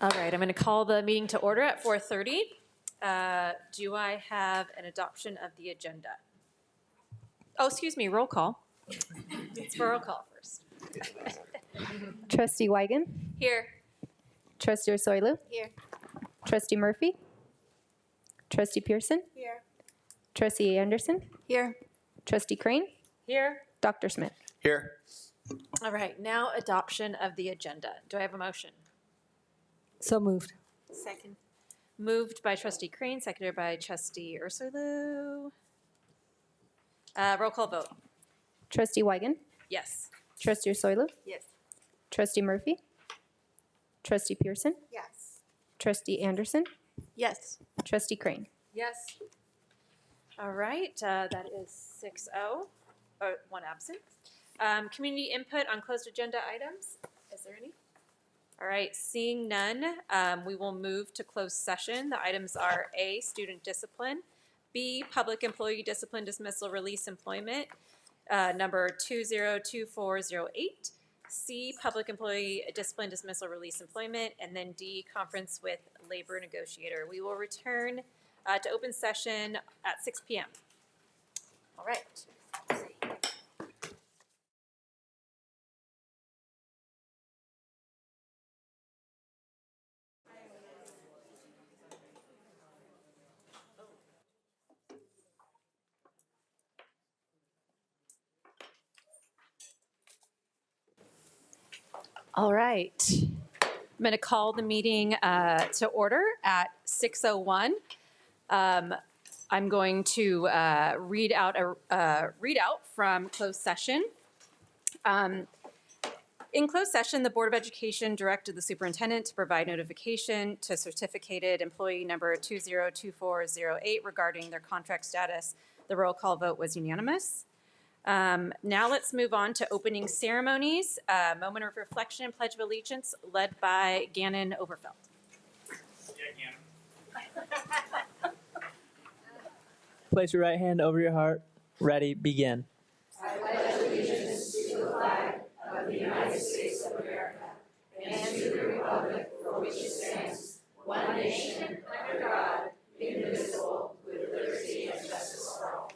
All right, I'm going to call the meeting to order at 4:30. Do I have an adoption of the agenda? Oh, excuse me, roll call. It's for roll call first. Trustee Wigan. Here. Trustee Osoilu. Here. Trustee Murphy. Trustee Pearson. Here. Trustee Anderson. Here. Trustee Crane. Here. Dr. Smith. Here. All right, now adoption of the agenda. Do I have a motion? So moved. Second. Moved by Trustee Crane, seconded by Trustee Ursulou. Roll call vote. Trustee Wigan. Yes. Trustee Osoilu. Yes. Trustee Murphy. Trustee Pearson. Yes. Trustee Anderson. Yes. Trustee Crane. Yes. All right, that is 6-0, one absent. Community input on closed agenda items. Is there any? All right, seeing none, we will move to closed session. The items are A, student discipline, B, public employee discipline, dismissal, release, employment, number 202408, C, public employee discipline, dismissal, release, employment, and then D, conference with labor negotiator. We will return to open session at 6 p.m. All right. All right. I'm going to call the meeting to order at 6:01. I'm going to read out a readout from closed session. In closed session, the Board of Education directed the superintendent to provide notification to certificated employee number 202408 regarding their contract status. The roll call vote was unanimous. Now let's move on to opening ceremonies. Moment of reflection and pledge of allegiance led by Gannon Overfeld. Yeah, Gannon. Place your right hand over your heart. Ready, begin. I pledge allegiance to the flag of the United States of America and to the republic for which it stands, one nation, under God, indivisible, with liberty and justice for all.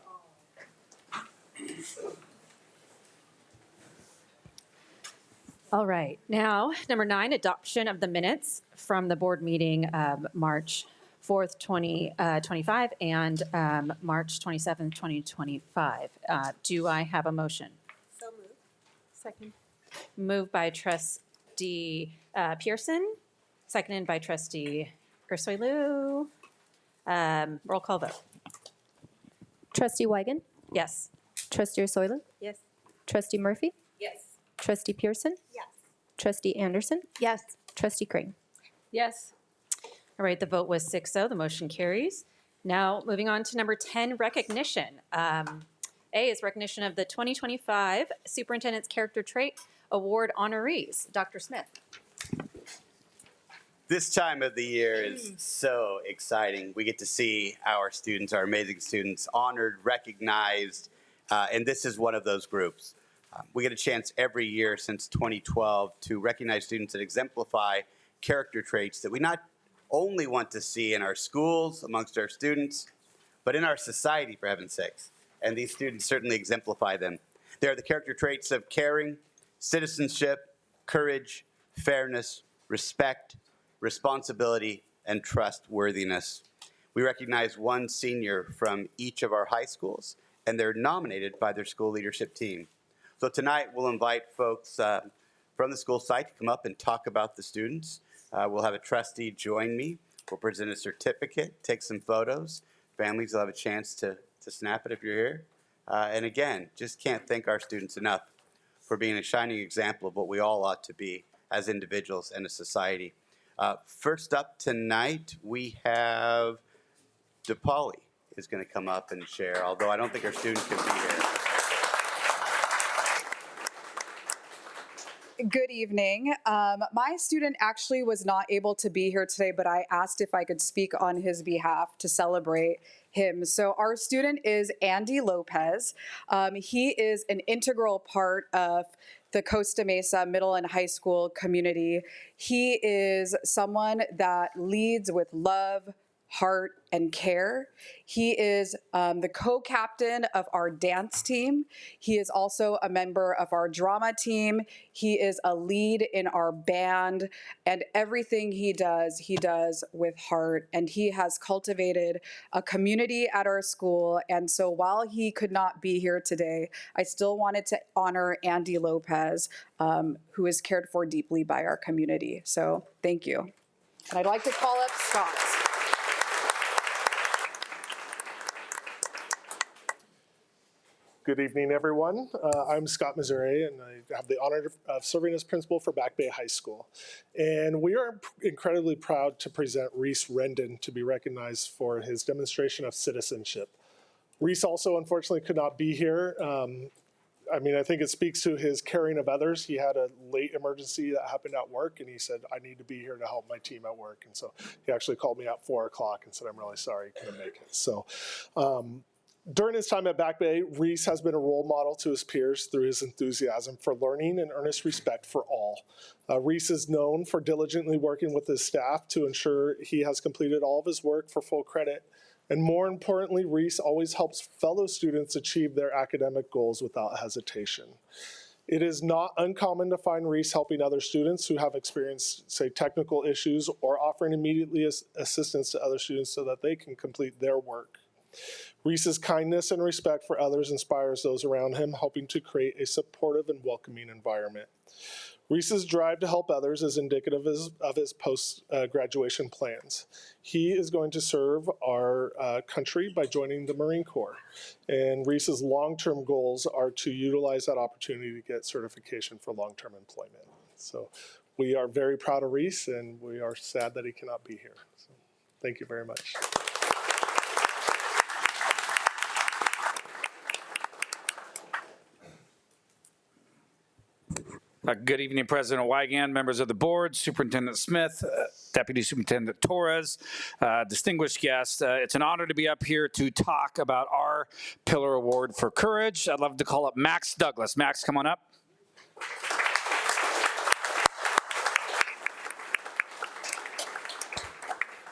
All right, now number 9, adoption of the minutes from the board meeting March 4th, 2025 and March 27th, 2025. Do I have a motion? So moved. Second. Moved by Trustee Pearson, seconded by Trustee Ursulou. Roll call vote. Trustee Wigan. Yes. Trustee Osoilu. Yes. Trustee Murphy. Yes. Trustee Pearson. Yes. Trustee Anderson. Yes. Trustee Crane. Yes. All right, the vote was 6-0. The motion carries. Now, moving on to number 10, recognition. A is recognition of the 2025 Superintendent's Character Trait Award honorees. Dr. Smith. This time of the year is so exciting. We get to see our students, our amazing students, honored, recognized, and this is one of those groups. We get a chance every year since 2012 to recognize students that exemplify character traits that we not only want to see in our schools, amongst our students, but in our society, for heaven's sakes. And these students certainly exemplify them. They are the character traits of caring, citizenship, courage, fairness, respect, responsibility, and trustworthiness. We recognize one senior from each of our high schools, and they're nominated by their school leadership team. So tonight, we'll invite folks from the school site to come up and talk about the students. We'll have a trustee join me. We'll present a certificate, take some photos. Families will have a chance to snap it if you're here. And again, just can't thank our students enough for being a shining example of what we all ought to be as individuals and a society. First up tonight, we have DePauli is going to come up and share, although I don't think our student can be here. Good evening. My student actually was not able to be here today, but I asked if I could speak on his behalf to celebrate him. So our student is Andy Lopez. He is an integral part of the Costa Mesa middle and high school community. He is someone that leads with love, heart, and care. He is the co-captain of our dance team. He is also a member of our drama team. He is a lead in our band, and everything he does with heart. And he has cultivated a community at our school. And so while he could not be here today, I still wanted to honor Andy Lopez, who is cared for deeply by our community. So thank you. And I'd like to call up Scott. Good evening, everyone. I'm Scott Missouri, and I have the honor of serving as principal for Back Bay High School. And we are incredibly proud to present Reese Rendon to be recognized for his demonstration of citizenship. Reese also, unfortunately, could not be here. I mean, I think it speaks to his caring of others. He had a late emergency that happened at work, and he said, I need to be here to help my team at work. And so he actually called me at 4 o'clock and said, I'm really sorry I couldn't make it. So, during his time at Back Bay, Reese has been a role model to his peers through his enthusiasm for learning and earnest respect for all. Reese is known for diligently working with his staff to ensure he has completed all of his work for full credit. And more importantly, Reese always helps fellow students achieve their academic goals without hesitation. It is not uncommon to find Reese helping other students who have experienced, say, technical issues or offering immediately assistance to other students so that they can complete their work. Reese's kindness and respect for others inspires those around him, helping to create a supportive and welcoming environment. Reese's drive to help others is indicative of his post-graduation plans. He is going to serve our country by joining the Marine Corps. And Reese's long-term goals are to utilize that opportunity to get certification for long-term employment. So we are very proud of Reese, and we are sad that he cannot be here. So thank you very much. Good evening, President Wygand, members of the board, Superintendent Smith, Deputy Superintendent Torres, distinguished guests. It's an honor to be up here to talk about our Pillar Award for Courage. I'd love to call up Max Douglas. Max, come on up.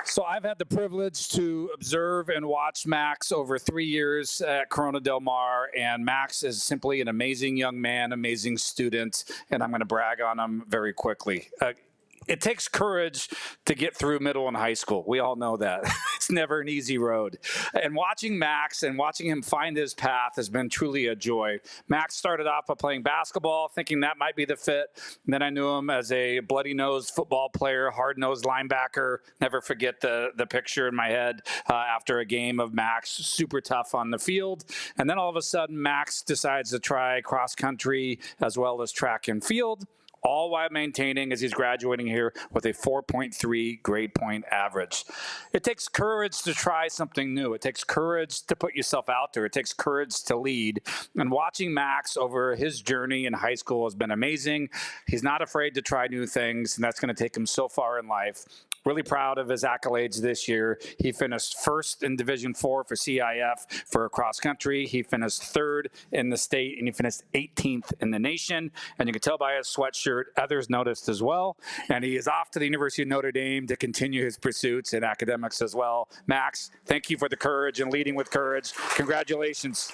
So I've had the privilege to observe and watch Max over 3 years at Corona Del Mar, and Max is simply an amazing young man, amazing student, and I'm going to brag on him very quickly. It takes courage to get through middle and high school. We all know that. It's never an easy road. And watching Max and watching him find his path has been truly a joy. Max started off by playing basketball, thinking that might be the fit. And then I knew him as a bloody-nosed football player, hard-nosed linebacker. Never forget the picture in my head after a game of Max, super tough on the field. And then all of a sudden, Max decides to try cross-country as well as track and field, all while maintaining, as he's graduating here, with a 4.3 grade point average. It takes courage to try something new. It takes courage to put yourself out there. It takes courage to lead. And watching Max over his journey in high school has been amazing. He's not afraid to try new things, and that's going to take him so far in life. Really proud of his accolades this year. He finished first in Division IV for CIF for cross country. He finished third in the state, and he finished 18th in the nation. And you can tell by his sweatshirt, others noticed as well. And he is off to the University of Notre Dame to continue his pursuits in academics as well. Max, thank you for the courage and leading with courage. Congratulations.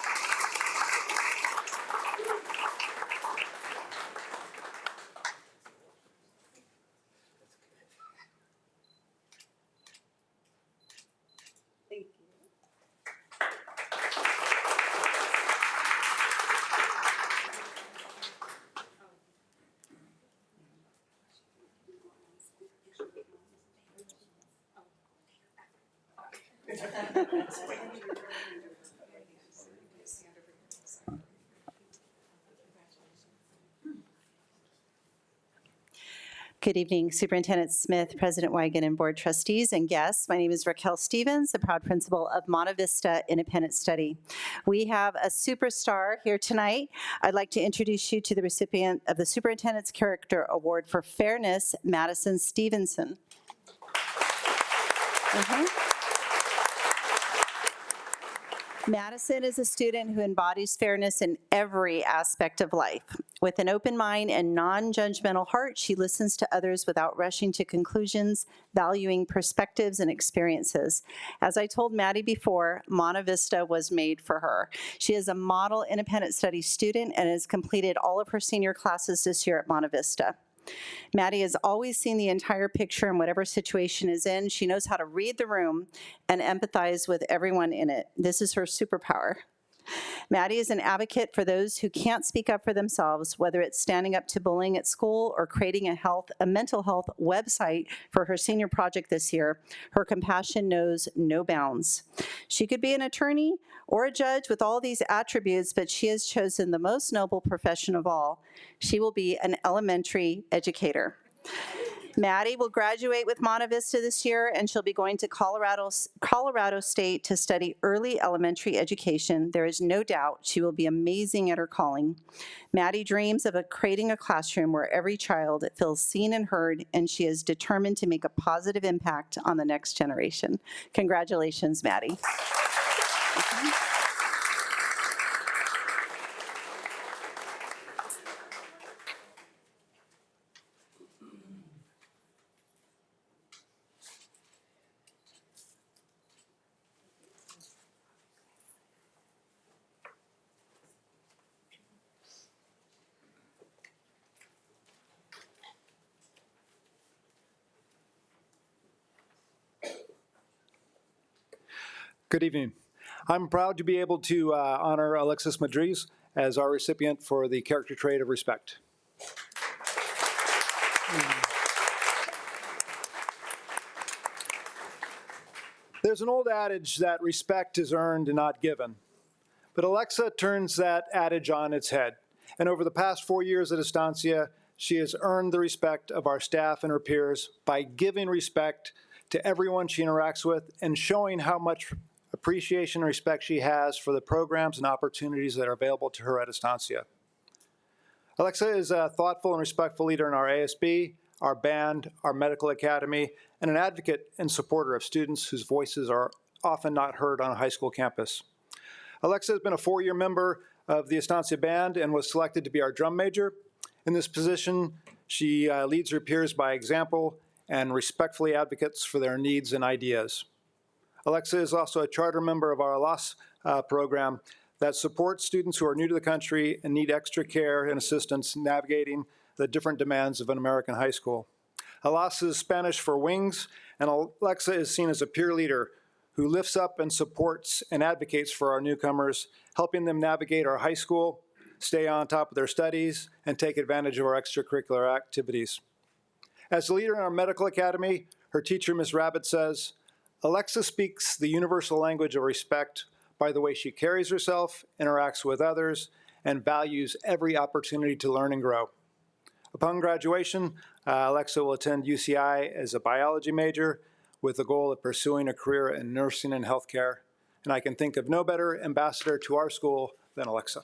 Good evening, Superintendent Smith, President Wygand, and board trustees and guests. My name is Raquel Stevens, the proud principal of Monte Vista Independent Study. We have a superstar here tonight. I'd like to introduce you to the recipient of the Superintendent's Character Award for Fairness, Madison Stevenson. Madison is a student who embodies fairness in every aspect of life. With an open mind and non-judgmental heart, she listens to others without rushing to conclusions, valuing perspectives and experiences. As I told Maddie before, Monte Vista was made for her. She is a model independent studies student and has completed all of her senior classes this year at Monte Vista. Maddie has always seen the entire picture in whatever situation is in. She knows how to read the room and empathize with everyone in it. This is her superpower. Maddie is an advocate for those who can't speak up for themselves, whether it's standing up to bullying at school or creating a mental health website for her senior project this year. Her compassion knows no bounds. She could be an attorney or a judge with all these attributes, but she has chosen the most noble profession of all. She will be an elementary educator. Maddie will graduate with Monte Vista this year, and she'll be going to Colorado State to study early elementary education. There is no doubt she will be amazing at her calling. Maddie dreams of creating a classroom where every child feels seen and heard, and she is determined to make a positive impact on the next generation. Congratulations, Maddie. Good evening. I'm proud to be able to honor Alexis Madriz as our recipient for the character trait of respect. There's an old adage that respect is earned and not given, but Alexa turns that adage on its head. And over the past 4 years at Estancia, she has earned the respect of our staff and her peers by giving respect to everyone she interacts with and showing how much appreciation and respect she has for the programs and opportunities that are available to her at Estancia. Alexa is a thoughtful and respectful leader in our ASB, our band, our medical academy, and an advocate and supporter of students whose voices are often not heard on a high school campus. Alexa has been a 4-year member of the Estancia Band and was selected to be our drum major. In this position, she leads her peers by example and respectfully advocates for their needs and ideas. Alexa is also a charter member of our LAS program that supports students who are new to the country and need extra care and assistance navigating the different demands of an American high school. LAS is Spanish for wings, and Alexa is seen as a peer leader who lifts up and supports and advocates for our newcomers, helping them navigate our high school, stay on top of their studies, and take advantage of our extracurricular activities. As a leader in our medical academy, her teacher, Ms. Rabbit, says, Alexa speaks the universal language of respect by the way she carries herself, interacts with others, and values every opportunity to learn and grow. Upon graduation, Alexa will attend UCI as a biology major with the goal of pursuing a career in nursing and healthcare. And I can think of no better ambassador to our school than Alexa.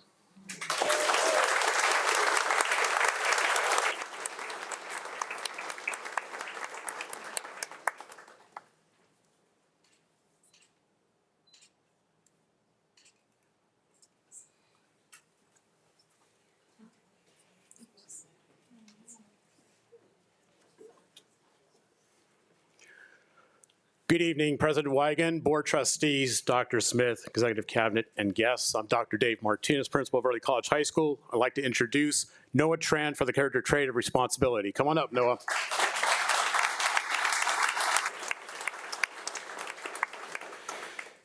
Good evening, President Wigan, Board Trustees, Dr. Smith, Executive Cabinet, and guests. I'm Dr. Dave Martinez, Principal of Early College High School. I'd like to introduce Noah Tran for the character trait of responsibility. Come on up, Noah.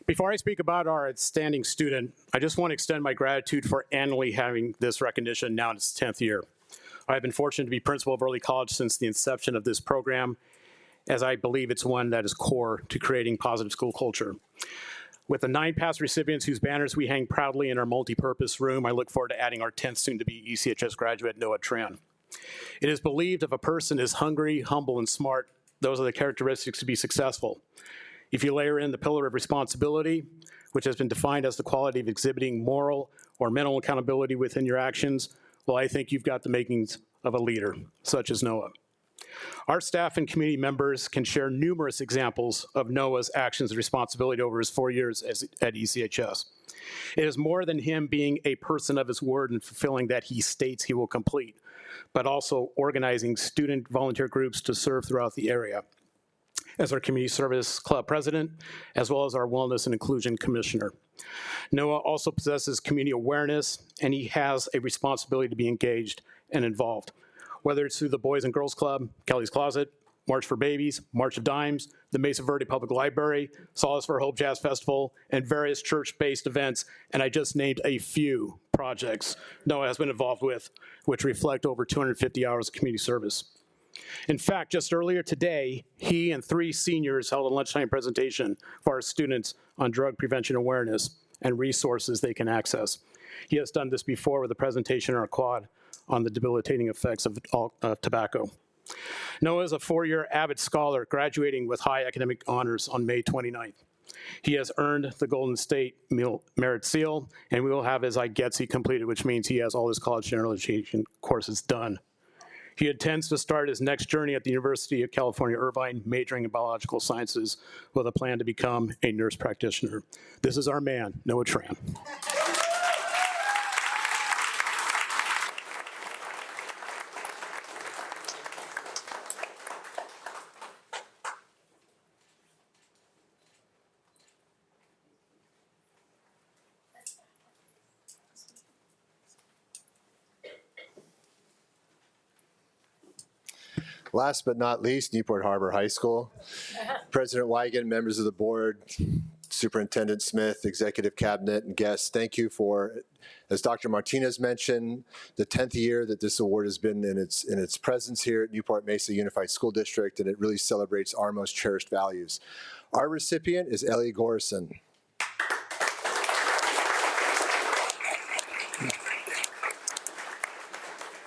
Before I speak about our outstanding student, I just want to extend my gratitude for annually having this recognition now in its 10th year. I've been fortunate to be principal of Early College since the inception of this program, as I believe it's one that is core to creating positive school culture. With the 9 past recipients whose banners we hang proudly in our multi-purpose room, I look forward to adding our 10th soon-to-be ECHS graduate, Noah Tran. It is believed if a person is hungry, humble, and smart, those are the characteristics to be successful. If you layer in the pillar of responsibility, which has been defined as the quality of exhibiting moral or mental accountability within your actions, well, I think you've got the makings of a leader, such as Noah. Our staff and community members can share numerous examples of Noah's actions and responsibility over his 4 years at ECHS. It is more than him being a person of his word and fulfilling that he states he will complete, but also organizing student volunteer groups to serve throughout the area as our community service club president, as well as our wellness and inclusion commissioner. Noah also possesses community awareness, and he has a responsibility to be engaged and involved, whether it's through the Boys and Girls Club, Kelly's Closet, March for Babies, March of Dimes, the Mesa Verde Public Library, Solace for Hope Jazz Festival, and various church-based events, and I just named a few projects Noah has been involved with, which reflect over 250 hours of community service. In fact, just earlier today, he and 3 seniors held a lunchtime presentation for our students on drug prevention awareness and resources they can access. He has done this before with a presentation in our quad on the debilitating effects of tobacco. Noah is a 4-year avid scholar, graduating with high academic honors on May 29th. He has earned the Golden State Merit Seal, and we will have his IGETC completed, which means he has all his college general education courses done. He intends to start his next journey at the University of California, Irvine, majoring in biological sciences with a plan to become a nurse practitioner. This is our man, Noah Tran. Last but not least, Newport Harbor High School. President Wigan, members of the board, Superintendent Smith, Executive Cabinet, and guests, thank you for, as Dr. Martinez mentioned, the 10th year that this award has been in its presence here at Newport-Mesa Unified School District, and it really celebrates our most cherished values. Our recipient is Ellie Gorson.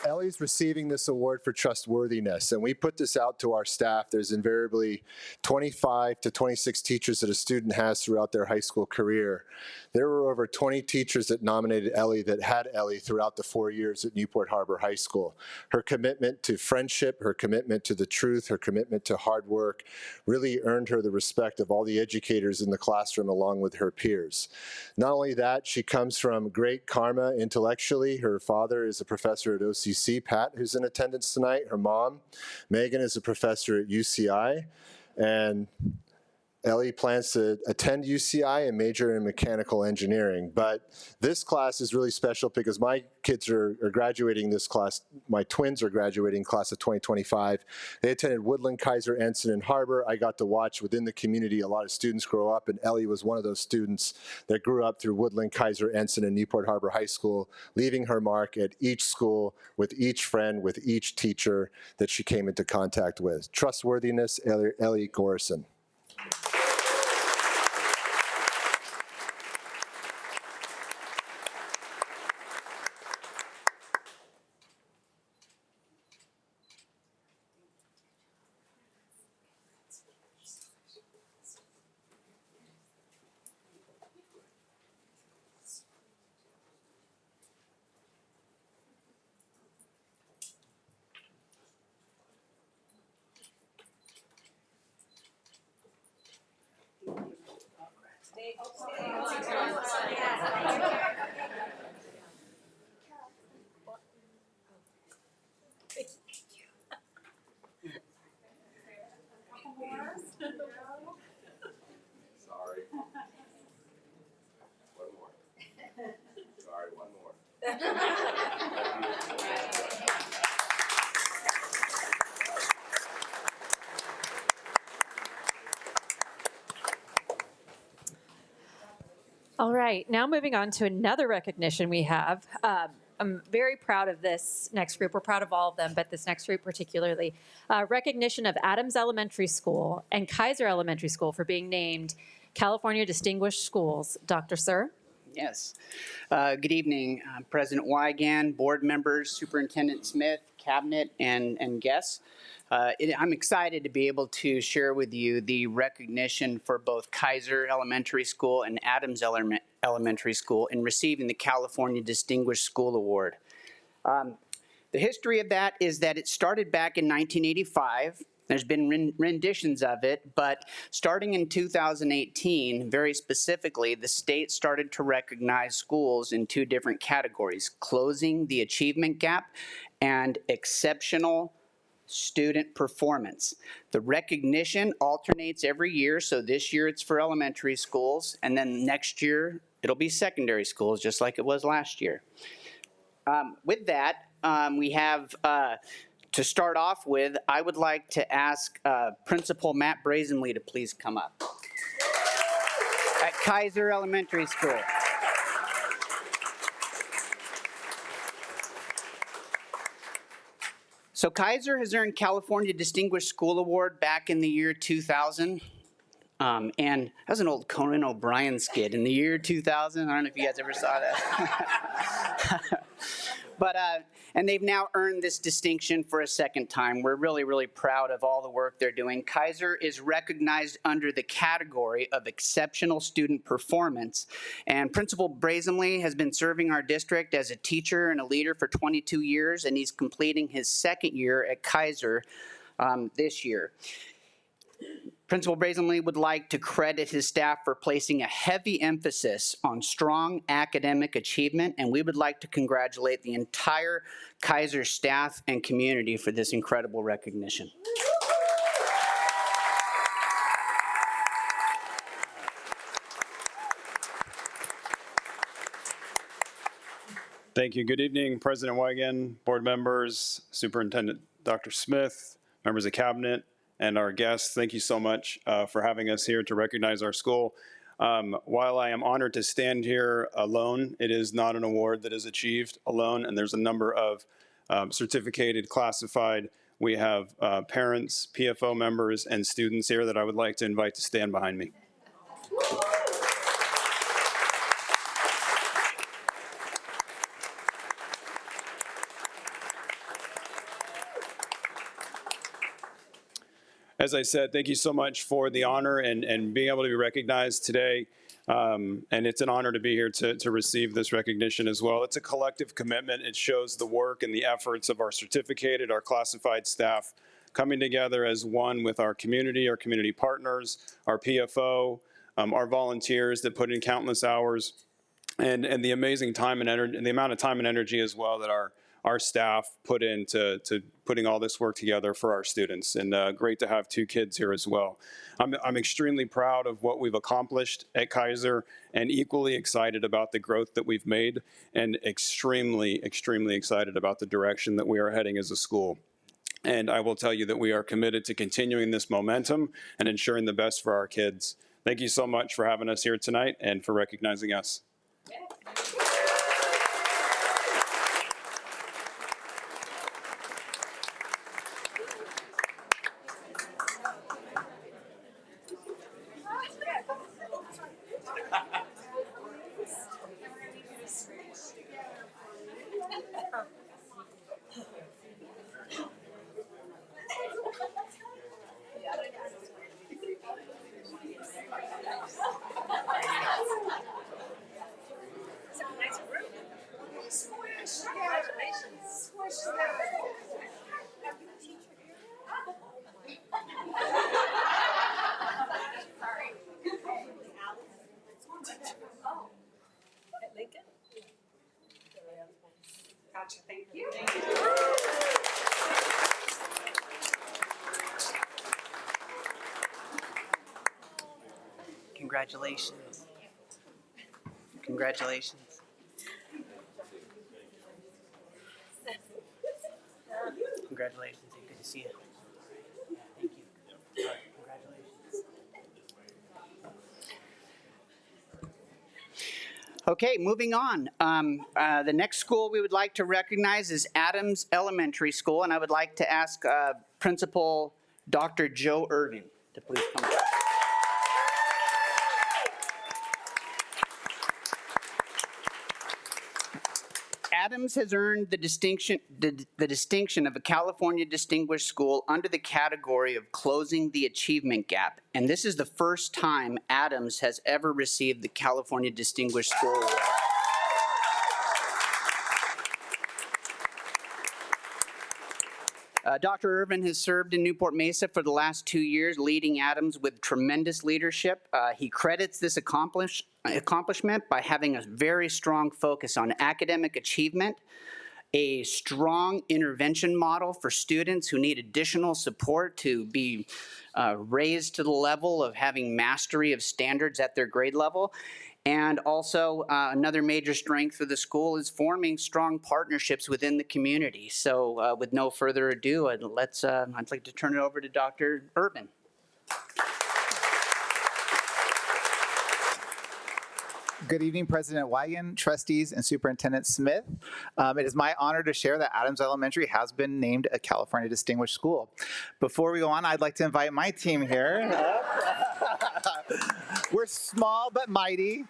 Ellie's receiving this award for trustworthiness, and we put this out to our staff. There's invariably 25 to 26 teachers that a student has throughout their high school career. There were over 20 teachers that nominated Ellie, that had Ellie throughout the 4 years at Newport Harbor High School. Her commitment to friendship, her commitment to the truth, her commitment to hard work really earned her the respect of all the educators in the classroom along with her peers. Not only that, she comes from great karma intellectually. Her father is a professor at OCC, Pat, who's in attendance tonight. Her mom, Megan, is a professor at UCI, and Ellie plans to attend UCI and major in mechanical engineering. But this class is really special because my kids are graduating this class. My twins are graduating class of 2025. They attended Woodland, Kaiser, Ensign, and Harbor. I got to watch within the community a lot of students grow up, and Ellie was one of those students that grew up through Woodland, Kaiser, Ensign, and Newport Harbor High School, leaving her mark at each school, with each friend, with each teacher that she came into contact with. Trustworthiness, Ellie Gorson. All right, now moving on to another recognition we have. I'm very proud of this next group. We're proud of all of them, but this next group particularly. Recognition of Adams Elementary School and Kaiser Elementary School for being named California Distinguished Schools. Dr. Sir? Yes. Good evening, President Wigan, board members, Superintendent Smith, Cabinet, and guests. I'm excited to be able to share with you the recognition for both Kaiser Elementary School and Adams Elementary School in receiving the California Distinguished School Award. The history of that is that it started back in 1985. There's been renditions of it, but starting in 2018, very specifically, the state started to recognize schools in two different categories: closing the achievement gap and exceptional student performance. The recognition alternates every year, so this year it's for elementary schools, and then next year it'll be secondary schools, just like it was last year. With that, we have, to start off with, I would like to ask Principal Matt Brazenly to please come up. At Kaiser Elementary School. So Kaiser has earned California Distinguished School Award back in the year 2000. And that was an old Conan O'Brien skit. In the year 2000, I don't know if you guys ever saw that. And they've now earned this distinction for a second time. We're really, really proud of all the work they're doing. Kaiser is recognized under the category of exceptional student performance. And Principal Brazenly has been serving our district as a teacher and a leader for 22 years, and he's completing his second year at Kaiser this year. Principal Brazenly would like to credit his staff for placing a heavy emphasis on strong academic achievement, and we would like to congratulate the entire Kaiser staff and community for this incredible recognition. Thank you. Good evening, President Wigan, board members, Superintendent Dr. Smith, members of cabinet, and our guests. Thank you so much for having us here to recognize our school. While I am honored to stand here alone, it is not an award that is achieved alone, and there's a number of certificated, classified. We have parents, PFO members, and students here that I would like to invite to stand behind me. As I said, thank you so much for the honor and being able to be recognized today. And it's an honor to be here to receive this recognition as well. It's a collective commitment. It shows the work and the efforts of our certificated, our classified staff coming together as one with our community partners, our PFO, our volunteers that put in countless hours, and the amazing time and energy, and the amount of time and energy as well that our staff put into putting all this work together for our students. And great to have two kids here as well. I'm extremely proud of what we've accomplished at Kaiser and equally excited about the growth that we've made and extremely, extremely excited about the direction that we are heading as a school. And I will tell you that we are committed to continuing this momentum and ensuring the best for our kids. Thank you so much for having us here tonight and for recognizing us. Gotcha, thank you. Congratulations. Congratulations. Congratulations, good to see you. Thank you. Congratulations. Okay, moving on. The next school we would like to recognize is Adams Elementary School, and I would like to ask Principal Dr. Joe Irving to please come up. Adams has earned the distinction of a California Distinguished School under the category of closing the achievement gap. And this is the first time Adams has ever received the California Distinguished School Award. Dr. Irvin has served in Newport-Mesa for the last 2 years, leading Adams with tremendous leadership. He credits this accomplishment by having a very strong focus on academic achievement, a strong intervention model for students who need additional support to be raised to the level of having mastery of standards at their grade level. And also another major strength for the school is forming strong partnerships within the community. So with no further ado, I'd like to turn it over to Dr. Irvin. Good evening, President Wigan, trustees, and Superintendent Smith. It is my honor to share that Adams Elementary has been named a California Distinguished School. Before we go on, I'd like to invite my team here. We're small but mighty.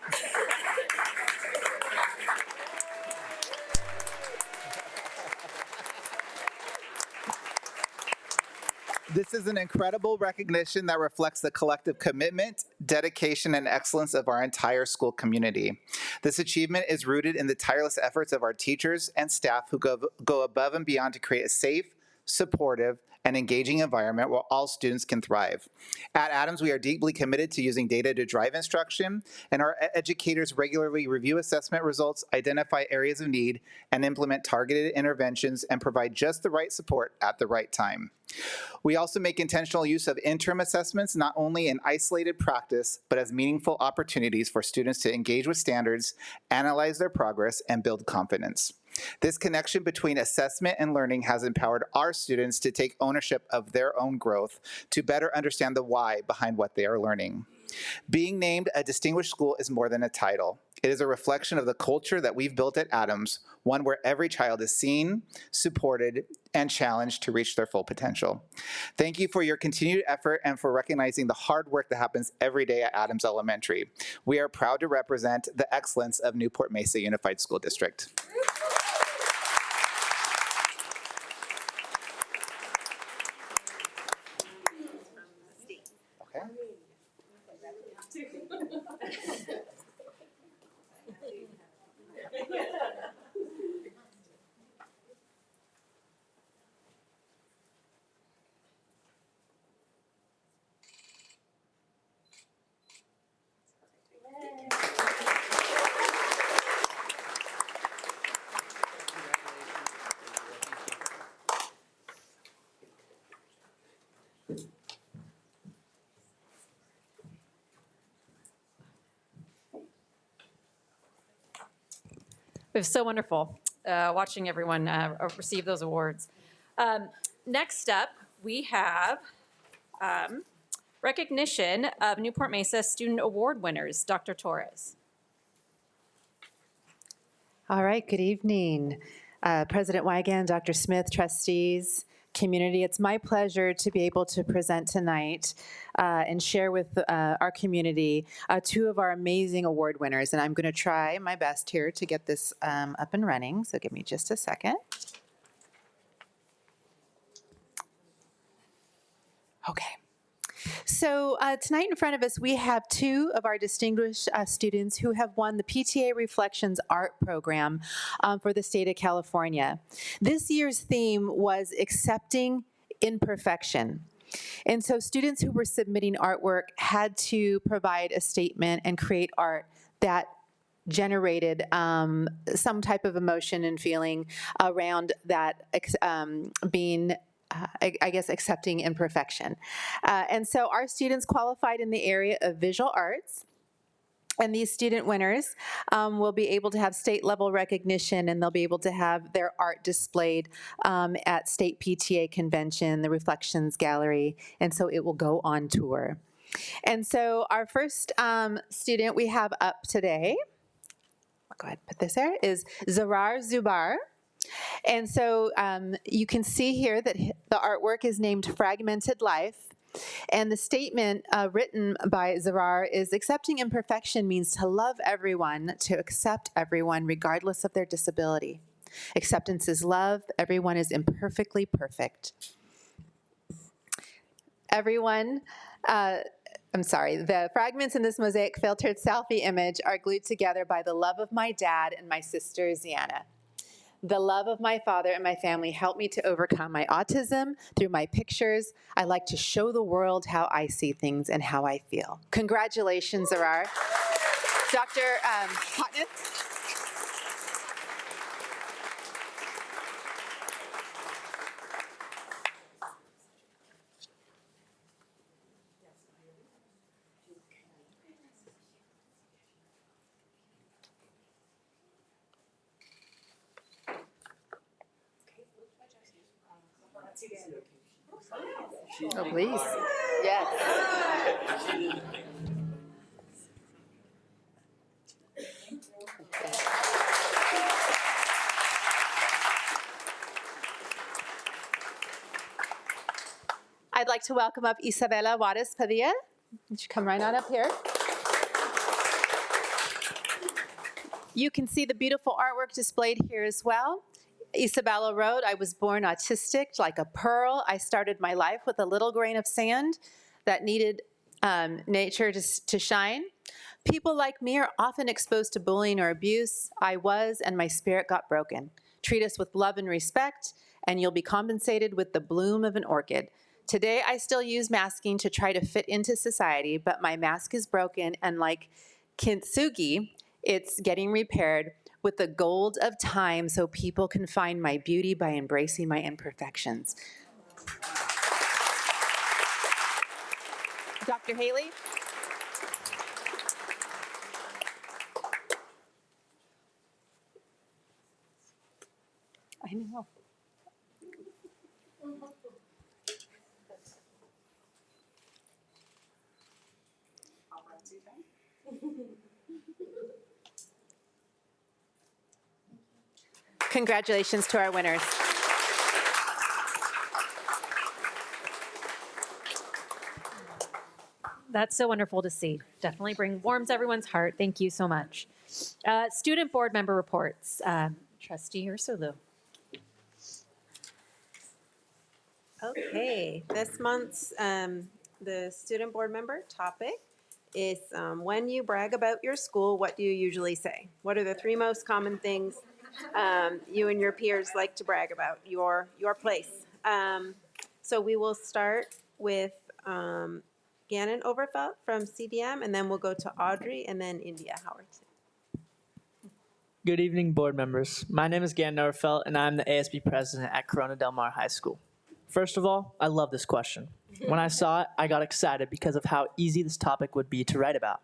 This is an incredible recognition that reflects the collective commitment, dedication, and excellence of our entire school community. This achievement is rooted in the tireless efforts of our teachers and staff who go above and beyond to create a safe, supportive, and engaging environment where all students can thrive. At Adams, we are deeply committed to using data to drive instruction, and our educators regularly review assessment results, identify areas of need, and implement targeted interventions and provide just the right support at the right time. We also make intentional use of interim assessments, not only in isolated practice, but as meaningful opportunities for students to engage with standards, analyze their progress, and build confidence. This connection between assessment and learning has empowered our students to take ownership of their own growth, to better understand the why behind what they are learning. Being named a distinguished school is more than a title. It is a reflection of the culture that we've built at Adams, one where every child is seen, supported, and challenged to reach their full potential. Thank you for your continued effort and for recognizing the hard work that happens every day at Adams Elementary. We are proud to represent the excellence of Newport-Mesa Unified School District. It was so wonderful watching everyone receive those awards. Next up, we have recognition of Newport-Mesa Student Award winners. Dr. Torres. All right, good evening. President Wigan, Dr. Smith, trustees, community. It's my pleasure to be able to present tonight and share with our community two of our amazing award winners. And I'm going to try my best here to get this up and running. So give me just a second. Okay. So tonight in front of us, we have two of our distinguished students who have won the PTA Reflections Art Program for the state of California. This year's theme was accepting imperfection. And so students who were submitting artwork had to provide a statement and create art that generated some type of emotion and feeling around that being I guess, accepting imperfection. And so our students qualified in the area of visual arts. And these student winners will be able to have state level recognition, and they'll be able to have their art displayed at state PTA convention, the Reflections Gallery, and so it will go on tour. And so our first student we have up today, I'll go ahead and put this there, is Zarar Zubar. And so you can see here that the artwork is named Fragmented Life. And the statement written by Zarar is, accepting imperfection means to love everyone, to accept everyone regardless of their disability. Acceptance is love. Everyone is imperfectly perfect. Everyone, the fragments in this mosaic filtered selfie image are glued together by the love of my dad and my sister, Ziana. The love of my father and my family helped me to overcome my autism through my pictures. I like to show the world how I see things and how I feel. Congratulations, Zarar. Dr. Hotnett. Oh, please. Yes. I'd like to welcome up Isabella Juarez Padilla. Would you come right on up here? You can see the beautiful artwork displayed here as well. Isabella wrote, "I was born autistic like a pearl. I started my life with a little grain of sand that needed nature to shine. People like me are often exposed to bullying or abuse. I was, and my spirit got broken. Treat us with love and respect, and you'll be compensated with the bloom of an orchid. Today, I still use masking to try to fit into society, but my mask is broken, and like kintsugi, it's getting repaired with the gold of time so people can find my beauty by embracing my imperfections." Dr. Haley? I know. Congratulations to our winners. That's so wonderful to see. Definitely warms everyone's heart. Thank you so much. Student board member reports. Trustee Ursulu. Okay, this month's the student board member topic is when you brag about your school, what do you usually say? What are the three most common things you and your peers like to brag about your place? So we will start with Gannon Overfelt from CDM, and then we'll go to Audrey, and then India Howard. Good evening, board members. My name is Gannon Overfelt, and I'm the ASB president at Corona Del Mar High School. First of all, I love this question. When I saw it, I got excited because of how easy this topic would be to write about.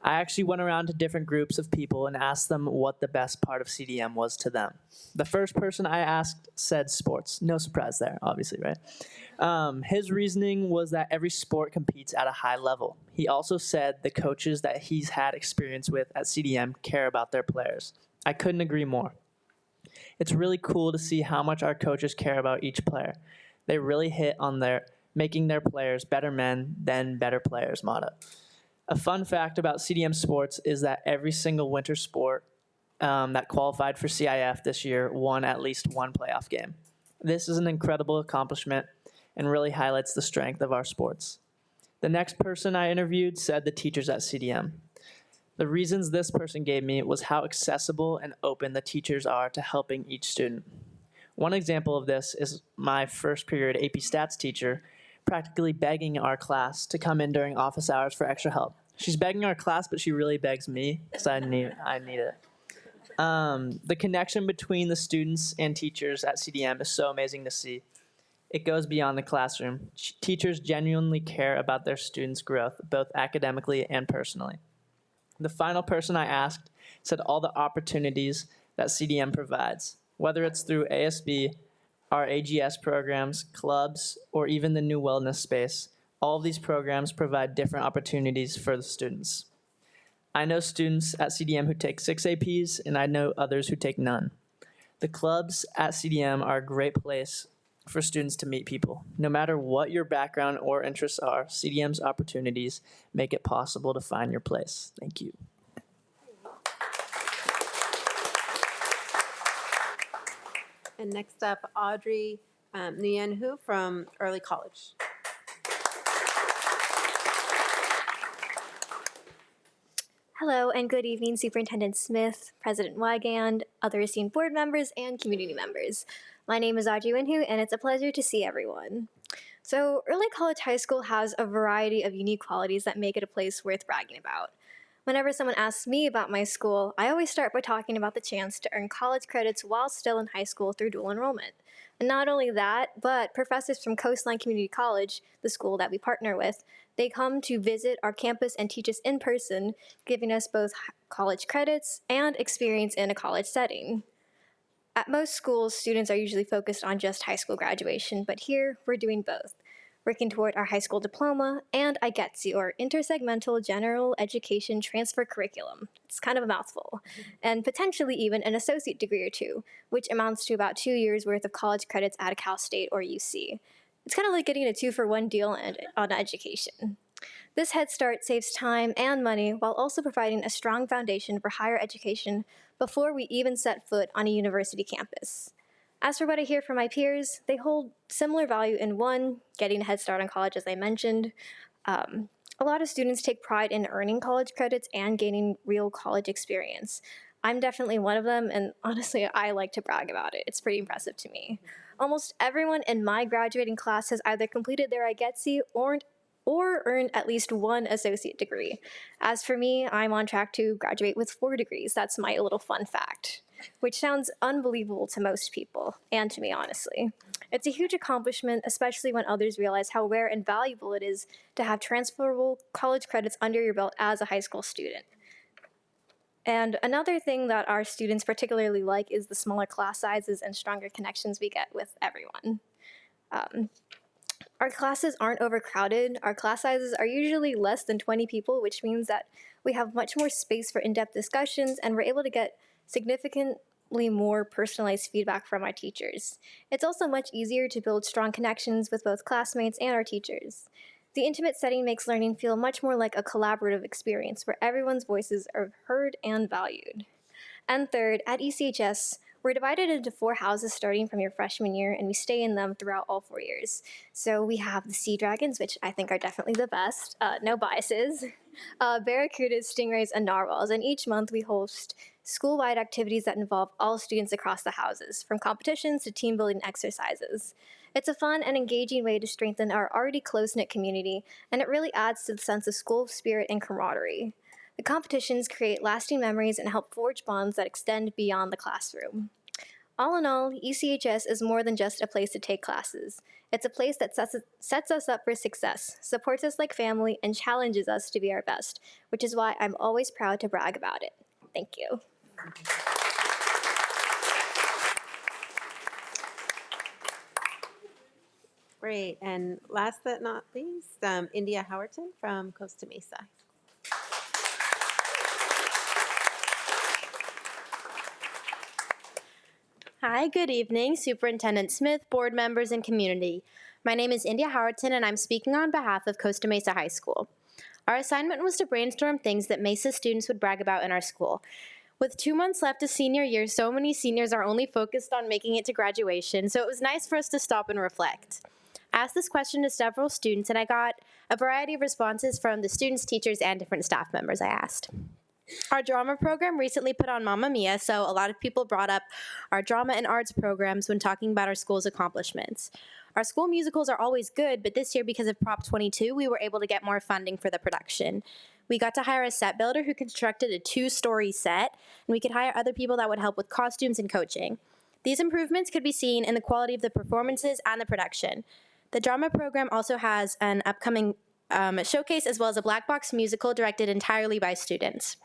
I actually went around to different groups of people and asked them what the best part of CDM was to them. The first person I asked said sports. No surprise there, obviously, right? His reasoning was that every sport competes at a high level. He also said the coaches that he's had experience with at CDM care about their players. I couldn't agree more. It's really cool to see how much our coaches care about each player. They really hit on their making their players better men than better players motto. A fun fact about CDM sports is that every single winter sport that qualified for CIF this year won at least one playoff game. This is an incredible accomplishment and really highlights the strength of our sports. The next person I interviewed said the teachers at CDM. The reasons this person gave me was how accessible and open the teachers are to helping each student. One example of this is my first period AP Stats teacher practically begging our class to come in during office hours for extra help. She's begging our class, but she really begs me because I need it. The connection between the students and teachers at CDM is so amazing to see. It goes beyond the classroom. Teachers genuinely care about their students' growth, both academically and personally. The final person I asked said all the opportunities that CDM provides, whether it's through ASB, our AGS programs, clubs, or even the new wellness space. All of these programs provide different opportunities for the students. I know students at CDM who take 6 APs, and I know others who take none. The clubs at CDM are a great place for students to meet people. No matter what your background or interests are, CDM's opportunities make it possible to find your place. Thank you. And next up, Audrey Nguyen-Hu from Early College. Hello and good evening, Superintendent Smith, President Wygand, other esteemed board members, and community members. My name is Audrey Winhu, and it's a pleasure to see everyone. So, Early College High School has a variety of unique qualities that make it a place worth bragging about. Whenever someone asks me about my school, I always start by talking about the chance to earn college credits while still in high school through dual enrollment. And not only that, but professors from Coastline Community College, the school that we partner with, they come to visit our campus and teach us in person, giving us both college credits and experience in a college setting. At most schools, students are usually focused on just high school graduation, but here we're doing both, working toward our high school diploma and IGETSI, or Intersegmental General Education Transfer Curriculum. It's kind of a mouthful. And potentially even an associate degree or two, which amounts to about 2 years worth of college credits at a Cal State or UC. It's kind of like getting a 2-for-1 deal on education. This Head Start saves time and money while also providing a strong foundation for higher education before we even set foot on a university campus. As for what I hear from my peers, they hold similar value in one, getting a head start on college, as I mentioned. A lot of students take pride in earning college credits and gaining real college experience. I'm definitely one of them, and honestly, I like to brag about it. It's pretty impressive to me. Almost everyone in my graduating class has either completed their IGETSI or earned at least one associate degree. As for me, I'm on track to graduate with 4 degrees. That's my little fun fact, which sounds unbelievable to most people, and to me, honestly. It's a huge accomplishment, especially when others realize how rare and valuable it is to have transferable college credits under your belt as a high school student. And another thing that our students particularly like is the smaller class sizes and stronger connections we get with everyone. Our classes aren't overcrowded. Our class sizes are usually less than 20 people, which means that we have much more space for in-depth discussions, and we're able to get significantly more personalized feedback from our teachers. It's also much easier to build strong connections with both classmates and our teachers. The intimate setting makes learning feel much more like a collaborative experience where everyone's voices are heard and valued. And third, at ECHS, we're divided into 4 houses starting from your freshman year, and we stay in them throughout all 4 years. So we have the Sea Dragons, which I think are definitely the best, no biases, Barracudas, Stingrays, and Narwhals, and each month we host school-wide activities that involve all students across the houses, from competitions to team-building exercises. It's a fun and engaging way to strengthen our already close-knit community, and it really adds to the sense of school spirit and camaraderie. The competitions create lasting memories and help forge bonds that extend beyond the classroom. All in all, ECHS is more than just a place to take classes. It's a place that sets us up for success, supports us like family, and challenges us to be our best, which is why I'm always proud to brag about it. Thank you. Great, and last but not least, India Howerton from Costa Mesa. Hi, good evening, Superintendent Smith, board members, and community. My name is India Howerton, and I'm speaking on behalf of Costa Mesa High School. Our assignment was to brainstorm things that Mesa students would brag about in our school. With 2 months left of senior year, so many seniors are only focused on making it to graduation, so it was nice for us to stop and reflect. I asked this question to several students, and I got a variety of responses from the students, teachers, and different staff members I asked. Our drama program recently put on Mamma Mia, so a lot of people brought up our drama and arts programs when talking about our school's accomplishments. Our school musicals are always good, but this year, because of Prop 22, we were able to get more funding for the production. We got to hire a set builder who constructed a 2-story set, and we could hire other people that would help with costumes and coaching. These improvements could be seen in the quality of the performances and the production. The drama program also has an upcoming showcase as well as a black box musical directed entirely by students.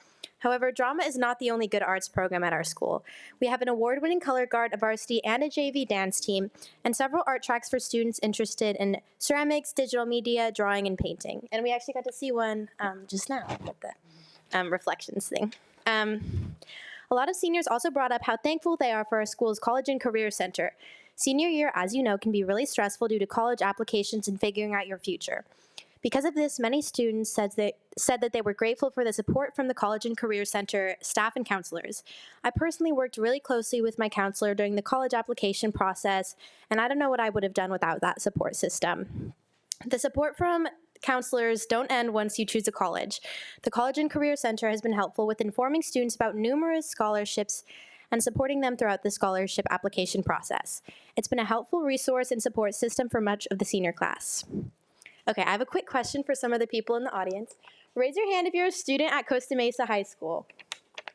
However, drama is not the only good arts program at our school. We have an award-winning color guard, a varsity, and a JV dance team, and several art tracks for students interested in ceramics, digital media, drawing, and painting. And we actually got to see one just now with the reflections thing. A lot of seniors also brought up how thankful they are for our school's College and Career Center. Senior year, as you know, can be really stressful due to college applications and figuring out your future. Because of this, many students said that they were grateful for the support from the College and Career Center staff and counselors. I personally worked really closely with my counselor during the college application process, and I don't know what I would have done without that support system. The support from counselors don't end once you choose a college. The College and Career Center has been helpful with informing students about numerous scholarships and supporting them throughout the scholarship application process. It's been a helpful resource and support system for much of the senior class. Okay, I have a quick question for some of the people in the audience. Raise your hand if you're a student at Costa Mesa High School.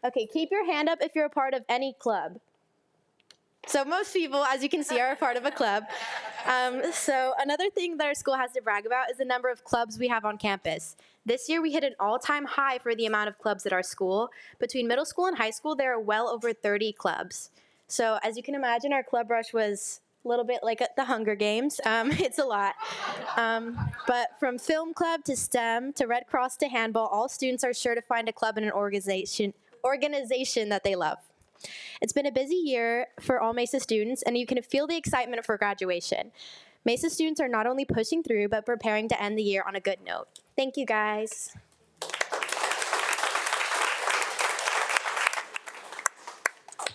Okay, keep your hand up if you're a part of any club. So most people, as you can see, are a part of a club. So another thing that our school has to brag about is the number of clubs we have on campus. This year we hit an all-time high for the amount of clubs at our school. Between middle school and high school, there are well over 30 clubs. So as you can imagine, our club rush was a little bit like at the Hunger Games. It's a lot. But from film club to STEM to Red Cross to handball, all students are sure to find a club and an organization that they love. It's been a busy year for all Mesa students, and you can feel the excitement for graduation. Mesa students are not only pushing through, but preparing to end the year on a good note. Thank you, guys.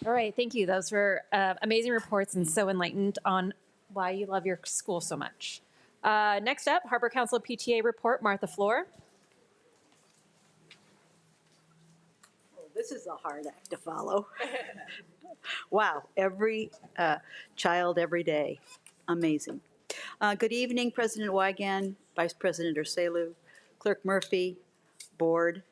All right, thank you. Those were amazing reports and so enlightened on why you love your school so much. Next up, Harbor Council PTA Report, Martha Floor. This is a hard act to follow. Wow, every child, every day. Amazing. Good evening, President Wiegand, Vice President Urselu, Clerk Murphy, Board,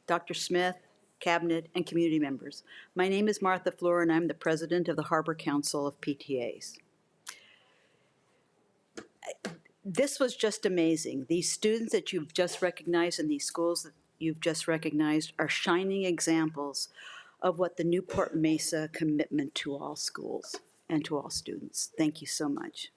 Dr. Smith, Cabinet, and community members. My name is Martha Floor, and I'm the President of the Harbor Council of PTAs. This was just amazing. These students that you've just recognized in these schools that you've just recognized are shining examples of what the Newport-Mesa commitment to all schools and to all students. Thank you so much.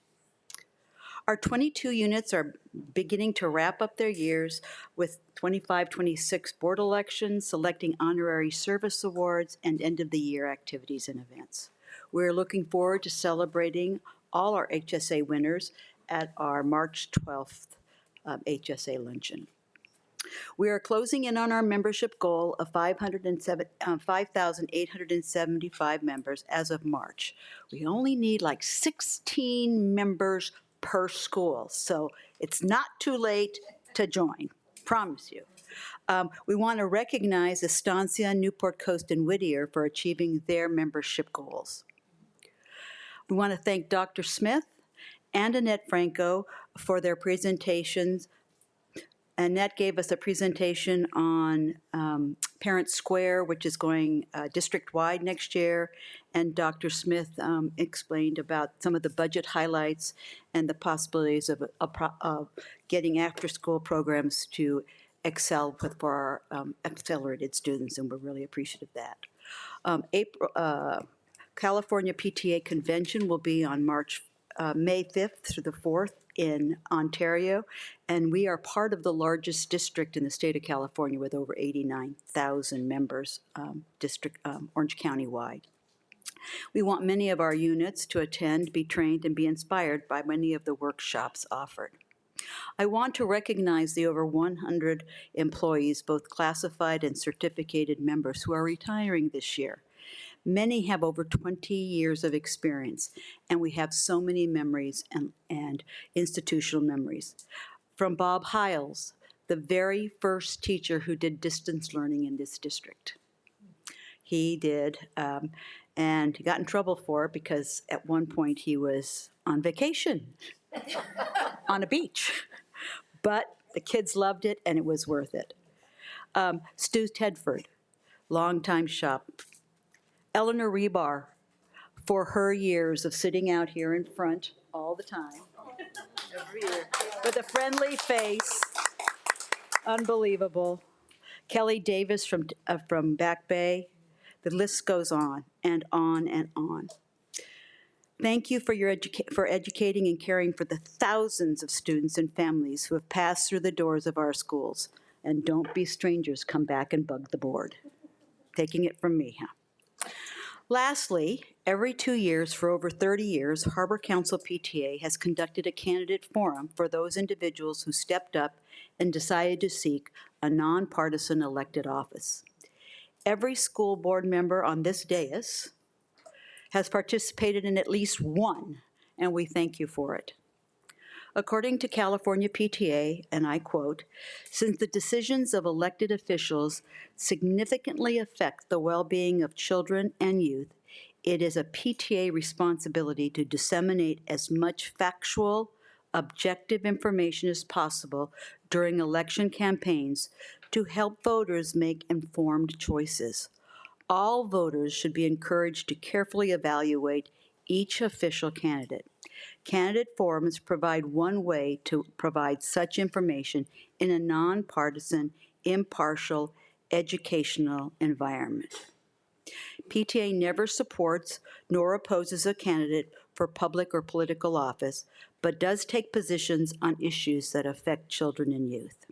Our 22 units are beginning to wrap up their years with 25-26 board elections, selecting honorary service awards, and end-of-the-year activities and events. We're looking forward to celebrating all our HSA winners at our March 12th HSA luncheon. We are closing in on our membership goal of 5,875 members as of March. We only need like 16 members per school, so it's not too late to join, promise you. We want to recognize Estancia, Newport Coast, and Whittier for achieving their membership goals. We want to thank Dr. Smith and Annette Franco for their presentations. Annette gave us a presentation on Parent Square, which is going district-wide next year, and Dr. Smith explained about some of the budget highlights and the possibilities of getting after-school programs to excel for our accelerated students, and we're really appreciative of that. California PTA Convention will be on May 5th through the 4th in Ontario, and we are part of the largest district in the state of California with over 89,000 members, Orange County wide. We want many of our units to attend, be trained, and be inspired by many of the workshops offered. I want to recognize the over 100 employees, both classified and certificated members, who are retiring this year. Many have over 20 years of experience, and we have so many memories and institutional memories. From Bob Hiles, the very first teacher who did distance learning in this district. He did, and he got in trouble for it because at one point he was on vacation on a beach. But the kids loved it, and it was worth it. Stu Tedford, longtime shop. Eleanor Rebar, for her years of sitting out here in front all the time, every year, with a friendly face, unbelievable. Kelly Davis from Back Bay, the list goes on and on and on. Thank you for educating and caring for the thousands of students and families who have passed through the doors of our schools. And don't be strangers, come back and bug the board. Taking it from me, huh? Lastly, every 2 years for over 30 years, Harbor Council PTA has conducted a candidate forum for those individuals who stepped up and decided to seek a nonpartisan elected office. Every school board member on this dais has participated in at least one, and we thank you for it. According to California PTA, and I quote, "Since the decisions of elected officials significantly affect the well-being of children and youth, it is a PTA responsibility to disseminate as much factual, objective information as possible during election campaigns to help voters make informed choices. All voters should be encouraged to carefully evaluate each official candidate. Candidate forums provide one way to provide such information in a nonpartisan, impartial, educational environment. PTA never supports nor opposes a candidate for public or political office, but does take positions on issues that affect children and youth.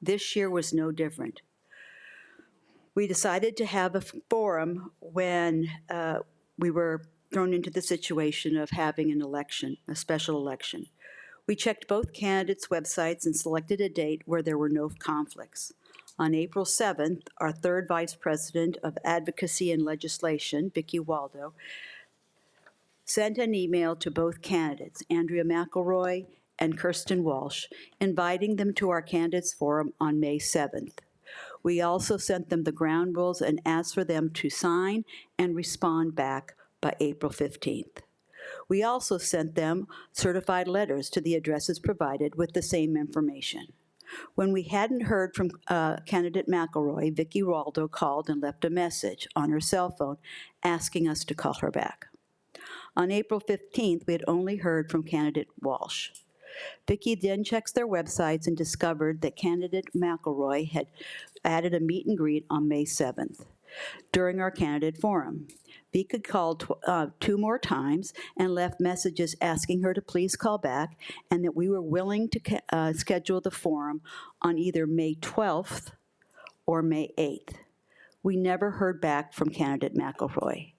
This year was no different. We decided to have a forum when we were thrown into the situation of having an election, a special election. We checked both candidates' websites and selected a date where there were no conflicts. On April 7th, our third Vice President of Advocacy and Legislation, Vicki Waldo, sent an email to both candidates, Andrea McElroy and Kirsten Walsh, inviting them to our candidates forum on May 7th. We also sent them the ground rules and asked for them to sign and respond back by April 15th. We also sent them certified letters to the addresses provided with the same information. When we hadn't heard from candidate McElroy, Vicki Waldo called and left a message on her cell phone asking us to call her back. On April 15th, we had only heard from candidate Walsh. Vicki then checks their websites and discovered that candidate McElroy had added a meet and greet on May 7th during our candidate forum. Vicki called 2 more times and left messages asking her to please call back and that we were willing to schedule the forum on either May 12th or May 8th. We never heard back from candidate McElroy.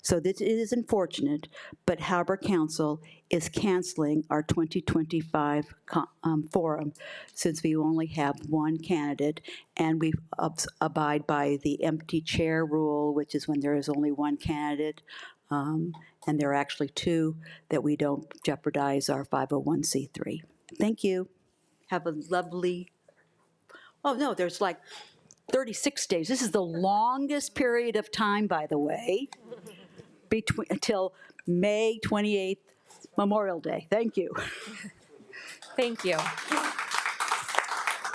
So this is unfortunate, but Harbor Council is canceling our 2025 forum since we only have one candidate, and we abide by the empty chair rule, which is when there is only one candidate, and there are actually 2, that we don't jeopardize our 501c3. Thank you. Have a lovely, oh no, there's like 36 days. This is the longest period of time, by the way, until May 28th, Memorial Day. Thank you. Thank you.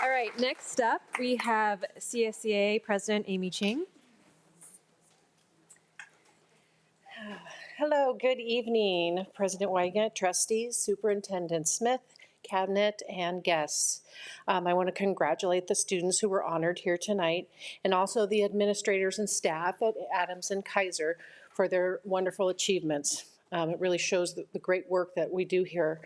All right, next up, we have CSEA President Amy Ching. Hello, good evening, President Weigand, trustees, Superintendent Smith, cabinet, and guests. I want to congratulate the students who were honored here tonight, and also the administrators and staff at Adams and Kaiser for their wonderful achievements. It really shows the great work that we do here.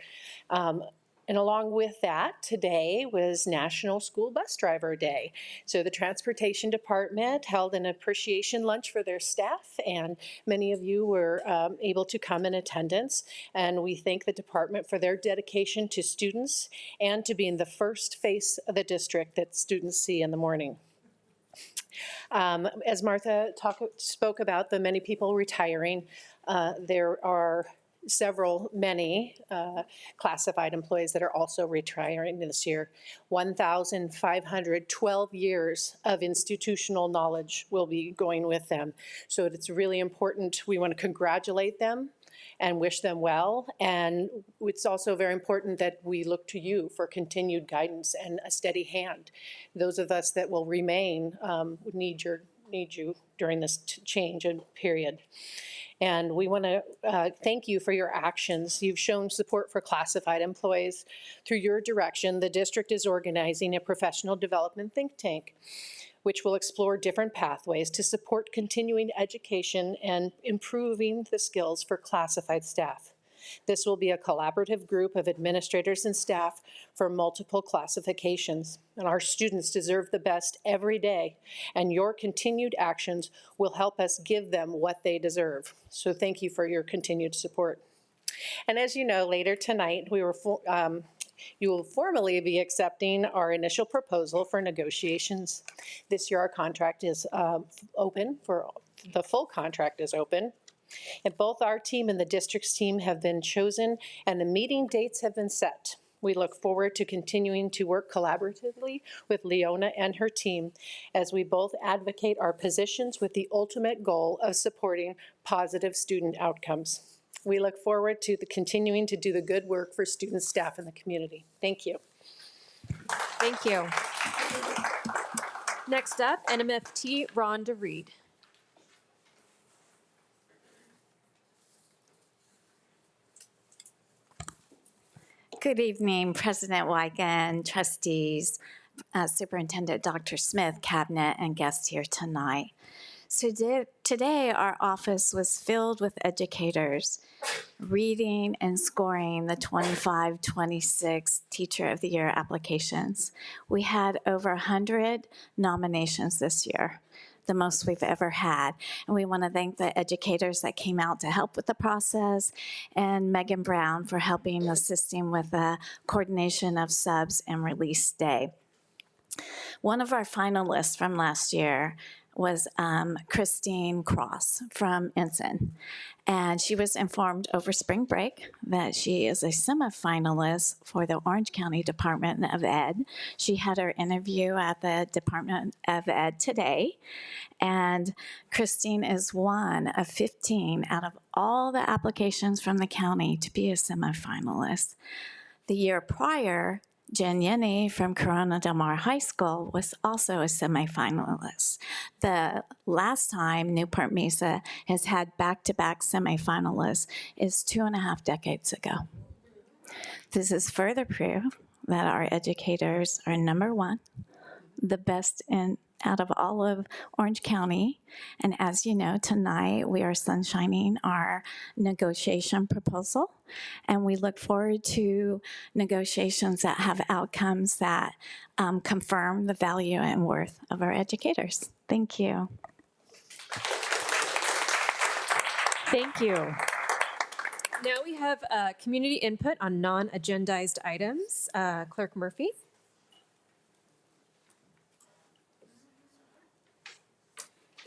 And along with that, today was National School Bus Driver Day. So the Transportation Department held an appreciation lunch for their staff, and many of you were able to come in attendance. And we thank the department for their dedication to students and to being the first face of the district that students see in the morning. As Martha spoke about the many people retiring, there are many classified employees that are also retiring this year. 1,512 years of institutional knowledge will be going with them. So it's really important. We want to congratulate them and wish them well. And it's also very important that we look to you for continued guidance and a steady hand. Those of us that will remain need you during this change and period. And we want to thank you for your actions. You've shown support for classified employees. Through your direction, the district is organizing a professional development think tank, which will explore different pathways to support continuing education and improving the skills for classified staff. This will be a collaborative group of administrators and staff for multiple classifications. And our students deserve the best every day, and your continued actions will help us give them what they deserve. So thank you for your continued support. And as you know, later tonight, you will formally be accepting our initial proposal for negotiations. This year, our contract is open, the full contract is open. And both our team and the district's team have been chosen, and the meeting dates have been set. We look forward to continuing to work collaboratively with Leona and her team as we both advocate our positions with the ultimate goal of supporting positive student outcomes. We look forward to continuing to do the good work for students, staff, and the community. Thank you. Thank you. Next up, NMFT Rhonda Reed. Good evening, President Weigand, trustees, Superintendent Dr. Smith, cabinet, and guests here tonight. So today, our office was filled with educators reading and scoring the 25-26 Teacher of the Year applications. We had over 100 nominations this year, the most we've ever had. And we want to thank the educators that came out to help with the process, and Megan Brown for helping assisting with the coordination of subs and release day. One of our finalists from last year was Christine Cross from Ensign. And she was informed over spring break that she is a semifinalist for the Orange County Department of Ed. She had her interview at the Department of Ed today. And Christine is one of 15 out of all the applications from the county to be a semifinalist. The year prior, Jen Yenny from Corona Del Mar High School was also a semifinalist. The last time Newport-Mesa has had back-to-back semifinalists is 2.5 decades ago. This is further proof that our educators are number one, the best out of all of Orange County. And as you know, tonight we are sunshining our negotiation proposal, and we look forward to negotiations that have outcomes that confirm the value and worth of our educators. Thank you. Thank you. Now we have community input on non-agendized items. Clerk Murphy.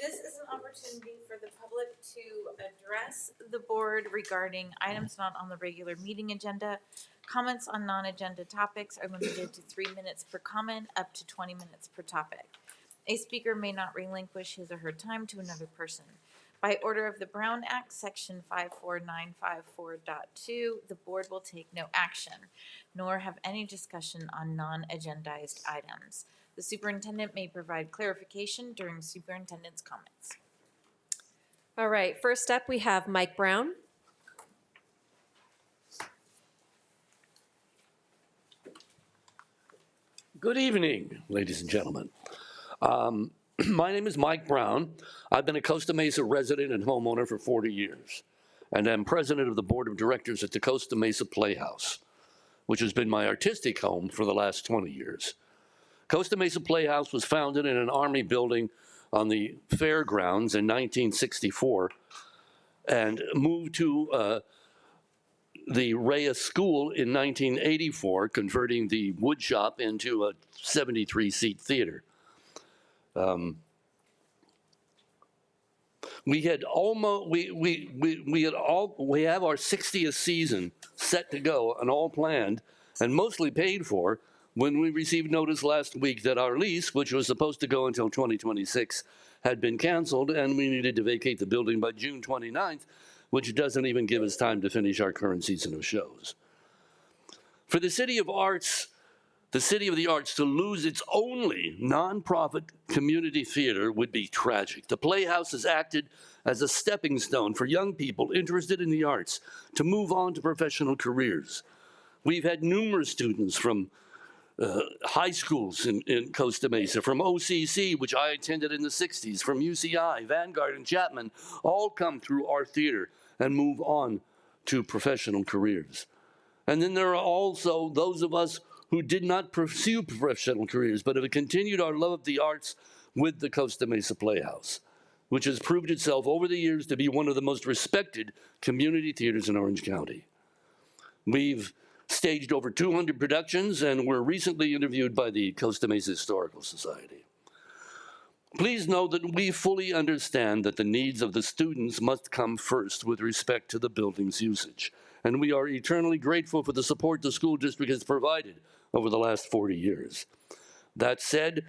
This is an opportunity for the public to address the board regarding items not on the regular meeting agenda. Comments on non-agenda topics are limited to 3 minutes per comment, up to 20 minutes per topic. A speaker may not relinquish his or her time to another person. By order of the Brown Act, Section 54954.2, the board will take no action, nor have any discussion on non-agendized items. The superintendent may provide clarification during superintendent's comments. All right, first up we have Mike Brown. Good evening, ladies and gentlemen. My name is Mike Brown. I've been a Costa Mesa resident and homeowner for 40 years, and I'm president of the board of directors at the Costa Mesa Playhouse, which has been my artistic home for the last 20 years. Costa Mesa Playhouse was founded in an Army building on the fairgrounds in 1964 and moved to the Reyes School in 1984, converting the wood shop into a 73-seat theater. We have our 60th season set to go and all planned and mostly paid for when we received notice last week that our lease, which was supposed to go until 2026, had been canceled, and we needed to vacate the building by June 29th, which doesn't even give us time to finish our current season of shows. For the City of the Arts to lose its only nonprofit community theater would be tragic. The Playhouse has acted as a stepping stone for young people interested in the arts to move on to professional careers. We've had numerous students from high schools in Costa Mesa, from OCC, which I attended in the 60s, from UCI, Vanguard, and Chapman, all come through our theater and move on to professional careers. And then there are also those of us who did not pursue professional careers, but have continued our love of the arts with the Costa Mesa Playhouse, which has proved itself over the years to be one of the most respected community theaters in Orange County. We've staged over 200 productions and were recently interviewed by the Costa Mesa Historical Society. Please know that we fully understand that the needs of the students must come first with respect to the building's usage, and we are eternally grateful for the support the school district has provided over the last 40 years. That said,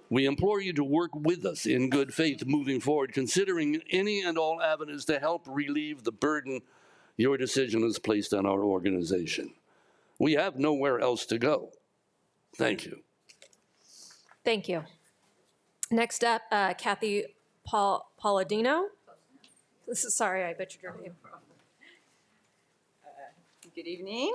we implore you to work with us in good faith moving forward, considering any and all avenues to help relieve the burden your decision has placed on our organization. We have nowhere else to go. Thank you. Thank you. Next up, Kathy Palladino. Sorry, I butchered your name. Good evening.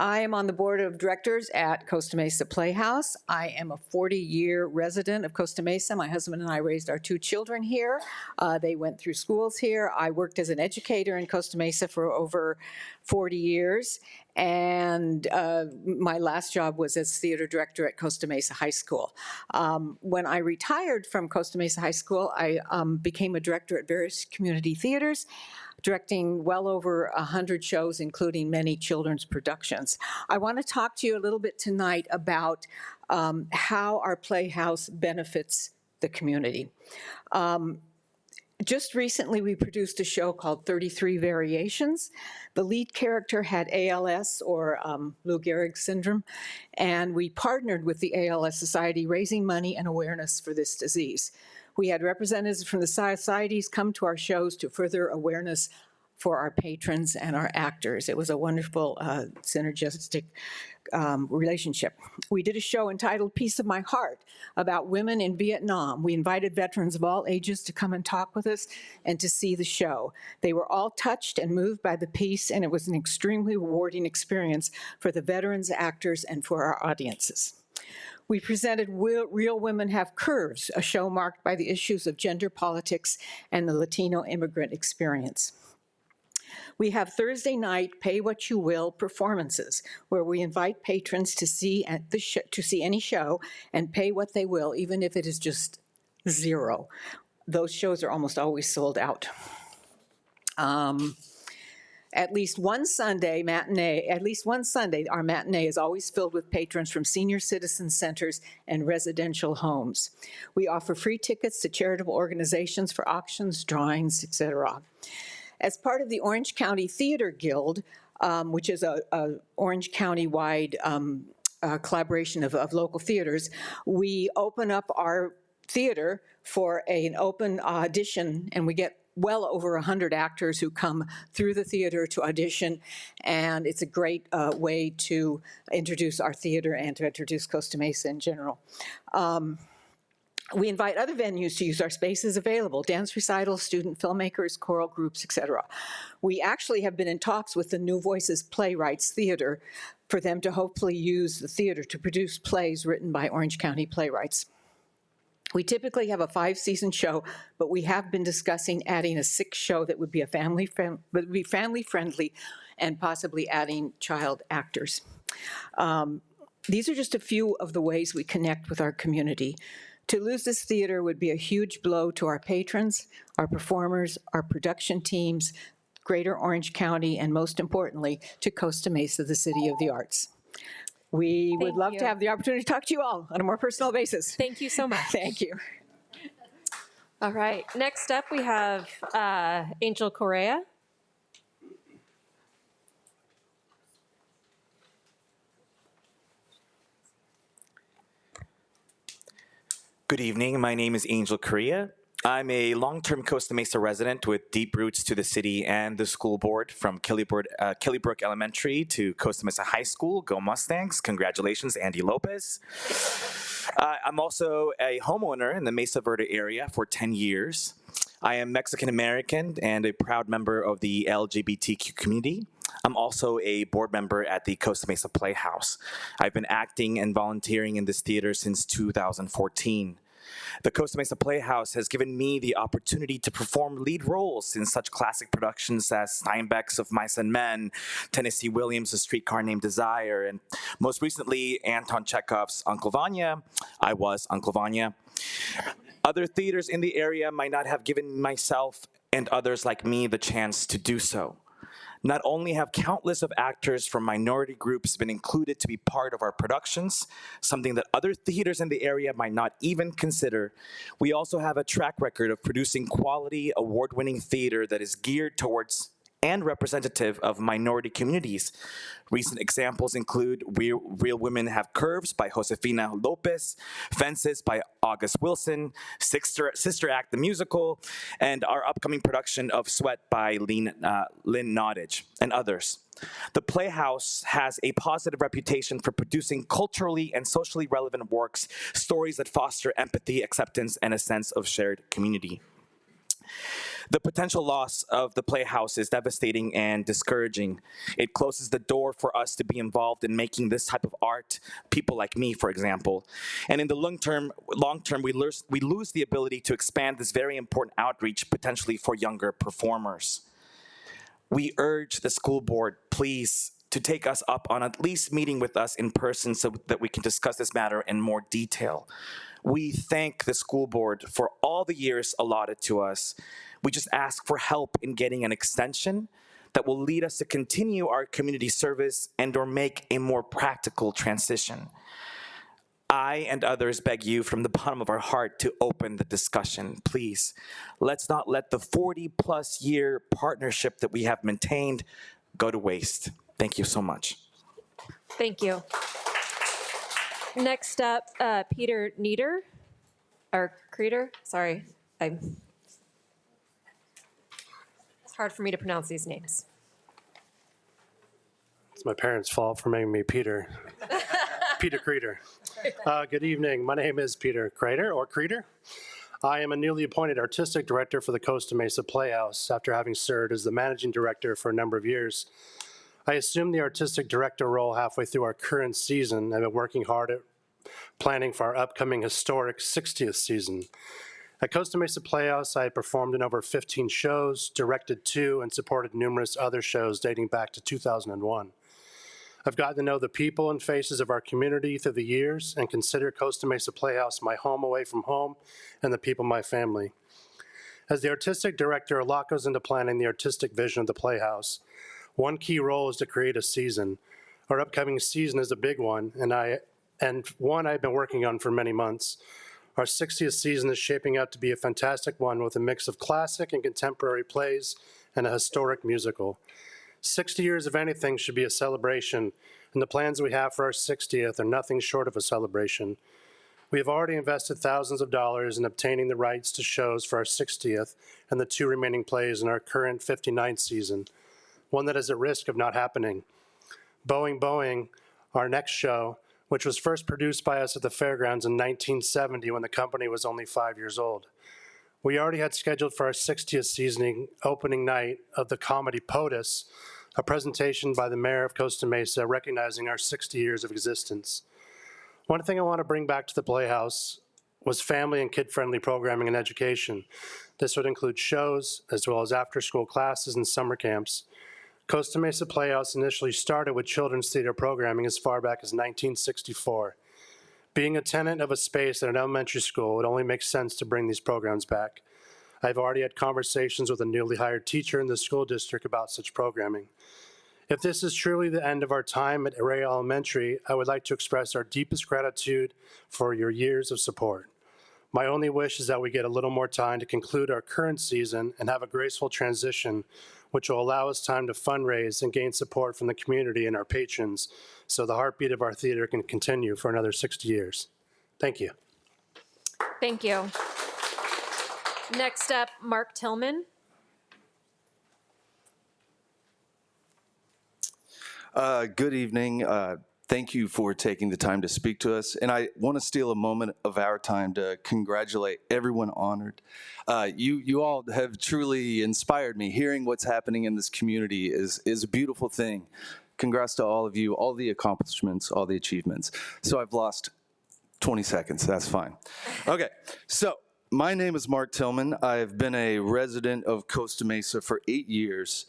I am on the board of directors at Costa Mesa Playhouse. I am a 40-year resident of Costa Mesa. My husband and I raised our 2 children here. They went through schools here. I worked as an educator in Costa Mesa for over 40 years. And my last job was as theater director at Costa Mesa High School. When I retired from Costa Mesa High School, I became a director at various community theaters, directing well over 100 shows, including many children's productions. I want to talk to you a little bit tonight about how our Playhouse benefits the community. Just recently, we produced a show called 33 Variations. The lead character had ALS, or Lou Gehrig syndrome, and we partnered with the ALS Society, raising money and awareness for this disease. We had representatives from the societies come to our shows to further awareness for our patrons and our actors. It was a wonderful synergistic relationship. We did a show entitled Piece of My Heart about women in Vietnam. We invited veterans of all ages to come and talk with us and to see the show. They were all touched and moved by the piece, and it was an extremely rewarding experience for the veterans, actors, and for our audiences. We presented Real Women Have Curves, a show marked by the issues of gender politics and the Latino immigrant experience. We have Thursday night Pay What You Will performances, where we invite patrons to see any show and pay what they will, even if it is just $0. Those shows are almost always sold out. At least one Sunday, our matinee is always filled with patrons from senior citizen centers and residential homes. We offer free tickets to charitable organizations for auctions, drawings, etc. As part of the Orange County Theater Guild, which is a Orange County-wide collaboration of local theaters, we open up our theater for an open audition, and we get well over 100 actors who come through the theater to audition, and it's a great way to introduce our theater and to introduce Costa Mesa in general. We invite other venues to use our spaces available, dance recitals, student filmmakers, choral groups, etc. We actually have been in talks with the New Voices Playwrights Theater for them to hopefully use the theater to produce plays written by Orange County playwrights. We typically have a 5-season show, but we have been discussing adding a 6th show that would be family friendly and possibly adding child actors. These are just a few of the ways we connect with our community. To lose this theater would be a huge blow to our patrons, our performers, our production teams, Greater Orange County, and most importantly, to Costa Mesa, the City of the Arts. We would love to have the opportunity to talk to you all on a more personal basis. Thank you so much. Thank you. All right, next up we have Angel Correa. Good evening, my name is Angel Correa. I'm a long-term Costa Mesa resident with deep roots to the city and the school board, from Kellybrook Elementary to Costa Mesa High School. Go Mustangs. Congratulations, Andy Lopez. I'm also a homeowner in the Mesa Verde area for 10 years. I am Mexican-American and a proud member of the LGBTQ community. I'm also a board member at the Costa Mesa Playhouse. I've been acting and volunteering in this theater since 2014. The Costa Mesa Playhouse has given me the opportunity to perform lead roles in such classic productions as Steinbeck's Of Mice and Men, Tennessee Williams' A Streetcar Named Desire, and most recently, Anton Chekhov's Uncle Vanya. I was Uncle Vanya. Other theaters in the area might not have given myself and others like me the chance to do so. Not only have countless of actors from minority groups been included to be part of our productions, something that other theaters in the area might not even consider, we also have a track record of producing quality, award-winning theater that is geared towards and representative of minority communities. Recent examples include Real Women Have Curves by Josefina Lopez, Fences by August Wilson, Sister Act the Musical, and our upcoming production of Sweat by Lynn Nottage, and others. The Playhouse has a positive reputation for producing culturally and socially relevant works, stories that foster empathy, acceptance, and a sense of shared community. The potential loss of the Playhouse is devastating and discouraging. It closes the door for us to be involved in making this type of art, people like me, for example. And in the long term, we lose the ability to expand this very important outreach potentially for younger performers. We urge the school board, please, to take us up on at least meeting with us in person so that we can discuss this matter in more detail. We thank the school board for all the years allotted to us. We just ask for help in getting an extension that will lead us to continue our community service and/or make a more practical transition. I and others beg you from the bottom of our heart to open the discussion, please. Let's not let the 40-plus year partnership that we have maintained go to waste. Thank you so much. Thank you. Next up, Peter Nieder, or Creeder, sorry. It's hard for me to pronounce these names. It's my parents' fault for making me Peter. Peter Creeder. Good evening. My name is Peter Creeder, or Creeder. I am a newly appointed artistic director for the Costa Mesa Playhouse after having served as the managing director for a number of years. I assumed the artistic director role halfway through our current season. I've been working hard at planning for our upcoming historic 60th season. At Costa Mesa Playhouse, I had performed in over 15 shows, directed 2, and supported numerous other shows dating back to 2001. I've gotten to know the people and faces of our community through the years and consider Costa Mesa Playhouse my home away from home and the people my family. As the artistic director, a lot goes into planning the artistic vision of the Playhouse. One key role is to create a season. Our upcoming season is a big one, and one I've been working on for many months. Our 60th season is shaping out to be a fantastic one with a mix of classic and contemporary plays and a historic musical. 60 years of anything should be a celebration, and the plans we have for our 60th are nothing short of a celebration. We have already invested thousands of dollars in obtaining the rights to shows for our 60th and the 2 remaining plays in our current 59th season, one that is at risk of not happening. Boeing, Boeing, our next show, which was first produced by us at the fairgrounds in 1970 when the company was only 5 years old. We already had scheduled for our 60th season opening night of the comedy POTUS, a presentation by the mayor of Costa Mesa recognizing our 60 years of existence. One thing I want to bring back to the Playhouse was family and kid-friendly programming and education. This would include shows, as well as after-school classes and summer camps. Costa Mesa Playhouse initially started with children's theater programming as far back as 1964. Being a tenant of a space at an elementary school, it only makes sense to bring these programs back. I've already had conversations with a newly hired teacher in the school district about such programming. If this is truly the end of our time at Array Elementary, I would like to express our deepest gratitude for your years of support. My only wish is that we get a little more time to conclude our current season and have a graceful transition, which will allow us time to fundraise and gain support from the community and our patrons so the heartbeat of our theater can continue for another 60 years. Thank you. Thank you. Next up, Mark Tillman. Good evening. Thank you for taking the time to speak to us. And I want to steal a moment of our time to congratulate everyone honored. You all have truly inspired me. Hearing what's happening in this community is a beautiful thing. Congrats to all of you, all the accomplishments, all the achievements. So I've lost 20 seconds. That's fine. Okay, so my name is Mark Tillman. I've been a resident of Costa Mesa for 8 years.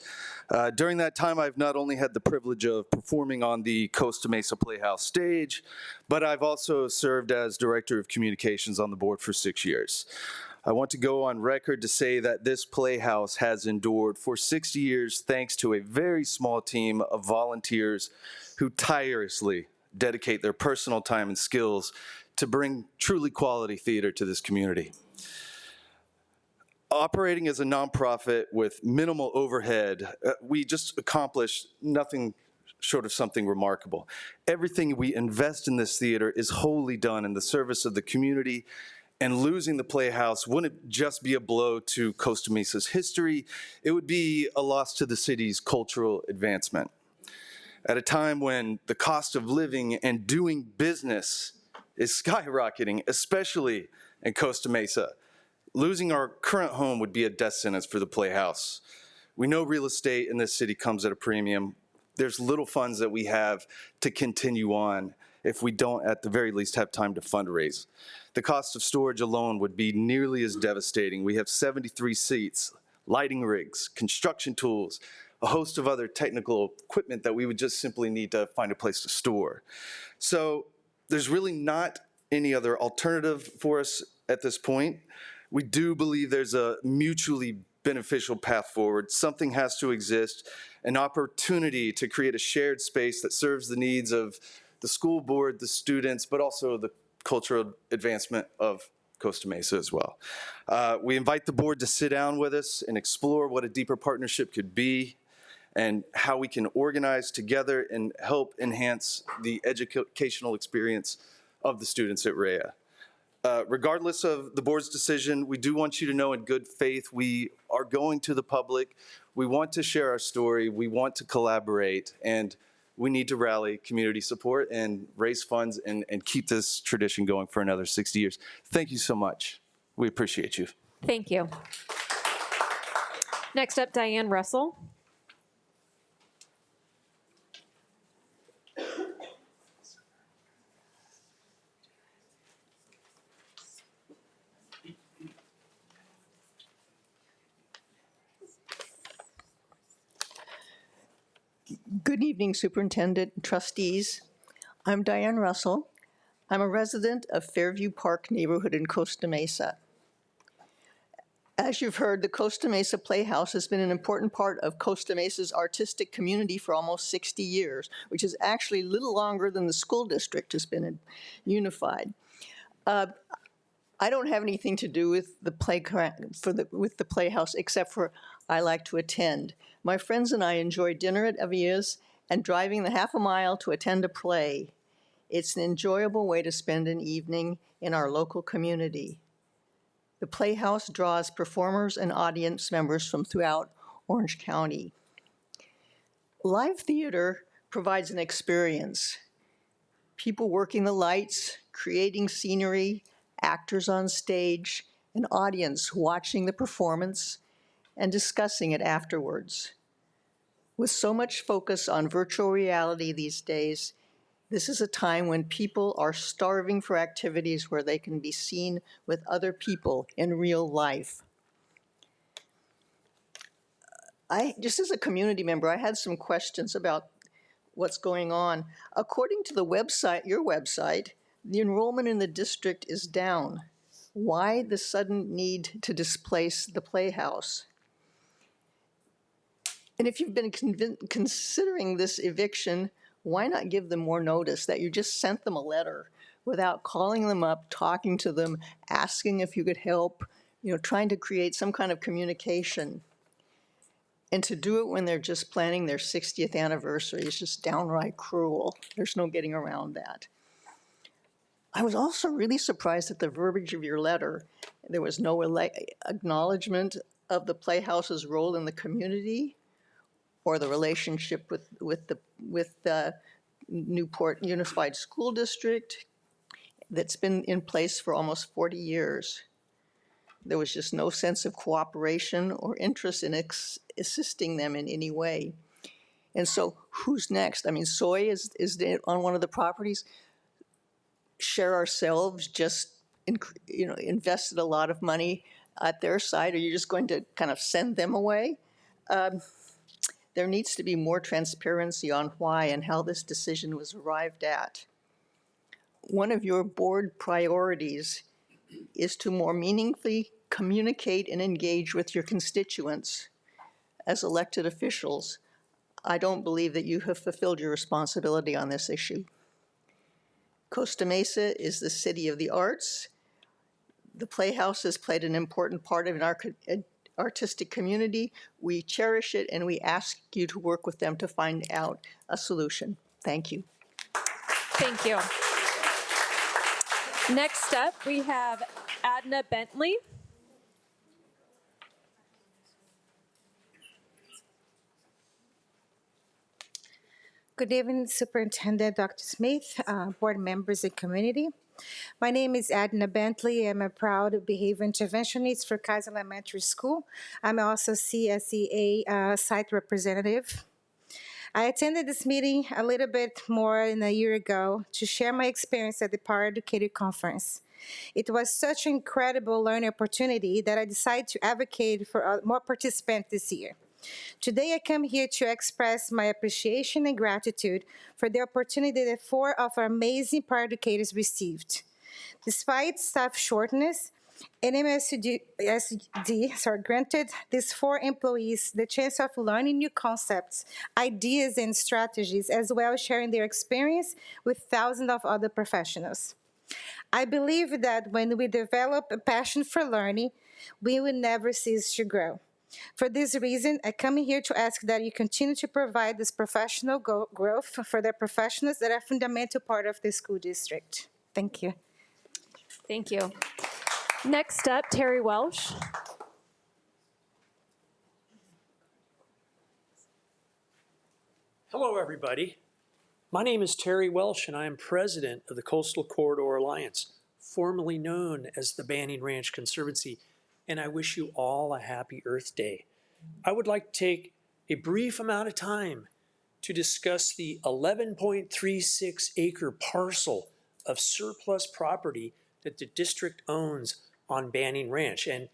During that time, I've not only had the privilege of performing on the Costa Mesa Playhouse stage, but I've also served as Director of Communications on the board for 6 years. I want to go on record to say that this playhouse has endured for 60 years thanks to a very small team of volunteers who tirelessly dedicate their personal time and skills to bring truly quality theater to this community. Operating as a nonprofit with minimal overhead, we just accomplished nothing short of something remarkable. Everything we invest in this theater is wholly done in the service of the community, and losing the Playhouse wouldn't just be a blow to Costa Mesa's history, it would be a loss to the city's cultural advancement. At a time when the cost of living and doing business is skyrocketing, especially in Costa Mesa, losing our current home would be a death sentence for the Playhouse. We know real estate in this city comes at a premium. There's little funds that we have to continue on if we don't at the very least have time to fundraise. The cost of storage alone would be nearly as devastating. We have 73 seats, lighting rigs, construction tools, a host of other technical equipment that we would just simply need to find a place to store. So there's really not any other alternative for us at this point. We do believe there's a mutually beneficial path forward. Something has to exist, an opportunity to create a shared space that serves the needs of the school board, the students, but also the cultural advancement of Costa Mesa as well. We invite the board to sit down with us and explore what a deeper partnership could be and how we can organize together and help enhance the educational experience of the students at REA. Regardless of the board's decision, we do want you to know in good faith we are going to the public. We want to share our story. We want to collaborate, and we need to rally community support and raise funds and keep this tradition going for another 60 years. Thank you so much. We appreciate you. Thank you. Next up, Diane Russell. Good evening, Superintendent and trustees. I'm Diane Russell. I'm a resident of Fairview Park neighborhood in Costa Mesa. As you've heard, the Costa Mesa Playhouse has been an important part of Costa Mesa's artistic community for almost 60 years, which is actually a little longer than the school district has been unified. I don't have anything to do with the Playhouse except for I like to attend. My friends and I enjoy dinner at Avia's and driving the half a mile to attend a play. It's an enjoyable way to spend an evening in our local community. The Playhouse draws performers and audience members from throughout Orange County. Live theater provides an experience. People working the lights, creating scenery, actors on stage, an audience watching the performance and discussing it afterwards. With so much focus on virtual reality these days, this is a time when people are starving for activities where they can be seen with other people in real life. Just as a community member, I had some questions about what's going on. According to the website, your website, the enrollment in the district is down. Why the sudden need to displace the Playhouse? And if you've been considering this eviction, why not give them more notice that you just sent them a letter without calling them up, talking to them, asking if you could help, trying to create some kind of communication? And to do it when they're just planning their 60th anniversary is just downright cruel. There's no getting around that. I was also really surprised at the verbiage of your letter. There was no acknowledgement of the Playhouse's role in the community or the relationship with the Newport Unified School District that's been in place for almost 40 years. There was just no sense of cooperation or interest in assisting them in any way. And so who's next? I mean, Soy is on one of the properties. Share Ourselves just invested a lot of money at their side. Are you just going to kind of send them away? There needs to be more transparency on why and how this decision was arrived at. One of your board priorities is to more meaningfully communicate and engage with your constituents as elected officials, I don't believe that you have fulfilled your responsibility on this issue. Costa Mesa is the city of the arts. The Playhouse has played an important part of our artistic community. We cherish it, and we ask you to work with them to find out a solution. Thank you. Thank you. Next up, we have Adna Bentley. Good evening, Superintendent Dr. Smith, board members and community. My name is Adna Bentley. I'm a proud behavior interventionist for Kaiser Elementary School. I'm also CSEA site representative. I attended this meeting a little bit more than a year ago to share my experience at the Power Educator Conference. It was such an incredible learning opportunity that I decided to advocate for more participants this year. Today, I come here to express my appreciation and gratitude for the opportunity that 4 of our amazing Power Educators received. Despite staff shortness, NMUSD granted these 4 employees the chance of learning new concepts, ideas, and strategies, as well as sharing their experience with thousands of other professionals. I believe that when we develop a passion for learning, we will never cease to grow. For this reason, I come here to ask that you continue to provide this professional growth for the professionals that are a fundamental part of the school district. Thank you. Thank you. Next up, Terry Welsh. Hello, everybody. My name is Terry Welsh, and I am president of the Coastal Corridor Alliance, formerly known as the Banning Ranch Conservancy, and I wish you all a happy Earth Day. I would like to take a brief amount of time to discuss the 11.36 acre parcel of surplus property that the district owns on Banning Ranch. And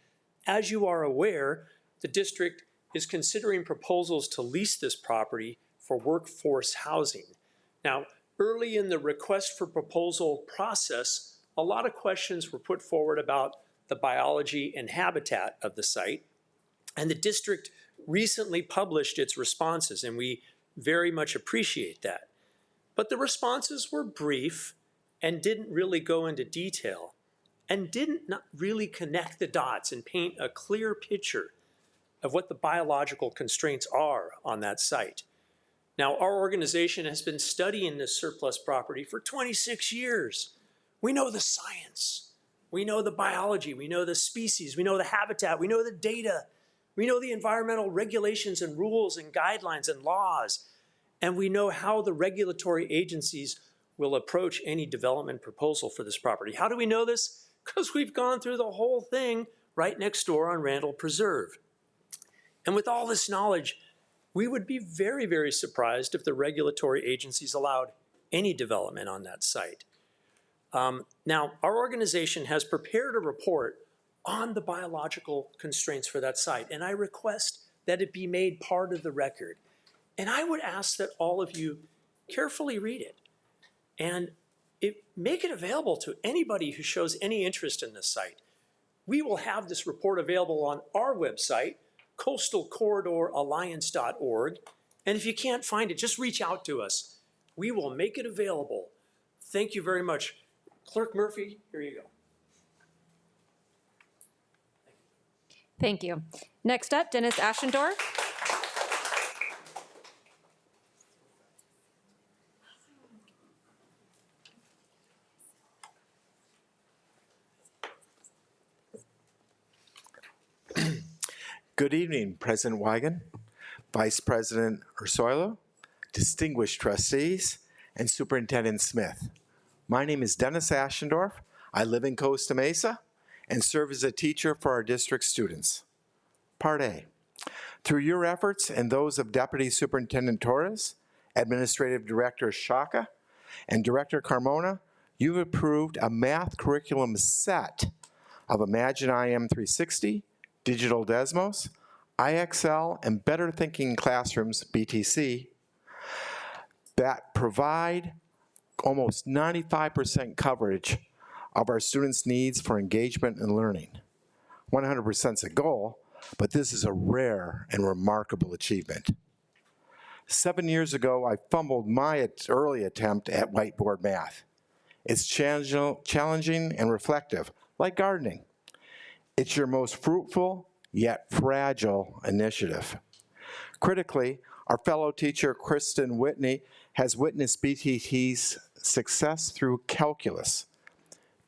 as you are aware, the district is considering proposals to lease this property for workforce housing. Now, early in the request for proposal process, a lot of questions were put forward about the biology and habitat of the site. And the district recently published its responses, and we very much appreciate that. But the responses were brief and didn't really go into detail and didn't really connect the dots and paint a clear picture of what the biological constraints are on that site. Now, our organization has been studying this surplus property for 26 years. We know the science. We know the biology, we know the species, we know the habitat, we know the data, we know the environmental regulations and rules and guidelines and laws, and we know how the regulatory agencies will approach any development proposal for this property. How do we know this? Because we've gone through the whole thing right next door on Randall Preserve. And with all this knowledge, we would be very, very surprised if the regulatory agencies allowed any development on that site. Now, our organization has prepared a report on the biological constraints for that site, and I request that it be made part of the record. And I would ask that all of you carefully read it and make it available to anybody who shows any interest in this site. We will have this report available on our website, coastalcorridoralliance.org, and if you can't find it, just reach out to us. We will make it available. Thank you very much. Clerk Murphy, here you go. Thank you. Next up, Dennis Aschendorf. Good evening, President Wigan, Vice President Ursuilo, distinguished trustees, and Superintendent Smith. My name is Dennis Aschendorf. I live in Costa Mesa and serve as a teacher for our district students. Part A. Through your efforts and those of Deputy Superintendent Torres, Administrative Director Shaka, and Director Carmona, you've approved a math curriculum set of Imagine IM 360, Digital Desmos, IXL, and Better Thinking Classrooms, BTC, that provide almost 95% coverage of our students' needs for engagement and learning. 100% is a goal, but this is a rare and remarkable achievement. 7 years ago, I fumbled my early attempt at whiteboard math. It's challenging and reflective, like gardening. It's your most fruitful yet fragile initiative. Critically, our fellow teacher, Kristen Whitney, has witnessed BTC's success through calculus.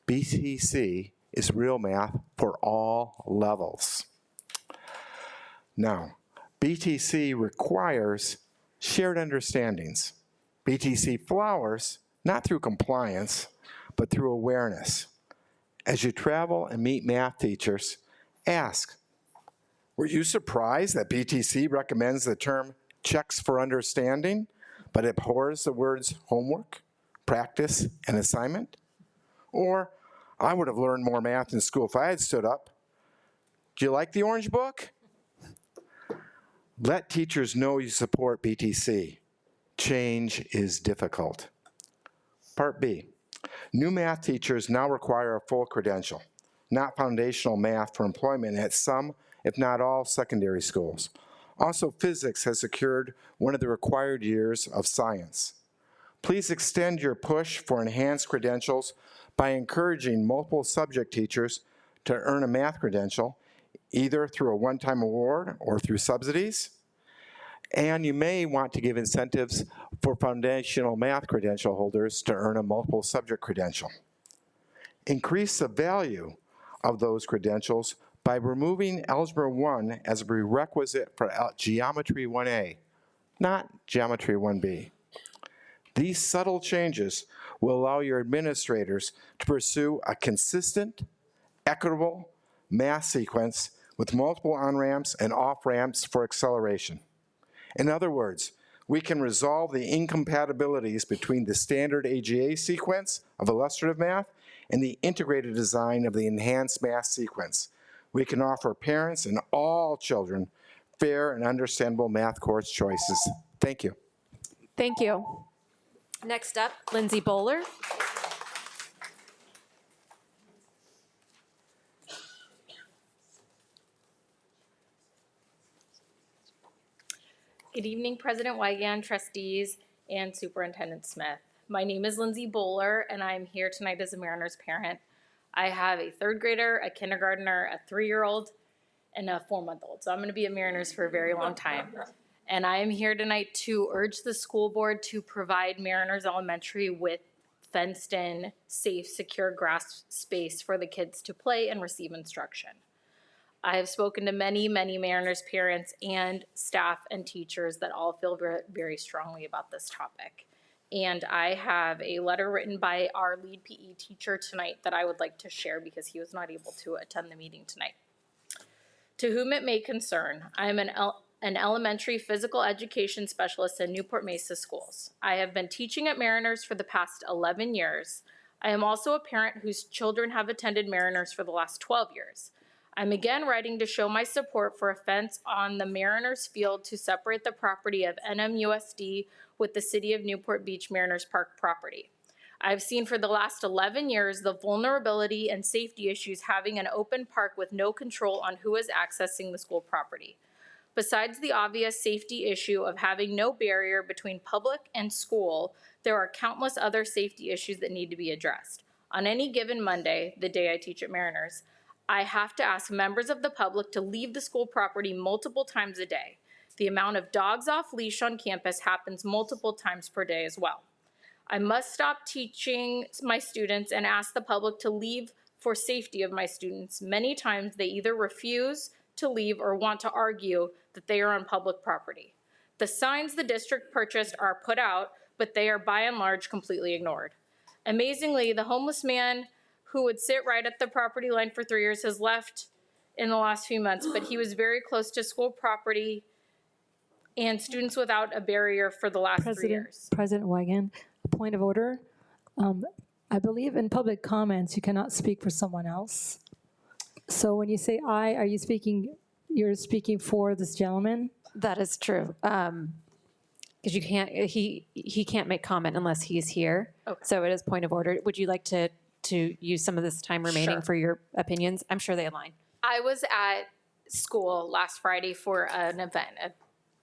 BTC is real math for all levels. Now, BTC requires shared understandings. BTC flowers, not through compliance, but through awareness. As you travel and meet math teachers, ask, were you surprised that BTC recommends the term checks for understanding, but abhors the words homework, practice, and assignment? Or, I would have learned more math in school if I had stood up. Do you like the orange book? Let teachers know you support BTC. Change is difficult. Part B, new math teachers now require a full credential, not foundational math for employment at some, if not all, secondary schools. Also, physics has secured one of the required years of science. Please extend your push for enhanced credentials by encouraging multiple subject teachers to earn a math credential, either through a one-time award or through subsidies. And you may want to give incentives for foundational math credential holders to earn a multiple subject credential. Increase the value of those credentials by removing Algebra 1 as a prerequisite for Geometry 1A, not Geometry 1B. These subtle changes will allow your administrators to pursue a consistent, equitable math sequence with multiple on-ramps and off-ramps for acceleration. In other words, we can resolve the incompatibilities between the standard AGA sequence of illustrative math and the integrated design of the enhanced math sequence. We can offer parents and all children fair and understandable math course choices. Thank you. Thank you. Next up, Lindsay Bowler. Good evening, President Wigand, trustees, and Superintendent Smith. My name is Lindsay Bowler, and I'm here tonight as a Mariners parent. I have a third grader, a kindergartner, a 3-year-old, and a 4-month-old. So I'm going to be at Mariners for a very long time. And I am here tonight to urge the school board to provide Mariners Elementary with fenced-in, safe, secure grass space for the kids to play and receive instruction. I have spoken to many, many Mariners parents and staff and teachers that all feel very, very strongly about this topic. And I have a letter written by our lead PE teacher tonight that I would like to share because he was not able to attend the meeting tonight. To whom it may concern, I am an elementary physical education specialist in Newport-Mesa schools. I have been teaching at Mariners for the past 11 years. I am also a parent whose children have attended Mariners for the last 12 years. I'm again writing to show my support for a fence on the Mariners field to separate the property of NMUSD with the City of Newport Beach Mariners Park property. I've seen for the last 11 years the vulnerability and safety issues having an open park with no control on who is accessing the school property. Besides the obvious safety issue of having no barrier between public and school, there are countless other safety issues that need to be addressed. On any given Monday, the day I teach at Mariners, I have to ask members of the public to leave the school property multiple times a day. The amount of dogs off leash on campus happens multiple times per day as well. I must stop teaching my students and ask the public to leave for safety of my students. Many times they either refuse to leave or want to argue that they are on public property. The signs the district purchased are put out, but they are by and large completely ignored. Amazingly, the homeless man who would sit right at the property line for 3 years has left in the last few months, but he was very close to school property and students without a barrier for the last 3 years. President Wigand, a point of order. I believe in public comments, you cannot speak for someone else. So when you say I, are you speaking, you're speaking for this gentleman? That is true. Because you can't, he can't make comment unless he's here. Okay. So it is point of order. Would you like to use some of this time remaining for your opinions? I'm sure they align. I was at school last Friday for an event, a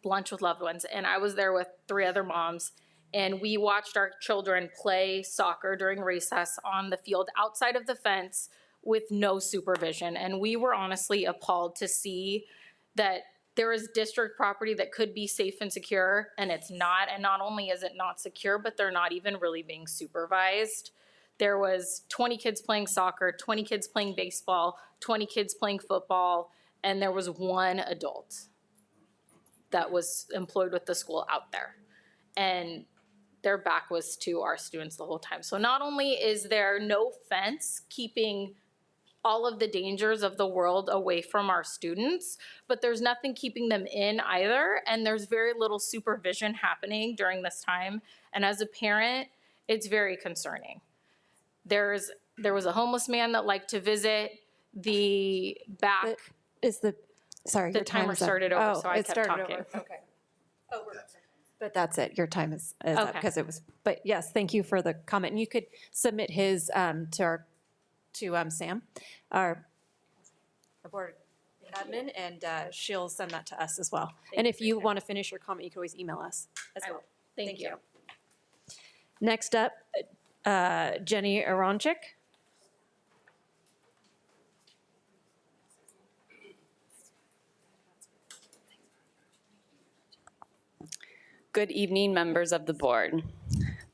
lunch with loved ones, and I was there with 3 other moms, and we watched our children play soccer during recess on the field outside of the fence with no supervision. And we were honestly appalled to see that there is district property that could be safe and secure, and it's not. And not only is it not secure, but they're not even really being supervised. There was 20 kids playing soccer, 20 kids playing baseball, 20 kids playing football, and there was 1 adult that was employed with the school out there. And their back was to our students the whole time. So not only is there no fence keeping all of the dangers of the world away from our students, but there's nothing keeping them in either, and there's very little supervision happening during this time. And as a parent, it's very concerning. There was a homeless man that liked to visit the back. Sorry, the your time timer is up. started over, Oh, so I it kept started talking. over. Okay. But that's it. Your time is up Okay. because it was. But yes, thank you for the comment. And you could submit his to Sam, our board admin, and she'll send that to us as well. And if you want to finish your comment, you can always email us as well. Thank you. Next up, Jenny Aronchik. Good evening, members of the board.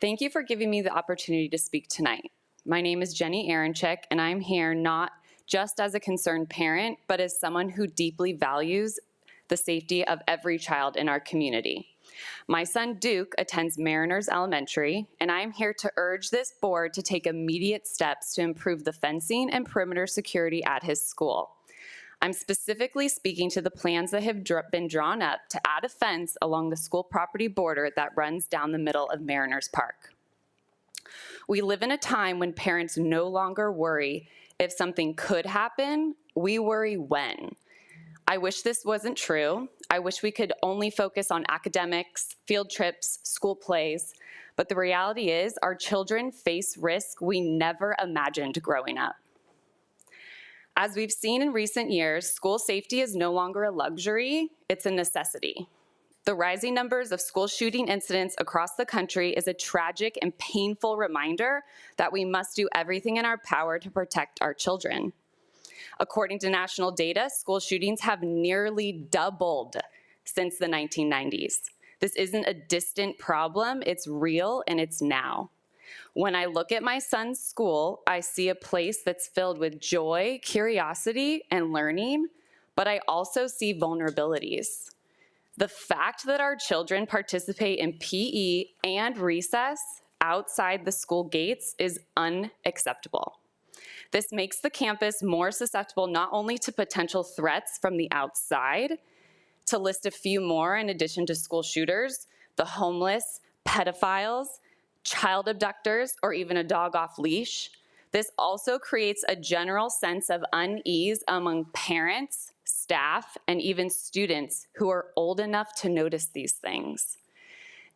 Thank you for giving me the opportunity to speak tonight. My name is Jenny Aronchik, and I'm here not just as a concerned parent, but as someone who deeply values the safety of every child in our community. My son Duke attends Mariners Elementary, and I'm here to urge this board to take immediate steps to improve the fencing and perimeter security at his school. I'm specifically speaking to the plans that have been drawn up to add a fence along the school property border that runs down the middle of Mariners Park. We live in a time when parents no longer worry if something could happen, we worry when. I wish this wasn't true. I wish we could only focus on academics, field trips, school plays, but the reality is our children face risk we never imagined growing up. As we've seen in recent years, school safety is no longer a luxury, it's a necessity. The rising numbers of school shooting incidents across the country is a tragic and painful reminder that we must do everything in our power to protect our children. According to national data, school shootings have nearly doubled since the 1990s. This isn't a distant problem, it's real and it's now. When I look at my son's school, I see a place that's filled with joy, curiosity, and learning, but I also see vulnerabilities. The fact that our children participate in PE and recess outside the school gates is unacceptable. This makes the campus more susceptible not only to potential threats from the outside, to list a few more in addition to school shooters, the homeless, pedophiles, child abductors, or even a dog off leash. This also creates a general sense of unease among parents, staff, and even students who are old enough to notice these things.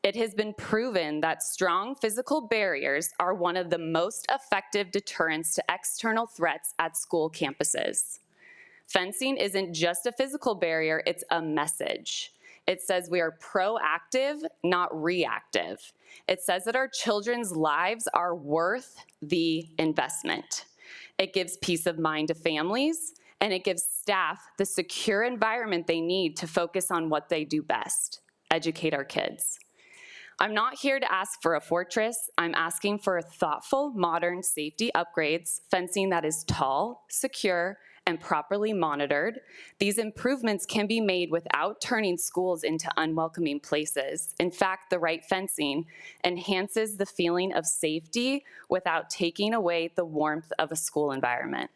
It has been proven that strong physical barriers are one of the most effective deterrents to external threats at school campuses. Fencing isn't just a physical barrier, it's a message. It says we are proactive, not reactive. It says that our children's lives are worth the investment. It gives peace of mind to families, and it gives staff the secure environment they need to focus on what they do best, educate our kids. I'm not here to ask for a fortress. I'm asking for thoughtful, modern safety upgrades, fencing that is tall, secure, and properly monitored. These improvements can be made without turning schools into unwelcoming places. In fact, the right fencing enhances the feeling of safety without taking away the warmth of a school environment.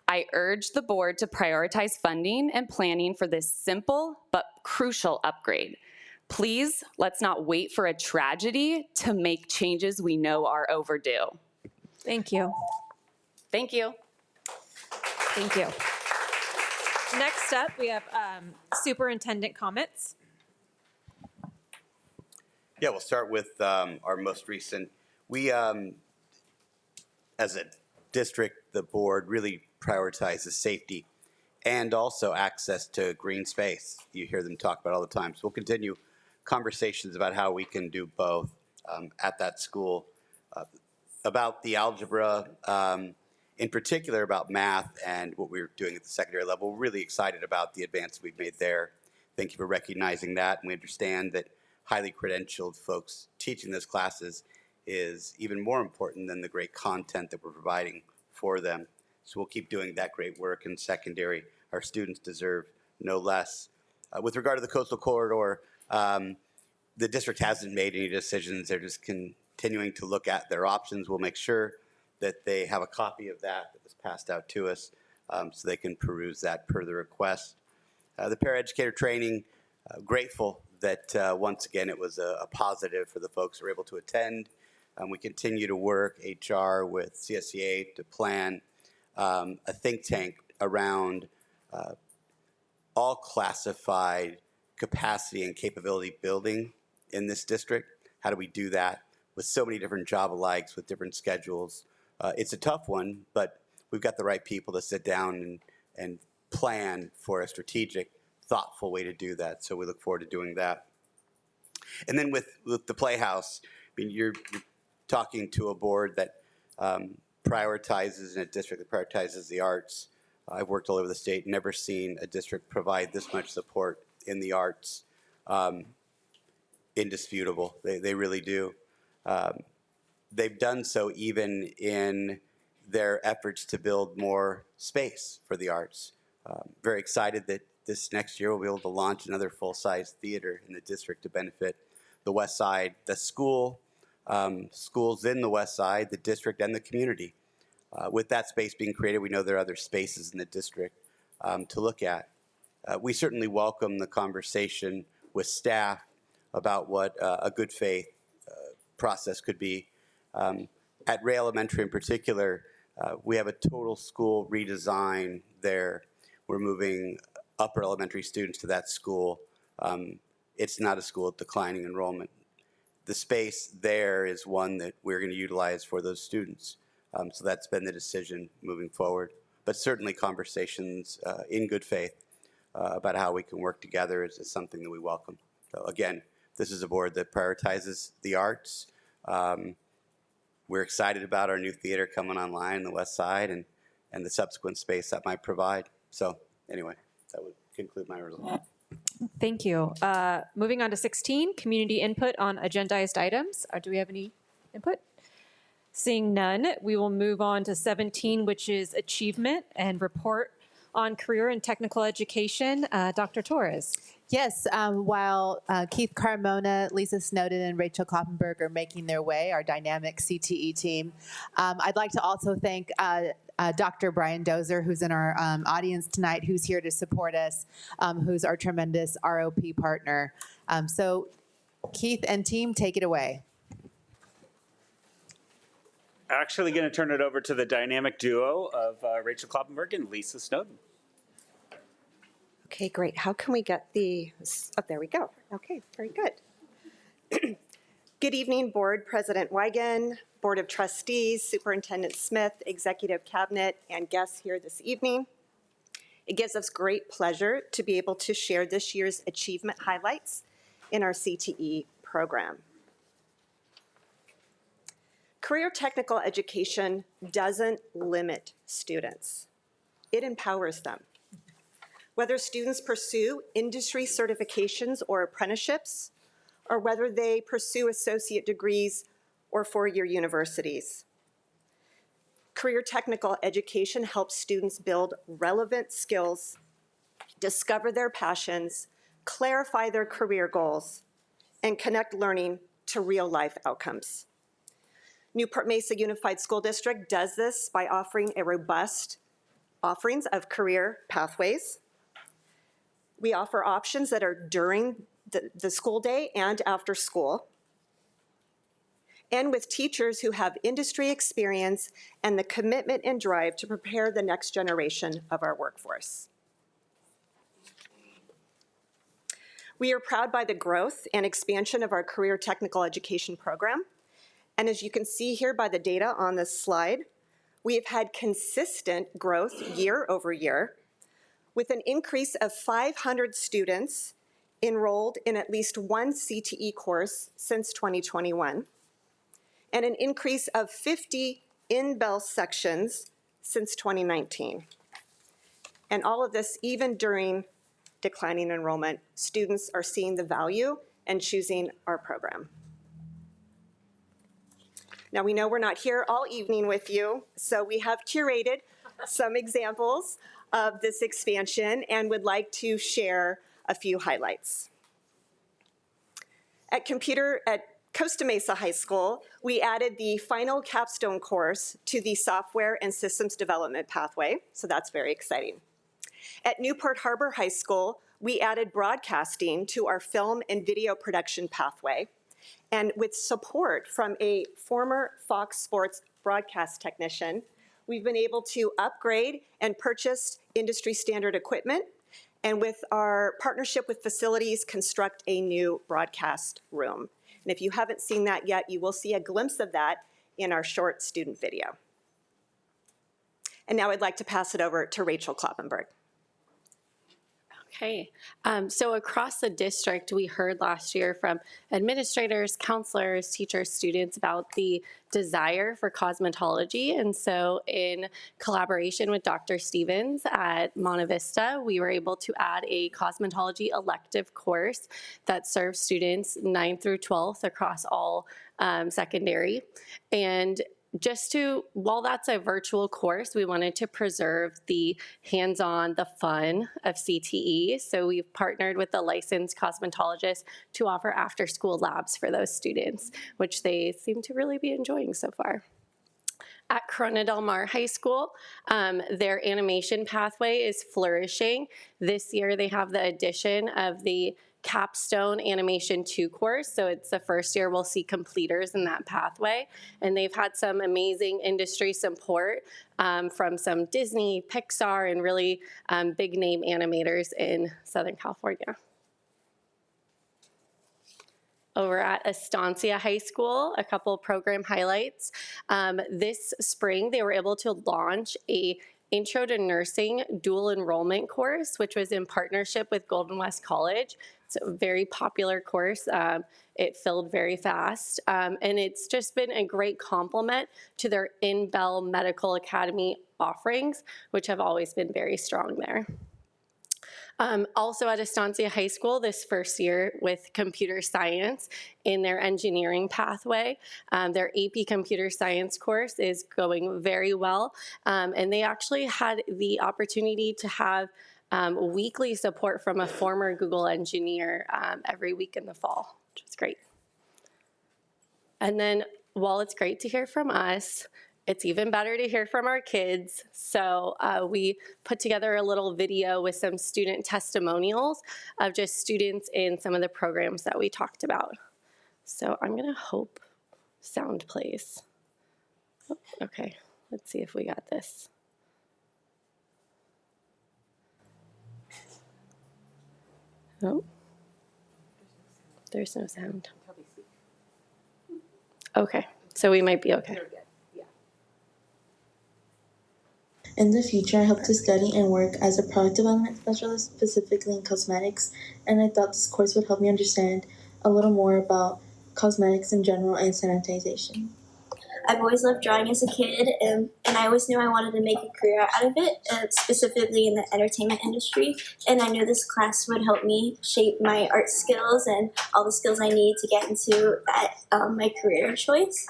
I urge the board to prioritize funding and planning for this simple but crucial upgrade. Please, let's not wait for a tragedy to make changes we know are overdue. Thank you. Thank you. Thank you. Next up, we have superintendent comments. Yeah, we'll start with our most recent. We, as a district, the board really prioritizes safety and also access to green space. You hear them talk about all the time. So we'll continue conversations about how we can do both at that school. About the algebra, in particular about math and what we're doing at the secondary level, we're really excited about the advance we've made there. Thank you for recognizing that. And we understand that highly credentialed folks teaching those classes is even more important than the great content that we're providing for them. So we'll keep doing that great work in secondary. Our students deserve no less. With regard to the coastal corridor, the district hasn't made any decisions. They're just continuing to look at their options. We'll make sure that they have a copy of that was passed out to us so they can peruse that per the request. The paraeducator training, grateful that once again it was a positive for the folks who were able to attend. We continue to work HR with CSEA to plan a think tank around all classified capacity and capability building in this district. How do we do that with so many different job alikes with different schedules? It's a tough one, but we've got the right people to sit down and plan for a strategic, thoughtful way to do that. So we look forward to doing that. And then with the Playhouse, I mean, you're talking to a board that prioritizes, in a district that prioritizes the arts. I've worked all over the state, never seen a district provide this much support in the arts. Indisputable, they really do. They've done so even in their efforts to build more space for the arts. Very excited that this next year we'll be able to launch another full-size theater in the district to benefit the West Side, the school, schools in the West Side, the district, and the community. With that space being created, we know there are other spaces in the district to look at. We certainly welcome the conversation with staff about what a good faith process could be. At Ray Elementary in particular, we have a total school redesign there. We're moving upper elementary students to that school. It's not a school with declining enrollment. The space there is one that we're going to utilize for those students. So that's been the decision moving forward. But certainly conversations in good faith about how we can work together is something that we welcome. So again, this is a board that prioritizes the arts. We're excited about our new theater coming online in the West Side and the subsequent space that might provide. So anyway, that would conclude my result. Thank you. Moving on to 16, community input on agendized items. Do we have any input? Seeing none, we will move on to 17, which is achievement and report on career and technical education. Dr. Torres. Yes, while Keith Carmona, Lisa Snowden, and Rachel Kloppenberg are making their way, our dynamic CTE team, I'd like to also thank Dr. Brian Dozer, who's in our audience tonight, who's here to support us, who's our tremendous ROP partner. So Keith and team, take it away. Actually going to turn it over to the dynamic duo of Rachel Kloppenberg and Lisa Snowden. Okay, great. How can we get oh, there we go. Okay, very good. Good evening, Board President Wigan, Board of Trustees, Superintendent Smith, Executive Cabinet, and guests here this evening. It gives us great pleasure to be able to share this year's achievement highlights in our CTE program. Career technical education doesn't limit students. It empowers them. Whether students pursue industry certifications or apprenticeships, or whether they pursue associate degrees or four-year universities. Career technical education helps students build relevant skills, discover their passions, clarify their career goals, and connect learning to real-life outcomes. Newport-Mesa Unified School District does this by offering a robust offerings of career pathways. We offer options that are during the school day and after school, and with teachers who have industry experience and the commitment and drive to prepare the next generation of our workforce. We are proud by the growth and expansion of our career technical education program. And as you can see here by the data on this slide, we have had consistent growth year over year, with an increase of 500 students enrolled in at least one CTE course since 2021, and an increase of 50 in-bell sections since 2019. And all of this, even during declining enrollment, students are seeing the value and choosing our program. Now, we know we're not here all evening with you, so we have curated some examples of this expansion and would like to share a few highlights. At Costa Mesa High School, we added the final capstone course to the software and systems development pathway, so that's very exciting. At Newport Harbor High School, we added broadcasting to our film and video production pathway, and with support from a former Fox Sports broadcast technician, we've been able to upgrade and purchase industry standard equipment, and with our partnership with facilities, construct a new broadcast room. And if you haven't seen that yet, you will see a glimpse of that in our short student video. And now I'd like to pass it over to Rachel Kloppenberg. Okay, so across the district, we heard last year from administrators, counselors, teachers, students about the desire for cosmetology. And so in collaboration with Dr. Stevens at Monte Vista, we were able to add a cosmetology elective course that serves students 9th through 12th across all secondary. And while that's a virtual course, we wanted to preserve the hands-on, the fun of CTE. So we've partnered with the licensed cosmetologist to offer after-school labs for those students, which they seem to really be enjoying so far. At Corona Del Mar High School, their animation pathway is flourishing. This year they have the addition of the Capstone Animation 2 course, so it's the first year we'll see completers in that pathway, and they've had some amazing industry support from some Disney, Pixar, and really big name animators in Southern California. Over at Estancia High School, a couple program highlights. This spring, they were able to launch a Intro to Nursing dual enrollment course, which was in partnership with Golden West College. It's a very popular course. It filled very fast, and it's just been a great complement to their in-bell medical academy offerings, which have always been very strong there. Also at Estancia High School this first year with computer science in their engineering pathway. Their AP computer science course is going very well, and they actually had the opportunity to have weekly support from a former Google engineer every week in the fall, which is great. And then while it's great to hear from us, it's even better to hear from our kids. So we put together a little video with some student testimonials of just students in some of the programs that we talked about. So I'm gonna hope sound plays. Oh, okay, let's see if we got this. Oh, there's no sound. Okay, so we might be okay. In the future, I hope to study and work as a product development specialist, specifically in cosmetics, and I thought this course would help me understand a little more about cosmetics in general and sanitization. I've always loved drawing as a kid, and I always knew I wanted to make a career out of it, specifically in the entertainment industry, and I knew this class would help me shape my art skills and all the skills I need to get into that, my career choice.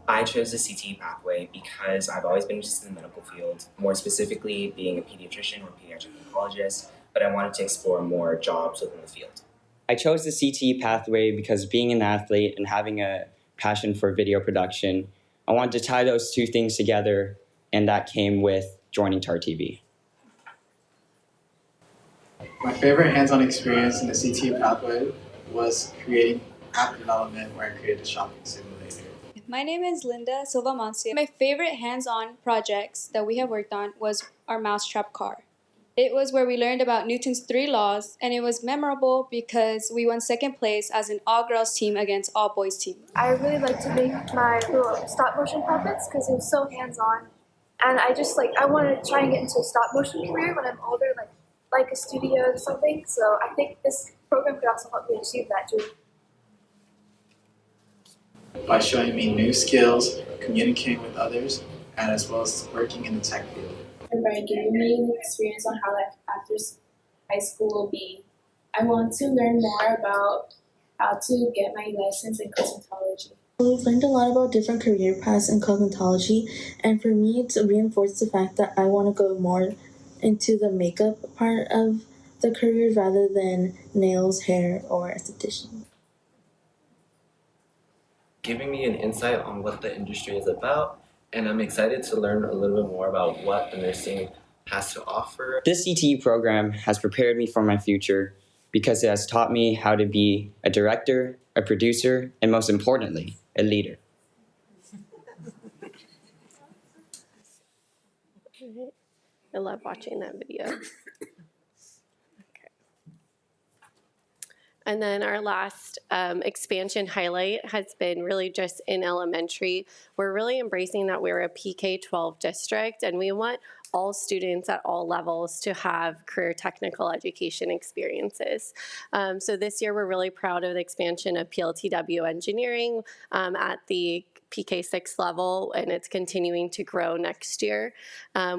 I chose the CTE pathway because I've always been interested in the medical field, more specifically being a pediatrician or pediatric oncologist, but I wanted to explore more jobs within the field. I chose the CTE pathway because being an athlete and having a passion for video production, I wanted to tie those two things together, and that came with joining TAR TV. My favorite hands-on experience in the CTE pathway was creating app development where I created a shopping simulator. My name is Linda Silva Mancia. My favorite hands-on projects that we have worked on was our mousetrap car. It was where we learned about Newton's 3 laws, and it was memorable because we won second place as an all-girls team against all-boys team. I really like to make my little stop-motion puppets because it was so hands-on. And I want to try and get into a stop-motion career when I'm older, like like a studio or something. So I think this program could also help me achieve that too. By showing me new skills, communicating with others, and as well as working in the tech field. And by giving me an experience on how life after high school will be. I want to learn more about how to get my license in cosmetology. We've learned a lot about different career paths in cosmetology, and for me, it's reinforced the fact that I want to go more into the makeup part of the career rather than nails, hair, or esthetician. Giving me an insight on what the industry is about, and I'm excited to learn a little bit more about what the nursing has to offer. This CTE program has prepared me for my future because it has taught me how to be a director, a producer, and most importantly, a leader. I love watching that video. And then our last expansion highlight has been really just in elementary. We're really embracing that we're a PK-12 district, and we want all students at all levels to have career technical education experiences. So this year we're really proud of the expansion of PLTW engineering at the PK6 level, and it's continuing to grow next year.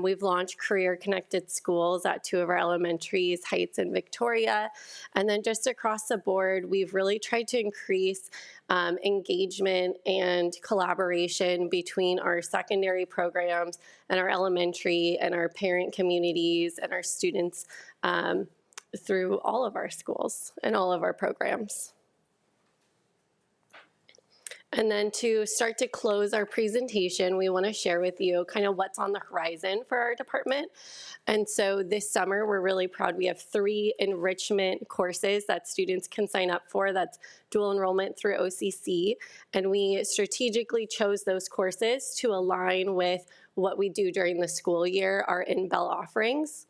We've launched career-connected schools at 2 of our elementaries, Heights and Victoria. And then just across the board, we've really tried to increase engagement and collaboration between our secondary programs and our elementary and our parent communities and our students through all of our schools and all of our programs. And then to start to close our presentation, we want to share with you kind of what's on the horizon for our department. And so this summer, we're really proud. We have 3 enrichment courses that students can sign up for. That's dual enrollment through OCC. And we strategically chose those courses to align with what we do during the school year, our in-bell offerings.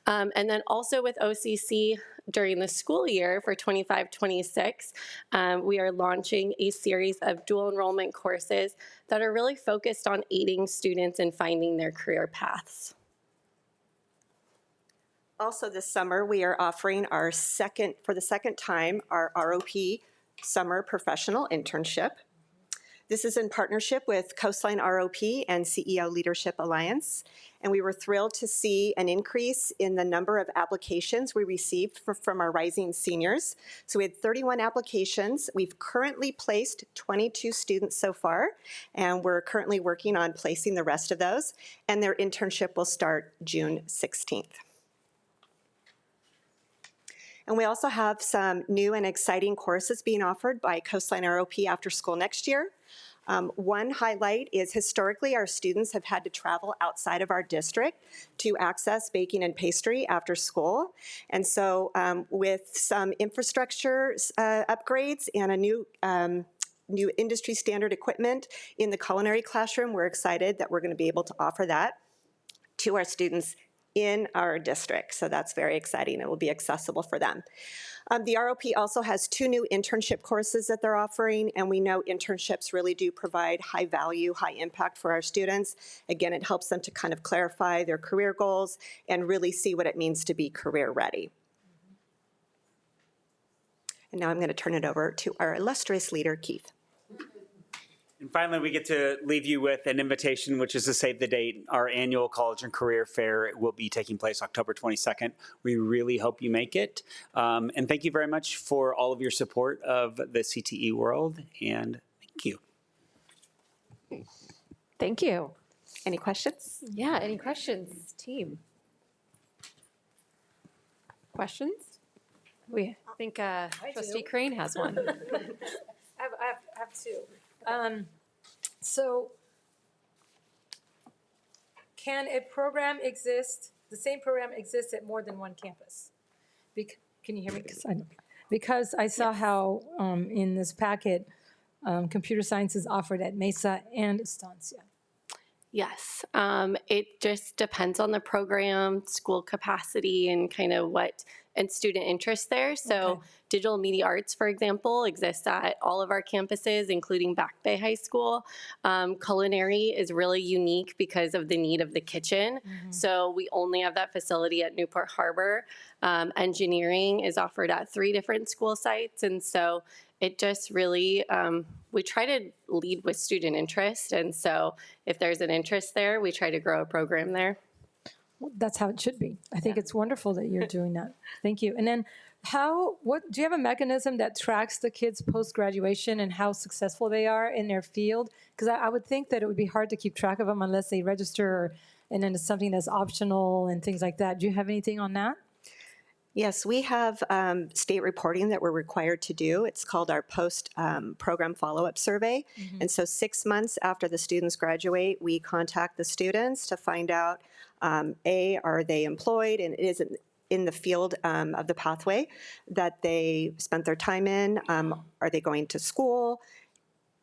And then also with OCC during the school year for 25-26, we are launching a series of dual enrollment courses that are really focused on aiding students in finding their career paths. Also this summer, we are offering for the second time, our ROP Summer Professional Internship. This is in partnership with Coastline ROP and CEO Leadership Alliance. And we were thrilled to see an increase in the number of applications we received from our rising seniors. So we had 31 applications. We've currently placed 22 students so far, and we're currently working on placing the rest of those. And their internship will start June 16th. And we also have some new and exciting courses being offered by Coastline ROP after school next year. One highlight is historically our students have had to travel outside of our district to access baking and pastry after school. And so with some infrastructure upgrades and a new industry standard equipment in the culinary classroom, we're excited that we're going to be able to offer that to our students in our district. So that's very exciting. It will be accessible for them. The ROP also has 2 new internship courses that they're offering, and we know internships really do provide high value, high impact for our students. Again, it helps them to kind of clarify their career goals and really see what it means to be career ready. And now I'm going to turn it over to our illustrious leader, Keith. And finally, we get to leave you with an invitation, which is to save the date. Our annual College and Career Fair will be taking place October 22nd. We really hope you make it. And thank you very much for all of your support of the CTE world, and thank you. Thank you. Any questions? Yeah, any questions, team? Questions? I think Trustee Crane has one. I have 2. So can a program exist, the same program exist at more than one campus? Can you hear me? Because I saw how in this packet, computer science is offered at Mesa and Estancia. Yes, it just depends on the program, school capacity, and kind of what and student interest there. So digital media arts, for example, exists at all of our campuses, including Back Bay High School. Culinary is really unique because of the need of the kitchen. So we only have that facility at Newport Harbor. Engineering is offered at 3 different school sites. And so it just really, we try to lead with student interest. And so if there's an interest there, we try to grow a program there. That's how it should be. I think it's wonderful that you're doing that. Thank you. And then do you have a mechanism that tracks the kids post-graduation and how successful they are in their field? Because I would think that it would be hard to keep track of them unless they register, and then it's something that's optional and things like that. Do you have anything on that? Yes, we have state reporting that we're required to do. It's called our post-program follow-up survey. And so 6 months after the students graduate, we contact the students to find out, are they employed, and is it in the field of the pathway that they spent their time in? Are they going to school?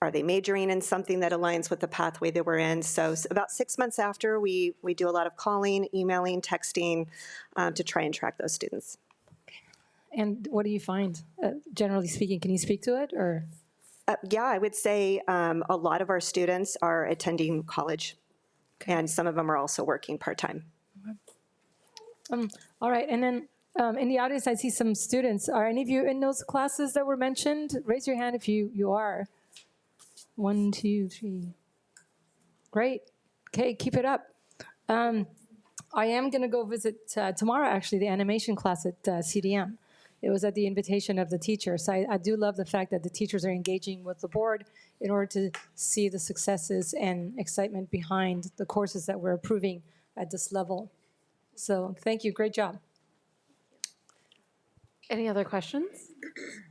Are they majoring in something that aligns with the pathway that we're in? So about 6 months after, we do a lot of calling, emailing, texting to try and track those students. And what do you find, generally speaking? Can you speak to it, or? Yeah, I would say a lot of our students are attending college, and some of them are also working part-time. All right, and then in the audience, I see some students. Are any of you in those classes that were mentioned? Raise your hand if you are. 1, 2, 3. Great. Okay, keep it up. I am going to go visit tomorrow, actually, the animation class at CDM. It was at the invitation of the teachers. So I do love the fact that the teachers are engaging with the board in order to see the successes and excitement behind the courses that we're approving at this level. So thank you. Great job. Any other questions?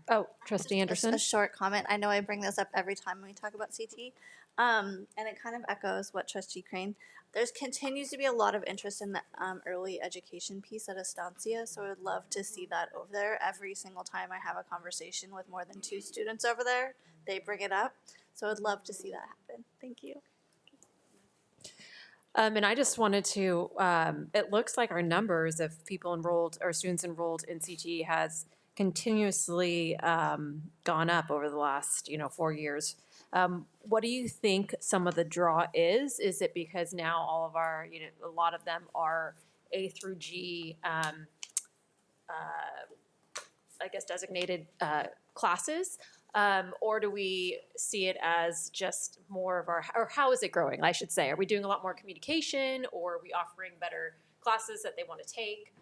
Oh, Trustee Anderson. A short comment. I know I bring this up every time we talk about CT, and it kind of echoes what Trustee Crane. There's continues to be a lot of interest in the early education piece at Estancia, so I would love to see that over there. Every single time I have a conversation with more than 2 students over there, they bring it up. So I'd love to see that happen. Thank you. And I just wanted to, it looks like our numbers of people enrolled or students enrolled in CTE has continuously gone up over the last, 4 years. What do you think some of the draw is? Is it because now all of our, a lot of them are A through G, designated classes? Or do we see it as just more of or how is it growing, I should say? Are we doing a lot more communication, or are we offering better classes that they want to take?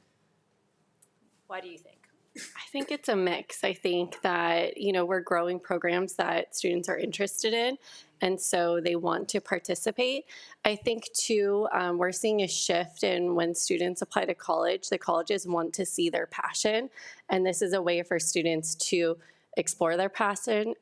Why do you think? I think it's a mix. I think that, we're growing programs that students are interested in, and so they want to participate. I think, too, we're seeing a shift in when students apply to college. The colleges want to see their passion, and this is a way for students to explore their passion,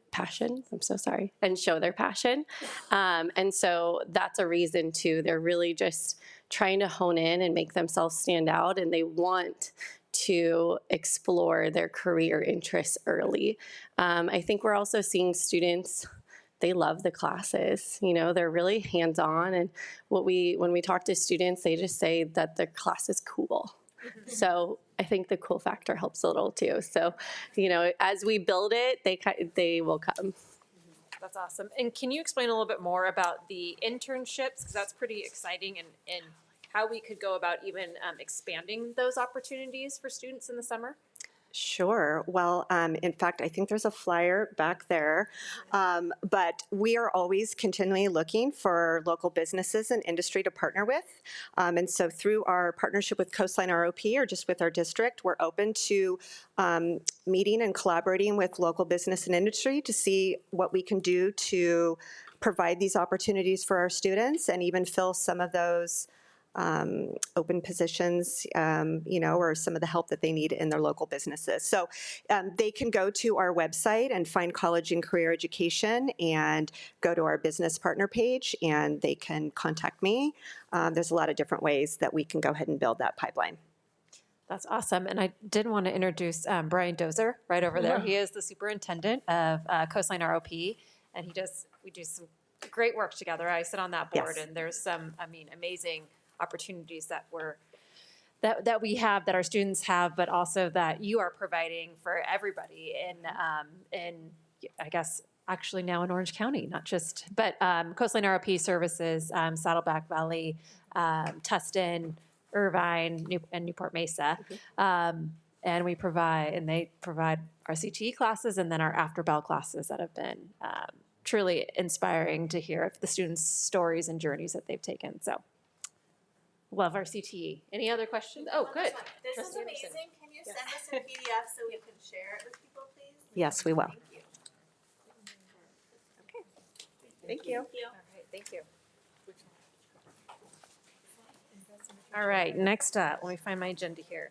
and show their passion. And so that's a reason, too. They're really just trying to hone in and make themselves stand out, and they want to explore their career interests early. I think we're also seeing students, they love the classes. They're really hands-on, and when we talk to students, they just say that the class is cool. So I think the cool factor helps a little too. So, as we build it, they will come. That's awesome. And can you explain a little bit more about the internships? Because that's pretty exciting, and how we could go about even expanding those opportunities for students in the summer? Sure. Well, in fact, I think there's a flyer back there, but we are always continually looking for local businesses and industry to partner with. And so through our partnership with Coastline ROP, or just with our district, we're open to meeting and collaborating with local business and industry to see what we can do to provide these opportunities for our students and even fill some of those open positions, or some of the help that they need in their local businesses. So they can go to our website and find college and career education and go to our business partner page, and they can contact me. There's a lot of different ways that we can go ahead and build that pipeline. That's awesome. And I did want to introduce Brian Dozer right over there. He is the superintendent of Coastline ROP, and we do some great work together. I sit on that board, and there's some, amazing opportunities that that we have, that our students have, but also that you are providing for everybody in I guess, actually now in Orange County, not just, but Coastline ROP Services, Saddleback Valley, Tustin, Irvine, and Newport-Mesa. And they provide our CTE classes and then our after-bell classes that have been truly inspiring to hear the students' stories and journeys that they've taken. So, love our CTE. Any other questions? Oh, good. This Trustee is Anderson. amazing. Can you send us a PDF so we can share it with people, please? Yes, we will. Thank you. Thank you. All right, thank you. All right, next up, let me find my agenda here.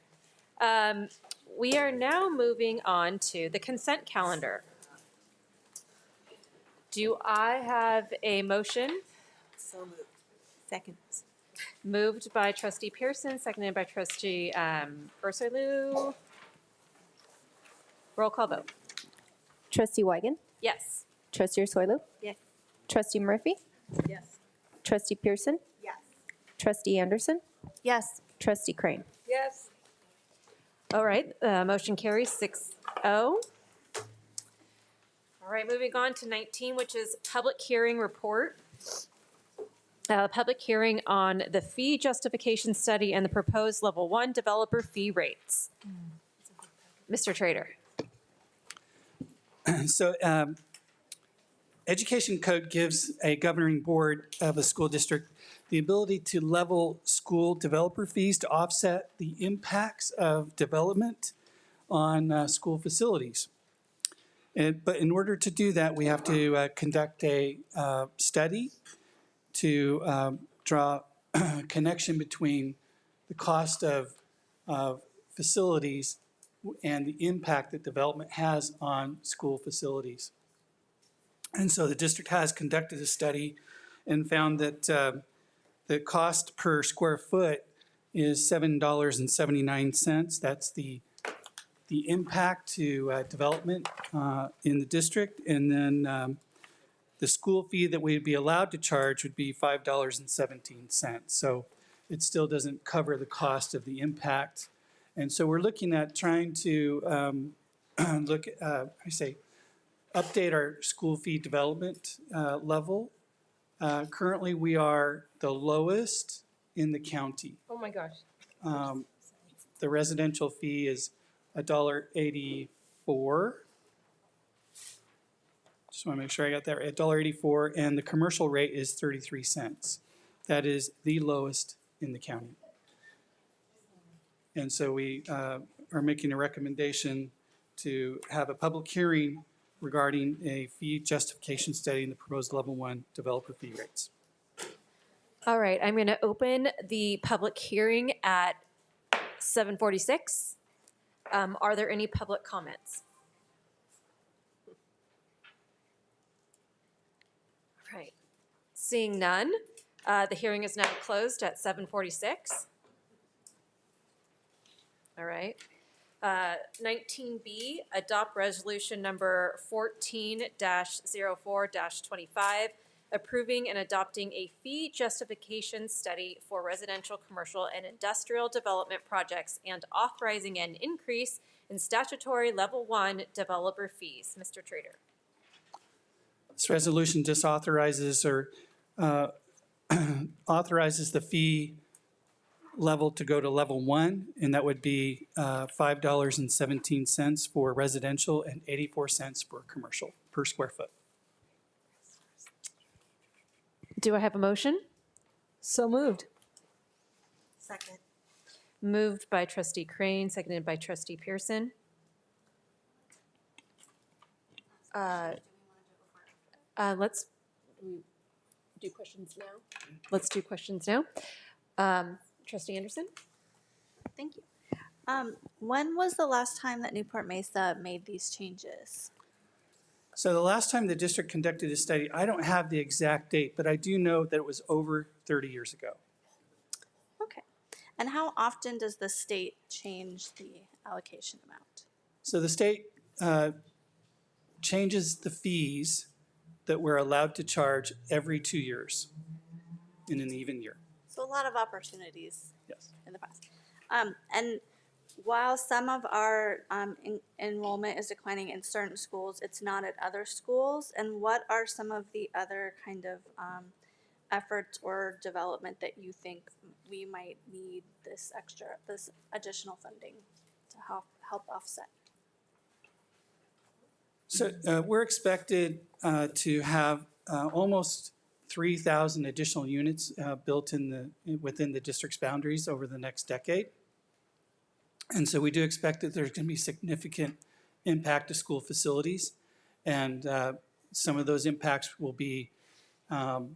We are now moving on to the consent calendar. Do I have a motion? So moved. Second. Moved by Trustee Pearson, seconded by Trustee Ursulou. Roll call vote. Trustee Wiegand? Yes. Trustee Ursulou? Yes. Trustee Murphy? Yes. Trustee Pearson? Yes. Trustee Anderson? Yes. Trustee Crane? Yes. All right, motion carries 6-0. All right, moving on to 19, which is public hearing report. Public hearing on the fee justification study and the proposed level 1 developer fee rates. Mr. Trader. So Education Code gives a governing board of a school district the ability to level school developer fees to offset the impacts of development on school facilities. But in order to do that, we have to conduct a study to draw a connection between the cost of facilities and the impact that development has on school facilities. And so the district has conducted a study and found that the cost per square foot is $7.79. That's the impact to development in the district. And then the school fee that we'd be allowed to charge would be $5.17. So it still doesn't cover the cost of the impact. And so we're looking at trying to update our school fee development level. Currently, we are the lowest in the county. Oh my gosh. The residential fee is $1.84. Just want to make sure I got that right, $1.84, and the commercial rate is 33 cents. That is the lowest in the county. And so we are making a recommendation to have a public hearing regarding a fee justification study in the proposed level 1 developer fee rates. All right, I'm going to open the public hearing at 7:46. Are there any public comments? All right, seeing none, the hearing is now closed at 7:46. All right. 19B, adopt resolution number 14-04-25, approving and adopting a fee justification study for residential, commercial, and industrial development projects and authorizing an increase in statutory level 1 developer fees. Mr. Trader. This resolution just authorizes authorizes the fee level to go to level 1, and that would be $5.17 for residential and 84 cents for commercial per square foot. Do I have a motion? So moved. Second. Moved by Trustee Crane, seconded by Trustee Pearson. Let's do questions now. Let's do questions now. Trustee Anderson? Thank you. When was the last time that Newport-Mesa made these changes? So the last time the district conducted a study, I don't have the exact date, but I do know that it was over 30 years ago. Okay. And how often does the state change the allocation amount? So the state changes the fees that we're allowed to charge every 2 years in an even year. So a lot of opportunities Yes. in the past. And while some of our enrollment is declining in certain schools, it's not at other schools. And what are some of the other kind of efforts or development that you think we might need this additional funding to help offset? So we're expected to have almost 3,000 additional units built within the district's boundaries over the next decade. And so we do expect that there's going to be significant impact to school facilities. And some of those impacts will be, will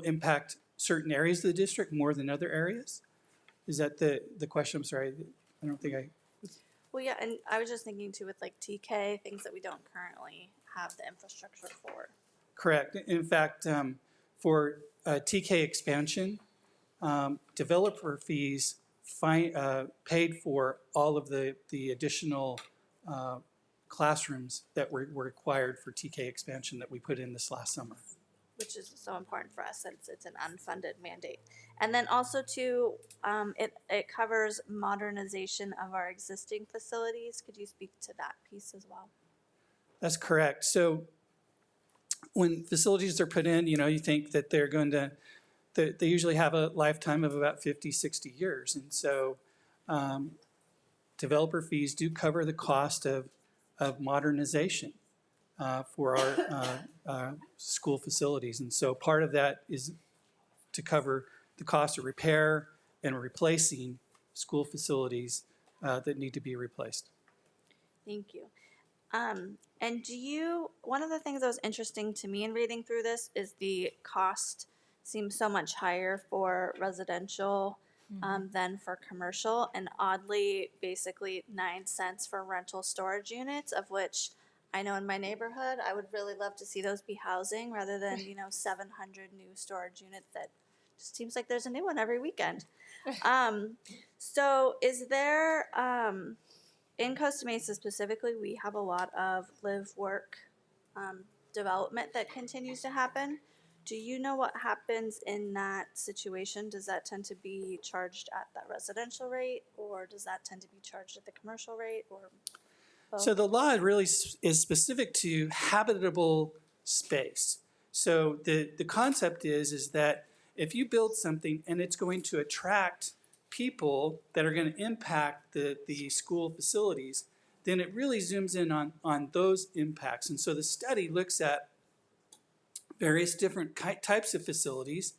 impact certain areas of the district more than other areas. Is that the question? I'm sorry, I don't think I. Well, yeah, and I was just thinking too with like TK, things that we don't currently have the infrastructure for. Correct. In fact, for TK expansion, developer fees paid for all of the additional classrooms that were required for TK expansion that we put in this last summer. Which is so important for us since it's an unfunded mandate. And then also too, it covers modernization of our existing facilities. Could you speak to that piece as well? That's correct. So when facilities are put in, you think that they're going to, they usually have a lifetime of about 50, 60 years. And so developer fees do cover the cost of modernization for our school facilities. And so part of that is to cover the cost of repair and replacing school facilities that need to be replaced. Thank you. And one of the things that was interesting to me in reading through this is the cost seems so much higher for residential than for commercial, and oddly, basically 9 cents for rental storage units, of which I know in my neighborhood, I would really love to see those be housing rather than, 700 new storage units that just seems like there's a new one every weekend. So is there, in Costa Mesa specifically, we have a lot of live-work development that continues to happen. Do you know what happens in that situation? Does that tend to be charged at that residential rate, or does that tend to be charged at the commercial rate, or both? So the law really is specific to habitable space. So the concept is that if you build something and it's going to attract people that are going to impact the school facilities, then it really zooms in on those impacts. And so the study looks at various different types of facilities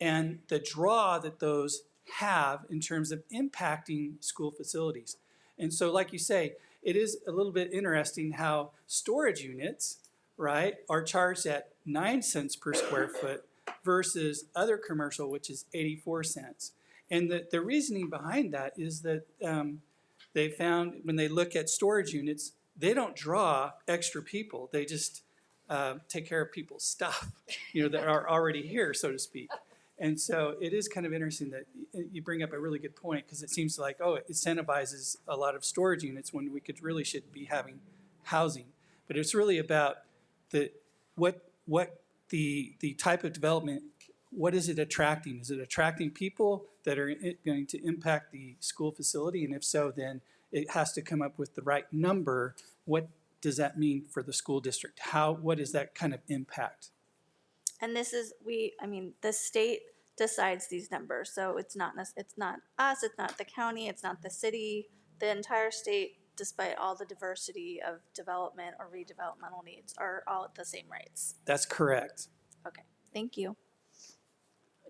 and the draw that those have in terms of impacting school facilities. And so like you say, it is a little bit interesting how storage units, right, are charged at 9 cents per square foot versus other commercial, which is 84 cents. And the reasoning behind that is that they found when they look at storage units, they don't draw extra people. They just take care of people's stuff, that are already here, so to speak. And so it is kind of interesting that you bring up a really good point, because it seems like, it incentivizes a lot of storage units when we should be having housing. But it's really about what the type of development, what is it attracting? Is it attracting people that are going to impact the school facility? And if so, then it has to come up with the right number. What does that mean for the school district? What is that kind of impact? And this is, the state decides these numbers. So it's not us, it's not the county, it's not the city. The entire state, despite all the diversity of development or redevelopmental needs, are all at the same rates. That's correct. Okay, thank you.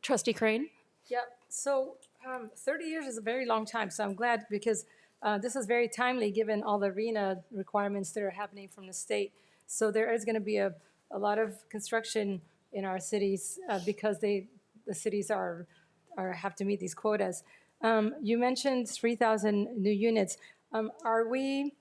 Trustee Crane? Yep. So 30 years is a very long time. So I'm glad because this is very timely given all the RENA requirements that are happening from the state. So there is going to be a lot of construction in our cities because the cities have to meet these quotas. You mentioned 3,000 new units. Are we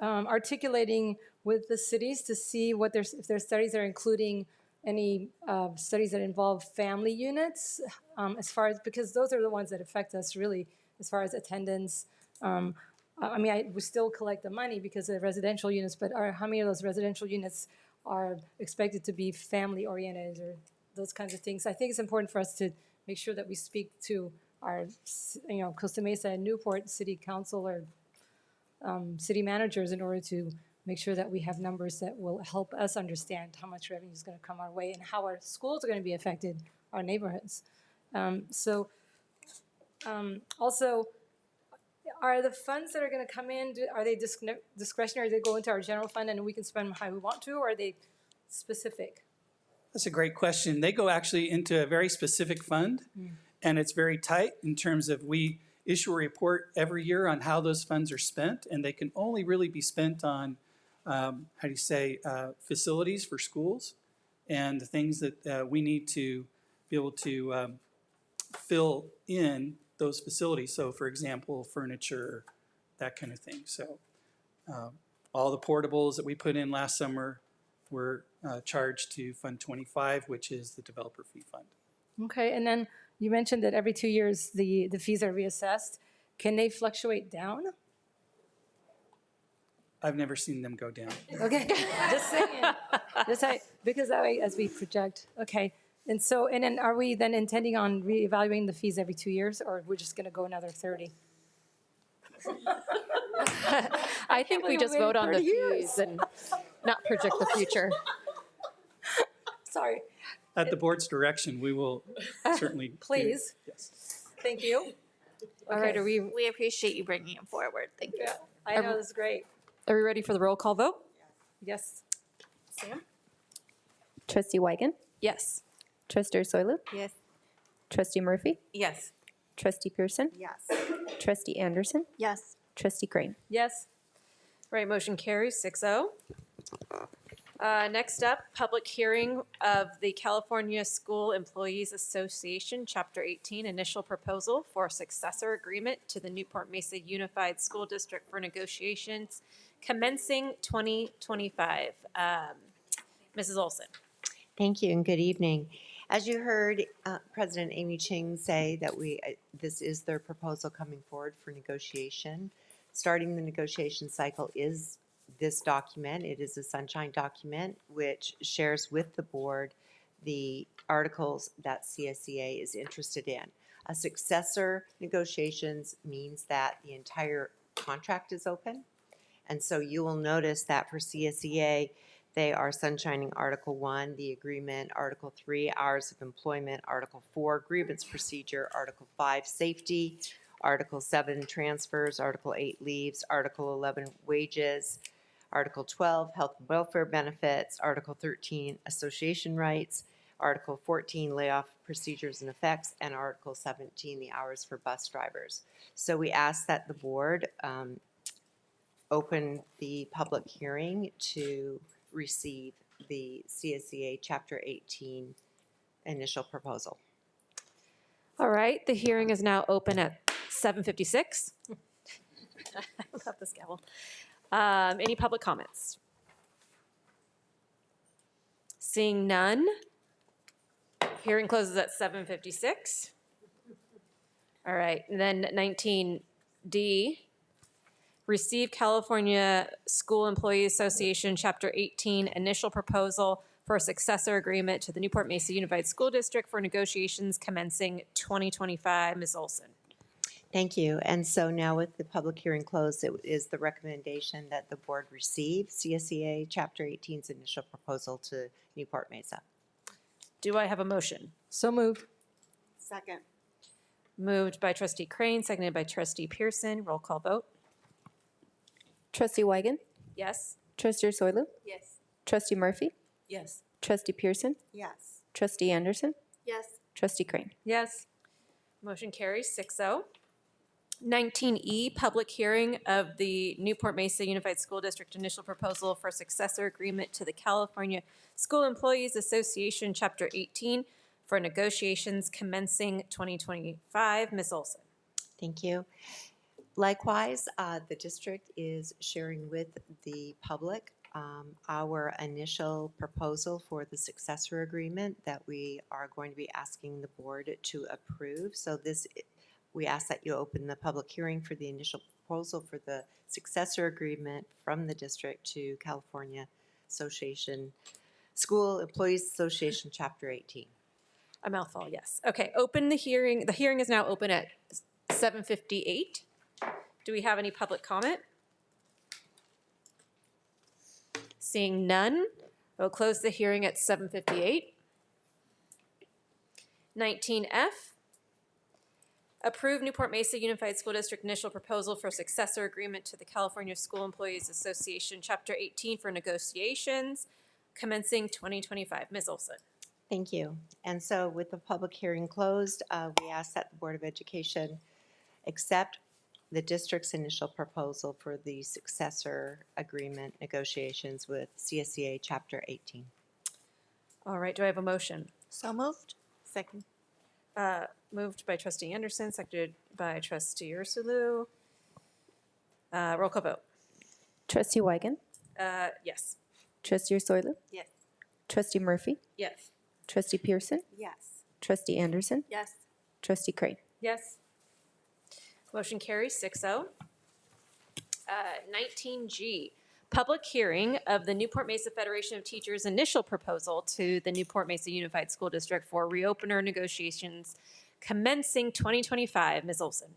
articulating with the cities to see if their studies are including any studies that involve family units, because those are the ones that affect us really as far as attendance. We still collect the money because of residential units, but how many of those residential units are expected to be family oriented or those kinds of things? I think it's important for us to make sure that we speak to our, Costa Mesa and Newport City Council or city managers in order to make sure that we have numbers that will help us understand how much revenue is going to come our way and how our schools are going to be affected, our neighborhoods. Also, are the funds that are going to come in, are they discretionary? They go into our general fund and we can spend them how we want to, or are they specific? That's a great question. They go actually into a very specific fund, and it's very tight in terms of we issue a report every year on how those funds are spent, and they can only really be spent on, facilities for schools and the things that we need to be able to fill in those facilities. So, for example, furniture, that kind of thing. So, all the portables that we put in last summer were charged to Fund 25, which is the developer fee fund. Okay, and then you mentioned that every 2 years the fees are reassessed. Can they fluctuate down? I've never seen them go down. Okay, just saying. Because that way, as we project, okay. And then are we then intending on reevaluating the fees every 2 years, or we're just going to go another 30? I think we just vote on the fees and not project the future. Sorry. At the board's direction, we will certainly. Please. Yes. Thank you. All right, We appreciate you bringing it forward. Thank you. I know, this is great. Are we ready for the roll call vote? Yes. Sam? Trustee Weigand, Yes. Trustee Soilu, Yes. Trustee Murphy, Yes. Trustee Pearson, Yes. Trustee Anderson, Yes. Trustee Crane. Yes. Right, motion carries 6-0. Next up, public hearing of the California School Employees Association, Chapter 18, initial proposal for successor agreement to the Newport-Mesa Unified School District for negotiations commencing 2025. Mrs. Olson. Thank you and good evening. As you heard President Amy Ching say that this is their proposal coming forward for negotiation. Starting the negotiation cycle is this document. It is a sunshine document which shares with the board the articles that CSEA is interested in. A successor negotiations means that the entire contract is open. And so you will notice that for CSEA, they are sunshining Article 1, the agreement, Article 3, hours of employment, Article 4, grievance procedure, Article 5, safety, Article 7, transfers, Article 8, leaves, Article 11, wages, Article 12, health and welfare benefits, Article 13, association rights, Article 14, layoff procedures and effects, and Article 17, the hours for bus drivers. So we ask that the board open the public hearing to receive the CSEA Chapter 18 initial proposal. All right, the hearing is now open at 7:56. I love this gavel. Any public comments? Seeing none, hearing closes at 7:56. All right, and then 19D, receive California School Employees Association Chapter 18 initial proposal for a successor agreement to the Newport-Mesa Unified School District for negotiations commencing 2025. Ms. Olson. Thank you. And so now with the public hearing closed, it is the recommendation that the board receive CSEA Chapter 18's initial proposal to Newport-Mesa. Do I have a motion? So moved. Second. Moved by Trustee Crane, seconded by Trustee Pearson. Roll call vote. Trustee Weigand, Yes. Trustee Soilu, Yes. Trustee Murphy, Yes. Trustee Pearson, Yes. Trustee Anderson, Yes. Trustee Crane. Yes. Motion carries 6-0. 19E, public hearing of the Newport-Mesa Unified School District initial proposal for successor agreement to the California School Employees Association Chapter 18 for negotiations commencing 2025. Ms. Olson. Thank you. Likewise, the district is sharing with the public our initial proposal for the successor agreement that we are going to be asking the board to approve. So we ask that you open the public hearing for the initial proposal for the successor agreement from the district to California School Employees Association Chapter 18. A mouthful, yes. Okay, open the hearing. The hearing is now open at 7:58. Do we have any public comment? Seeing none, we'll close the hearing at 7:58. 19F, approve Newport-Mesa Unified School District initial proposal for successor agreement to the California School Employees Association, Chapter 18 for negotiations commencing 2025. Ms. Olson. Thank you. And so with the public hearing closed, we ask that the Board of Education accept the district's initial proposal for the successor agreement negotiations with CSEA Chapter 18. All right, do I have a motion? So moved. Second. Moved by trustee Anderson, seconded by trustee Ursulu. Roll call vote. Trustee Weigand, Yes. Trustee Ursulou, Yes. Trustee Murphy, Yes. Trustee Pearson, Yes. Trustee Anderson, Yes. Trustee Crane. Yes. Motion carries 6-0. 19G, public hearing of the Newport-Mesa Federation of Teachers initial proposal to the Newport-Mesa Unified School District for reopener negotiations commencing 2025. Ms. Olson.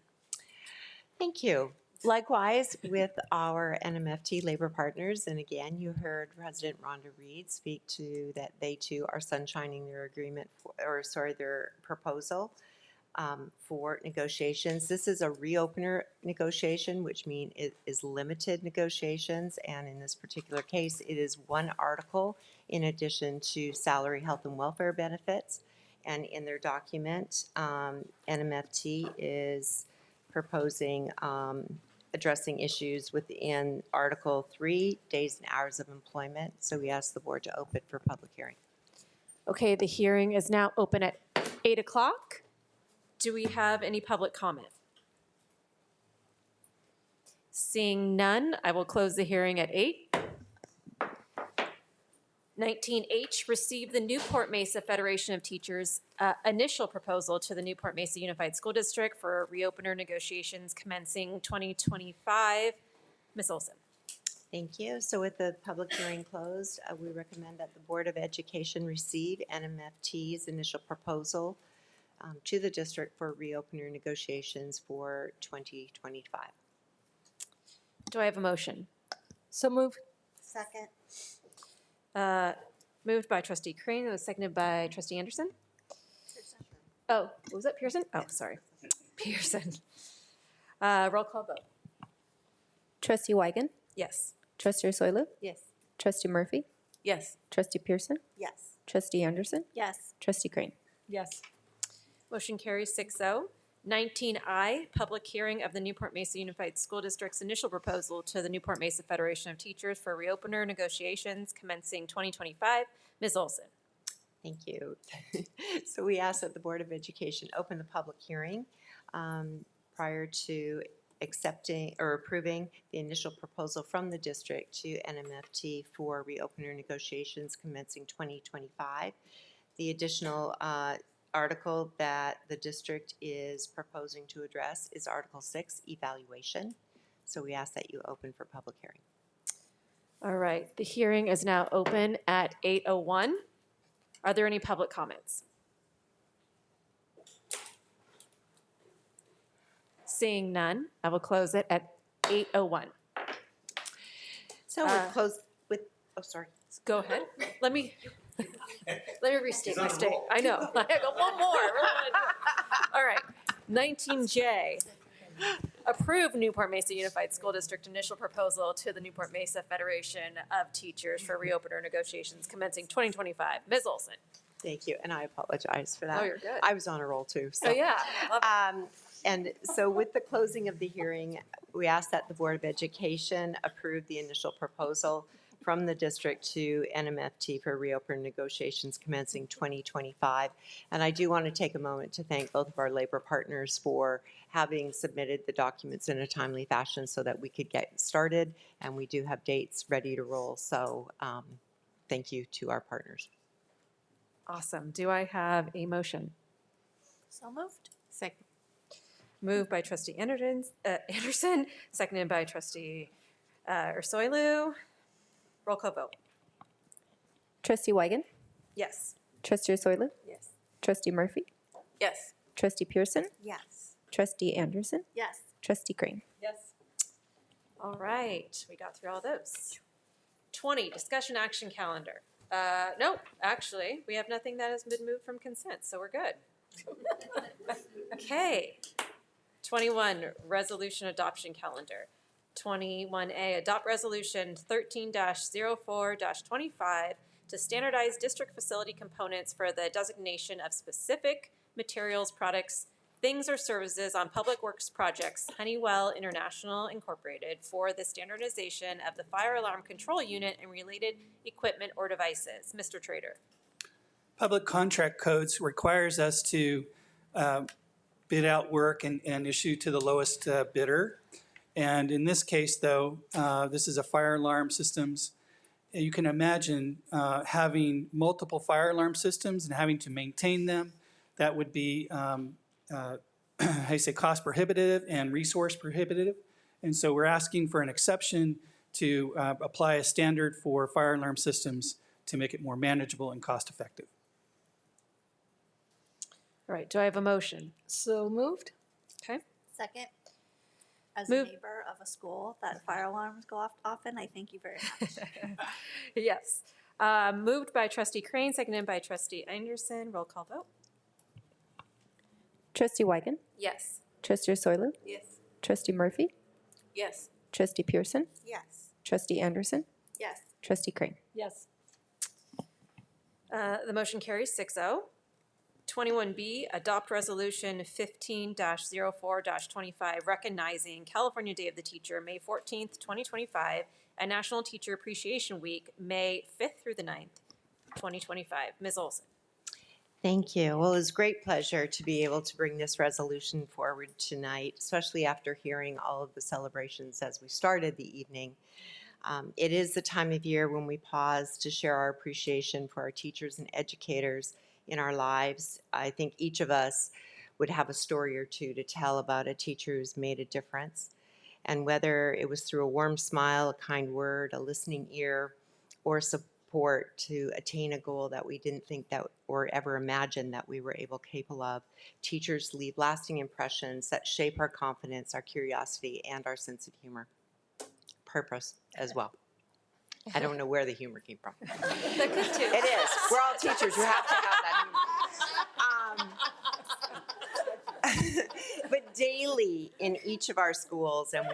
Thank you. Likewise, with our NMFT labor partners, and again, you heard President Rhonda Reed speak to that they too are sunshining their agreement, their proposal for negotiations. This is a reopener negotiation, which means it is limited negotiations, and in this particular case, it is one article in addition to salary, health, and welfare benefits. And in their document, NMFT is proposing addressing issues within Article 3, days and hours of employment. So we ask the board to open for public hearing. Okay, the hearing is now open at 8 o'clock. Do we have any public comment? Seeing none, I will close the hearing at 8. 19H, receive the Newport-Mesa Federation of Teachers initial proposal to the Newport-Mesa Unified School District for reopener negotiations commencing 2025. Ms. Olson. Thank you. So with the public hearing closed, we recommend that the Board of Education receive NMFT's initial proposal to the district for reopener negotiations for 2025. Do I have a motion? So moved. Second. Moved by trustee Crane, it was seconded by trustee Anderson. Oh, was that Pearson? Oh, sorry. Pearson. Roll call vote. Trustee Weigand, Yes. Trustee Ursulou, Yes. Trustee Murphy, Yes. Trustee Pearson, Yes. Trustee Anderson, Yes. Trustee Crane. Yes. Motion carries 6-0. 19I, public hearing of the Newport-Mesa Unified School District's initial proposal to the Newport-Mesa Federation of Teachers for reopener negotiations commencing 2025. Ms. Olson. Thank you. So we ask that the Board of Education open the public hearing prior to accepting or approving the initial proposal from the district to NMFT for reopener negotiations commencing 2025. The additional article that the district is proposing to address is Article 6, evaluation. So we ask that you open for public hearing. All right, the hearing is now open at 8:01. Are there any public comments? Seeing none, I will close it at 8:01. So we close with, oh, sorry. Go ahead. Let me restate my state. I know. I got one more. All right. 19J. Approve Newport-Mesa Unified School District initial proposal to the Newport-Mesa Federation of Teachers for reopener negotiations commencing 2025. Ms. Olson. Thank you, and I apologize for that. Oh, you're good. I was on a roll too. So. Oh, yeah. Love it. And so with the closing of the hearing, we ask that the Board of Education approve the initial proposal from the district to NMFT for reopener negotiations commencing 2025. And I do want to take a moment to thank both of our labor partners for having submitted the documents in a timely fashion so that we could get started. And we do have dates ready to roll. So thank you to our partners. Awesome. Do I have a motion? So moved. Second. Moved by trustee Anderson, seconded by trustee Ursulou. Roll call vote. Trustee Weigand, Yes. Trustee Ursulou, Yes. Trustee Murphy? Yes. Trustee Pearson? Yes. Trustee Anderson? Yes. Trustee Crane? Yes. All right, we got through all those. 20, discussion action calendar. No, actually, we have nothing that has been moved from consent, so we're good. Okay. 21, resolution adoption calendar. 21A, adopt resolution 13-04-25 to standardize district facility components for the designation of specific materials, products, things, or services on public works projects, Honeywell International Incorporated, for the standardization of the fire alarm control unit and related equipment or devices. Mr. Trader. Public contract codes requires us to bid out work and issue to the lowest bidder. And in this case, though, this is a fire alarm systems. You can imagine having multiple fire alarm systems and having to maintain them. That would be, how you say, cost prohibitive and resource prohibitive. And so we're asking for an exception to apply a standard for fire alarm systems to make it more manageable and cost effective. All right, do I have a motion? So moved. Okay. Second. As Move. a neighbor of a school that fire alarms go off often, I thank you very much. Yes. Moved by Trustee Crane, seconded by Trustee Anderson. Roll call vote. Trustee Weigand? Yes. Trustee Soilu? Yes. Trustee Murphy? Yes. Trustee Pearson? Yes. Trustee Anderson? Yes. Trustee Crane? Yes. The motion carries 6-0. 21B, adopt resolution 15-04-25, recognizing California Day of the Teacher, May 14th, 2025, and National Teacher Appreciation Week, May 5th through the 9th, 2025. Ms. Olson. Thank you. Well, it was a great pleasure to be able to bring this resolution forward tonight, especially after hearing all of the celebrations as we started the evening. It is the time of year when we pause to share our appreciation for our teachers and educators in our lives. I think each of us would have a story or two to tell about a teacher who's made a difference. And whether it was through a warm smile, a kind word, a listening ear, or support to attain a goal that we didn't think that or ever imagine that we were capable of, teachers leave lasting impressions that shape our confidence, our curiosity, and our sense of humor. Purpose as well. I don't know where the humor came from. That could too. It is. We're all teachers. You have to have that humor. But daily in each of our schools, and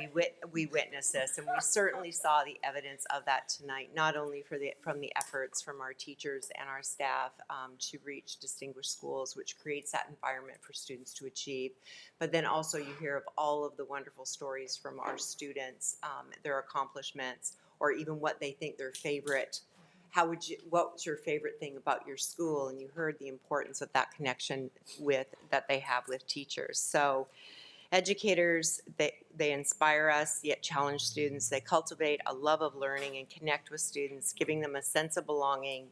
we witness this, and we certainly saw the evidence of that tonight, not only from the efforts from our teachers and our staff to reach distinguished schools, which creates that environment for students to achieve, but then also you hear of all of the wonderful stories from our students, their accomplishments, or even what they think their favorite, what's your favorite thing about your school? And you heard the importance of that connection that they have with teachers. So educators, they inspire us, yet challenge students. They cultivate a love of learning and connect with students, giving them a sense of belonging,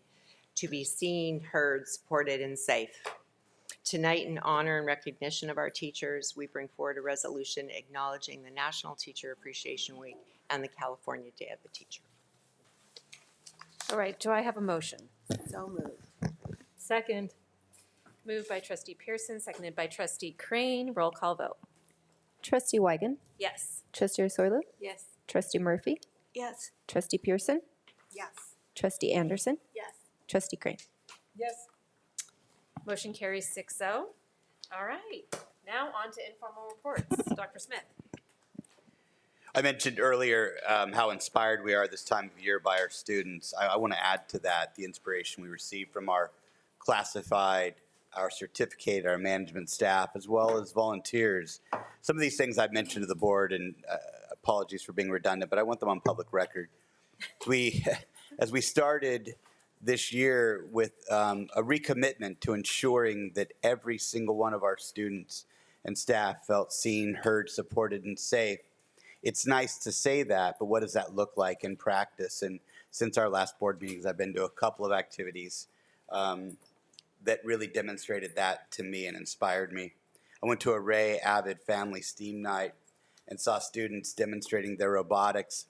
to be seen, heard, supported, and safe. Tonight, in honor and recognition of our teachers, we bring forward a resolution acknowledging the National Teacher Appreciation Week and the California Day of the Teacher. All right, do I have a motion? So moved. Second. Moved by Trustee Pearson, seconded by Trustee Crane. Roll call vote. Trustee Weigand? Yes. Trustee Soilu? Yes. Trustee Murphy? Yes. Trustee Pearson? Yes. Trustee Anderson? Yes. Trustee Crane? Yes. Motion carries 6-0. All right, now on to informal reports. Dr. Smith. I mentioned earlier how inspired we are this time of year by our students. I want to add to that the inspiration we receive from our classified, our certificated, our management staff, as well as volunteers. Some of these things I've mentioned to the board, and apologies for being redundant, but I want them on public record. As we started this year with a recommitment to ensuring that every single one of our students and staff felt seen, heard, supported, and safe. It's nice to say that, but what does that look like in practice? And since our last board meetings, I've been to a couple of activities that really demonstrated that to me and inspired me. I went to a Ray Avid Family STEAM Night and saw students demonstrating their robotics,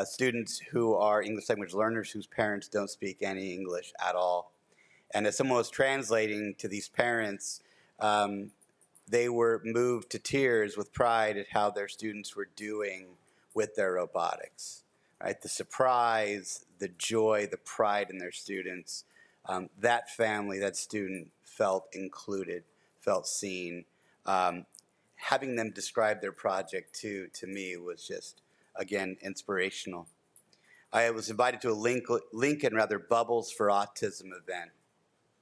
students who are English language learners whose parents don't speak any English at all. And as someone was translating to these parents, they were moved to tears with pride at how their students were doing with their robotics, right? The surprise, the joy, the pride in their students. That family, that student felt included, felt seen. Having them describe their project to me was just, again, inspirational. I was invited to a Lincoln Bubbles for Autism event.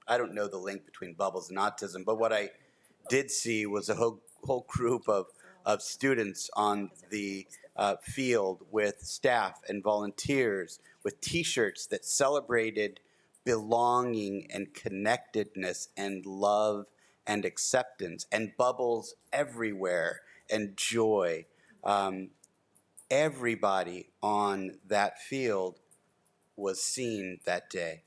I don't know the link between bubbles and autism, but what I did see was a whole group of students on the field with staff and volunteers with T-shirts that celebrated belonging and connectedness and love and acceptance and bubbles everywhere and joy. Everybody on that field was seen that day.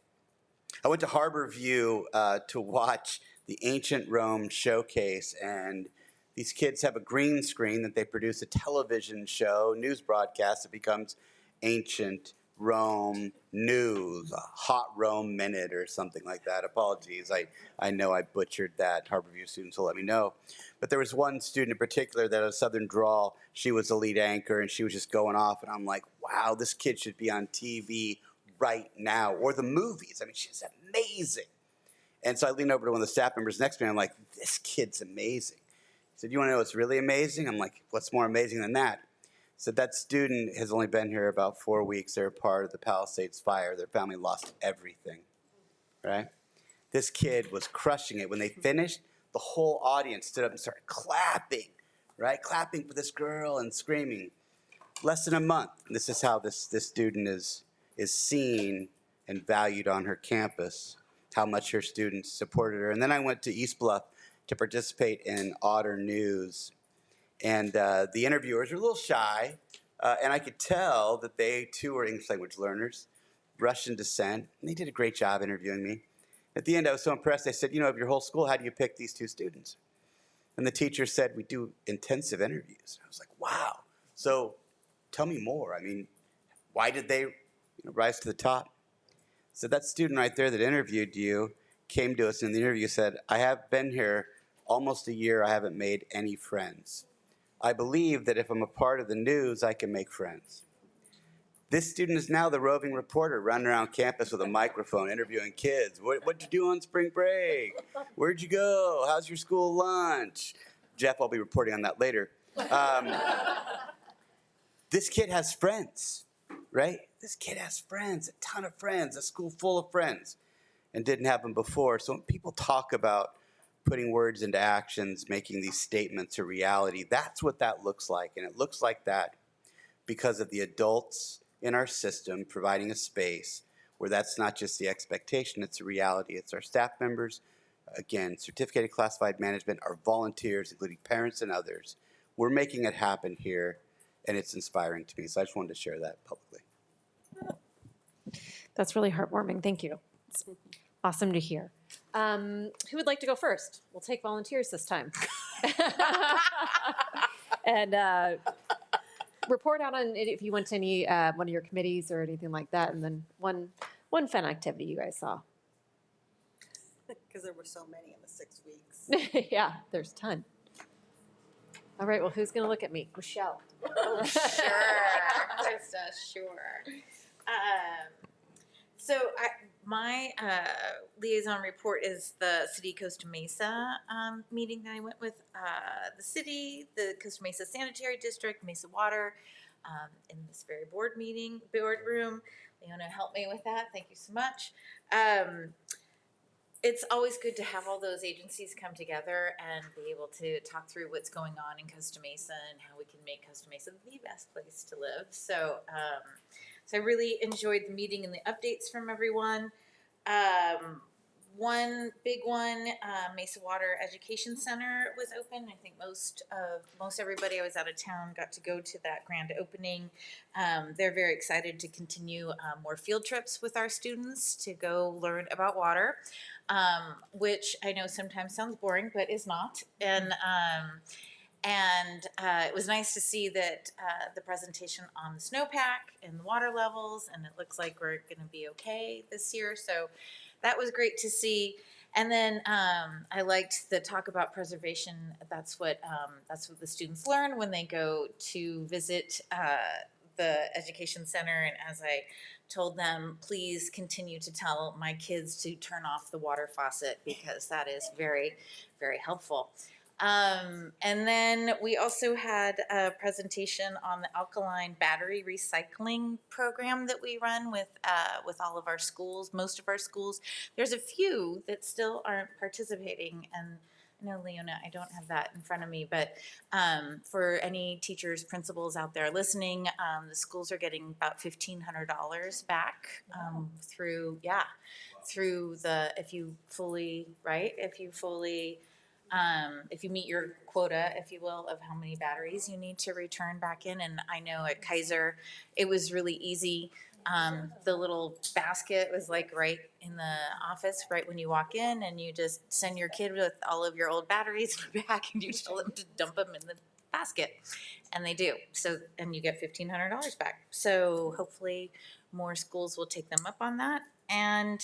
I went to Harborview to watch the Ancient Rome showcase, and these kids have a green screen that they produce a television show, news broadcast that becomes Ancient Rome News, a Hot Rome Minute or something like that. Apologies, I know I butchered that. Harborview students will let me know. But there was one student in particular that had a Southern drawl. She was the lead anchor, and she was just going off, and I'm like, wow, this kid should be on TV right now, or the movies. I mean, she's amazing. And so I leaned over to one of the staff members next to me, and I'm like, this kid's amazing. He said, you want to know what's really amazing? I'm like, what's more amazing than that? He said, that student has only been here about 4 weeks. They're part of the Palisades fire. Their family lost everything, right? This kid was crushing it. When they finished, the whole audience stood up and started clapping, right? Clapping for this girl and screaming. Less than a month. This is how this student is seen and valued on her campus, how much her students supported her. And then I went to East Bluff to participate in Otter News. And the interviewers were a little shy, and I could tell that they too were English language learners, Russian descent, and they did a great job interviewing me. At the end, I was so impressed. I said, you know, of your whole school, how do you pick these two students? And the teacher said, we do intensive interviews. I was like, wow. So tell me more. I mean, why did they rise to the top? So that student right there that interviewed you came to us in the interview, said, I have been here almost a year. I haven't made any friends. I believe that if I'm a part of the news, I can make friends. This student is now the roving reporter running around campus with a microphone interviewing kids. What'd you do on spring break? Where'd you go? How's your school lunch? Jeff, I'll be reporting on that later. This kid has friends, right? This kid has friends, a ton of friends, a school full of friends, and didn't have them before. So when people talk about putting words into actions, making these statements a reality, that's what that looks like. And it looks like that because of the adults in our system providing a space where that's not just the expectation, it's a reality. It's our staff members, again, certificated classified management, our volunteers, including parents and others. We're making it happen here, and it's inspiring to me. So I just wanted to share that publicly. That's really heartwarming. Thank you. It's awesome to hear. Who would like to go first? We'll take volunteers this time. And report out on if you went to any one of your committees or anything like that, and then one fun activity you guys saw. Because there were so many in the 6 weeks. Yeah, there's a ton. All right, well, who's going to look at me? Michelle. Oh, sure. Krista, sure. So my liaison report is the City Costa Mesa meeting that I went with the city, the Costa Mesa Sanitary District, Mesa Water, in this very boardroom. Leona helped me with that. Thank you so much. It's always good to have all those agencies come together and be able to talk through what's going on in Costa Mesa and how we can make Costa Mesa the best place to live. So I really enjoyed the meeting and the updates from everyone. One big one, Mesa Water Education Center was open. I think most everybody, I was out of town, got to go to that grand opening. They're very excited to continue more field trips with our students to go learn about water, which I know sometimes sounds boring, but is not. And it was nice to see that the presentation on the snowpack and the water levels, and it looks like we're going to be okay this year. So that was great to see. And then I liked the talk about preservation. That's what the students learn when they go to visit the education center. And as I told them, please continue to tell my kids to turn off the water faucet, because that is very, very helpful. And then we also had a presentation on the alkaline battery recycling program that we run with all of our schools, most of our schools. There's a few that still aren't participating, and I know, Leona, I don't have that in front of me, but for any teachers, principals out there listening, the schools are getting about $1,500 back through the, if you meet your quota, if you will, of how many batteries you need to return back in. And I know at Kaiser, it was really easy. The little basket was like right in the office, right when you walk in, and you just send your kid with all of your old batteries back, and you tell them to dump them in the basket, and they do. So, and you get $1,500 back. So hopefully more schools will take them up on that. And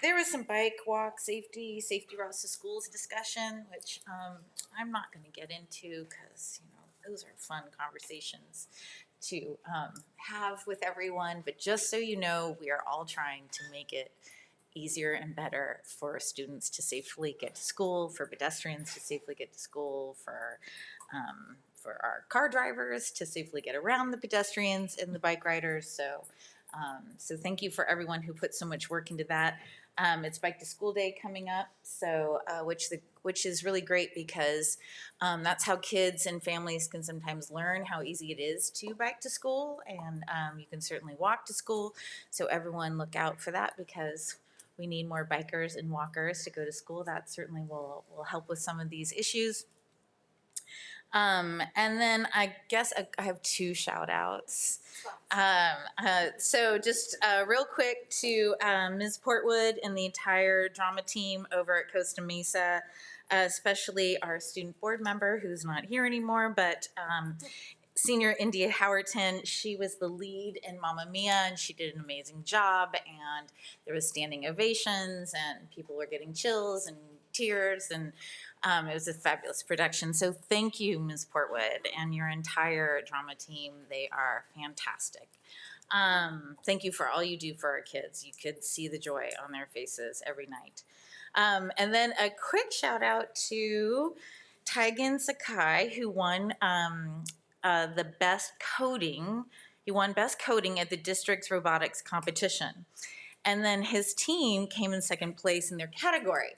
there was some bike walk safety routes to schools discussion, which I'm not going to get into, because those are fun conversations to have with everyone. But just so you know, we are all trying to make it easier and better for students to safely get to school, for pedestrians to safely get to school, for our car drivers to safely get around the pedestrians and the bike riders. So thank you for everyone who put so much work into that. It's Bike to School Day coming up, so which is really great, because that's how kids and families can sometimes learn how easy it is to bike to school, and you can certainly walk to school. So everyone look out for that, because we need more bikers and walkers to go to school. That certainly will help with some of these issues. And then I guess I have two shout outs. So just real quick to Ms. Portwood and the entire drama team over at Costa Mesa, especially our student board member who's not here anymore, but Senior India Howerton. She was the lead in Mamma Mia, and she did an amazing job, and there was standing ovations, and people were getting chills and tears, and it was a fabulous production. So thank you, Ms. Portwood, and your entire drama team. They are fantastic. Thank you for all you do for our kids. You could see the joy on their faces every night. And then a quick shout out to Taigen Sakai, who won the best coding. He won best coding at the district's robotics competition. And then his team came in second place in their category.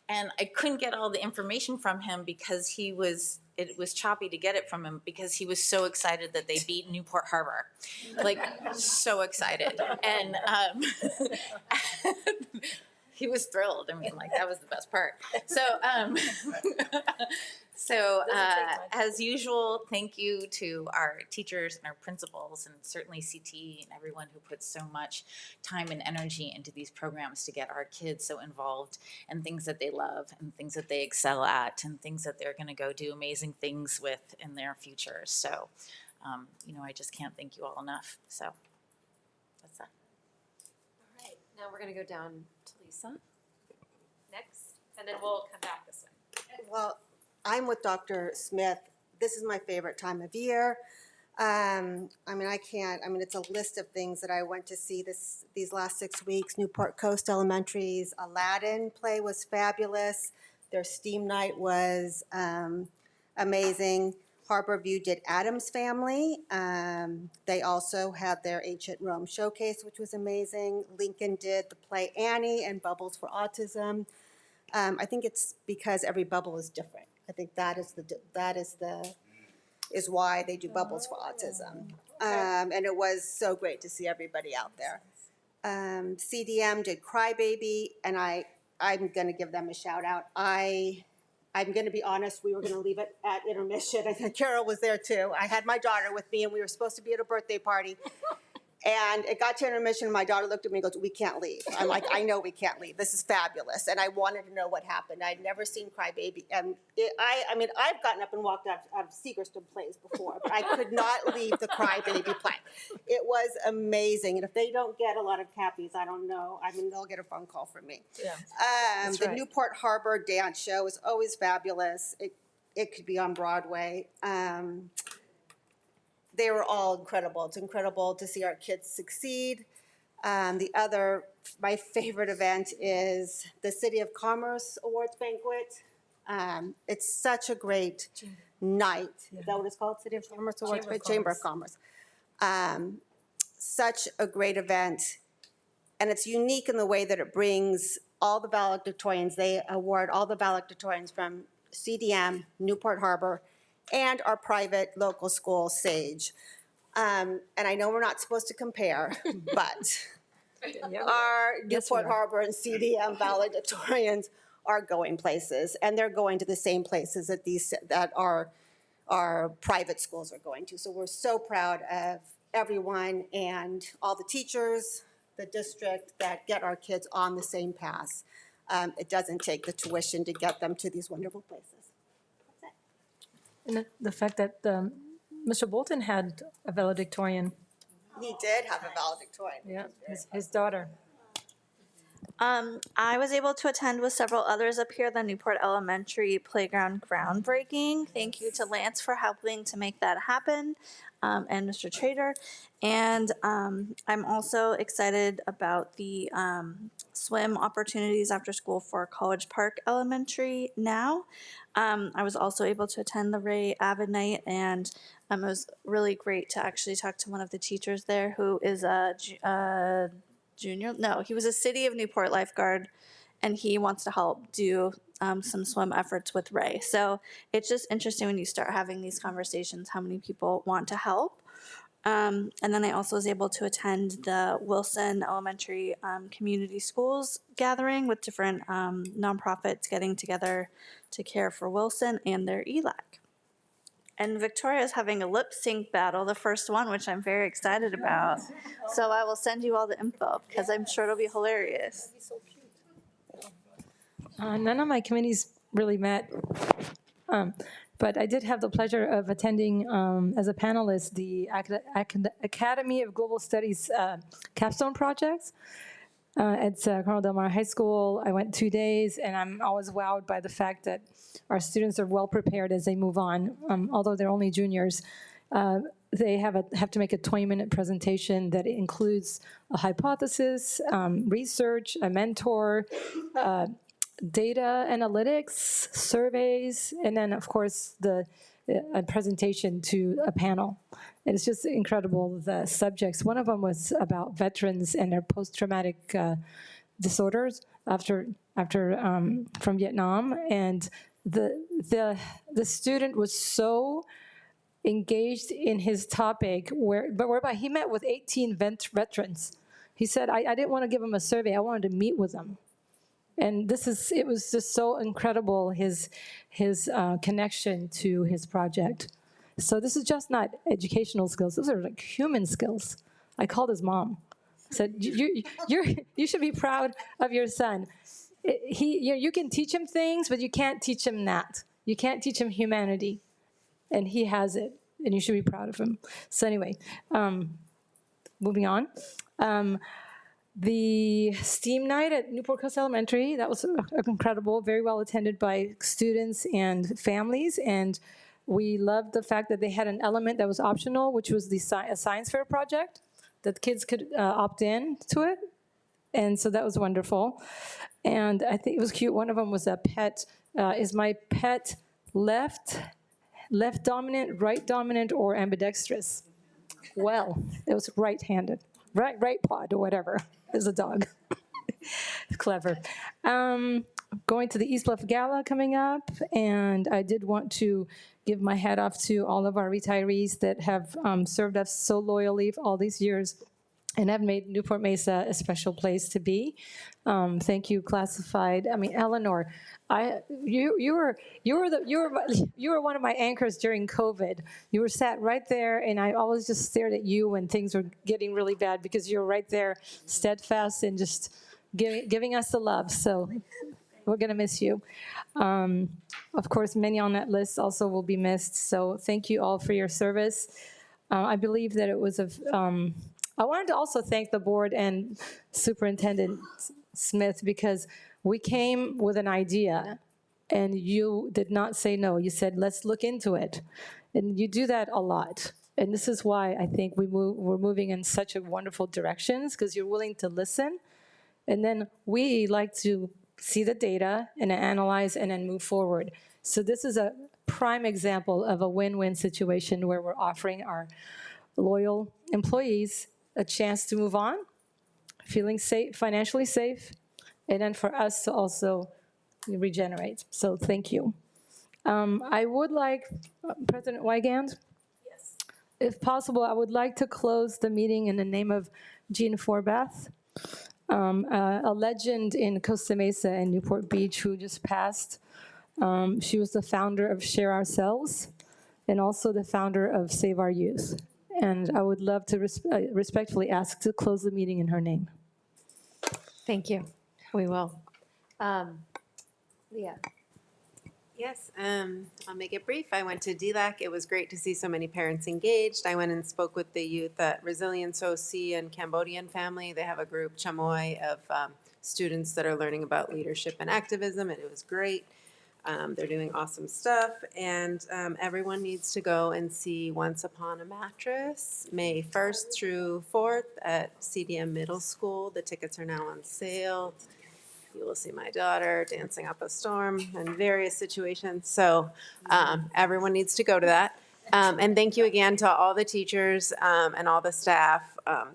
And I couldn't get all the information from him, because it was choppy to get it from him, because he was so excited that they beat Newport Harbor. Like, so excited. And he was thrilled. I mean, like, that was the best part. So, as usual, thank you to our teachers and our principals, and certainly CT and everyone who puts so much time and energy into these programs to get our kids so involved in things that they love, and things that they excel at, and things that they're going to go do amazing things with in their future. So, I just can't thank you all enough. So, that's that. All right, now we're going to go down to Lisa next, and then we'll come back this way. Well, I'm with Dr. Smith. This is my favorite time of year. It's a list of things that I went to see these last 6 weeks. Newport Coast Elementary's Aladdin play was fabulous. Their STEAM night was amazing. Harborview did Addams Family. They also had their Ancient Rome showcase, which was amazing. Lincoln did the play Annie and Bubbles for Autism. I think it's because every bubble is different. I think that is why they do Bubbles for Autism. And it was so great to see everybody out there. CDM did Crybaby, and I'm going to give them a shout out. I'm going to be honest, we were going to leave it at intermission. I think Carol was there too. I had my daughter with me, and we were supposed to be at a birthday party. And it got to intermission, my daughter looked at me and goes, "We can't leave." I'm like, "I know we can't leave. This is fabulous." And I wanted to know what happened. I'd never seen Crybaby. And I mean, I've gotten up and walked out of Seagerston plays before, but I could not leave the Crybaby play. It was amazing. And if they don't get a lot of Cappies, I don't know. I mean, they'll get a phone call from me. Yeah. The Newport Harbor dance show is always fabulous. It could be on Broadway. They were all incredible. It's incredible to see our kids succeed. My favorite event is the City of Commerce Awards Banquet. It's such a great night. Is that what it's called? City of Commerce Awards? Chamber of Commerce. Such a great event. And it's unique in the way that it brings all the valedictorians. They award all the valedictorians from CDM, Newport Harbor, and our private local school, SAGE. And I know we're not supposed to compare, but our Newport Harbor and CDM valedictorians are going places, and they're going to the same places that our private schools are going to. So we're so proud of everyone and all the teachers, the district, that get our kids on the same path. It doesn't take the tuition to get them to these wonderful places. And the fact that Mr. Bolton had a valedictorian. He did have a valedictorian. Yeah, his daughter. I was able to attend with several others up here the Newport Elementary Playground groundbreaking. Thank you to Lance for helping to make that happen, and Mr. Trader. And I'm also excited about the swim opportunities after school for College Park Elementary now. I was also able to attend the Ray Avid Night, and it was really great to actually talk to one of the teachers there who is a junior. No, he was a City of Newport lifeguard, and he wants to help do some swim efforts with Ray. So it's just interesting when you start having these conversations, how many people want to help. And then I also was able to attend the Wilson Elementary Community Schools gathering with different nonprofits getting together to care for Wilson and their ELAC. And Victoria is having a lip sync battle, the first one, which I'm very excited about. So I will send you all the info because I'm sure it'll be hilarious. None of my committees really met, but I did have the pleasure of attending as a panelist the Academy of Global Studies capstone projects. At Coronel Del Mar High School, I went 2 days, and I'm always wowed by the fact that our students are well prepared as they move on. Although they're only juniors, they have to make a 20-minute presentation that includes a hypothesis, research, a mentor, data analytics, surveys, and then, of course, a presentation to a panel. And it's just incredible, the subjects. One of them was about veterans and their post-traumatic disorders from Vietnam. And the student was so engaged in his topic, whereby he met with 18 veterans. He said, I didn't want to give him a survey, I wanted to meet with them. And it was just so incredible, his connection to his project. So this is just not educational skills, those are like human skills. I called his mom. I said, you should be proud of your son. You can teach him things, but you can't teach him that. You can't teach him humanity. And he has it, and you should be proud of him. So anyway, moving on. The STEAM night at Newport Coast Elementary, that was incredible, very well attended by students and families, and we loved the fact that they had an element that was optional, which was a science fair project, that kids could opt in to it, and so that was wonderful. And I think it was cute, one of them was a pet, is my pet left dominant, right dominant, or ambidextrous? Well, it was right-handed. Right pod or whatever is a dog. Clever. Going to the East Bluff Gala coming up, and I did want to give my hat off to all of our retirees that have served us so loyally for all these years. and have made Newport Mesa a special place to be. Thank you, Classified. I mean, Eleanor, you were one of my anchors during COVID. You were sat right there, and I always just stared at you when things were getting really bad because you were right there, steadfast and just giving us the love. So we're going to miss you. Of course, many on that list also will be missed. So thank you all for your service. I believe that it was I wanted to also thank the board and Superintendent Smith, because we came with an idea and you did not say no. You said, let's look into it. And you do that a lot. And this is why I think we're moving in such a wonderful directions, because you're willing to listen. And then we like to see the data and analyze and then move forward. So this is a prime example of a win-win situation where we're offering our loyal employees a chance to move on, feeling safe, financially safe, and then for us to also regenerate. So thank you. I would like, President Wygand? Yes. If possible, I would like to close the meeting in the name of Jean Forbath, a legend in Costa Mesa and Newport Beach who just passed. She was the founder of Share Ourselves and also the founder of Save Our Youth. And I would love to respectfully ask to close the meeting in her name. Thank you. We will. Leah. Yes, I'll make it brief. I went to DLAC. It was great to see so many parents engaged. I went and spoke with the youth at Resilience OC and Cambodian Family. They have a group, Chamoy, of students that are learning about leadership and activism, and it was great. They're doing awesome stuff, and everyone needs to go and see Once Upon a Mattress, May 1st through 4th at CDM Middle School. The tickets are now on sale. You will see my daughter dancing up a storm in various situations. So everyone needs to go to that. And thank you again to all the teachers and all the staff.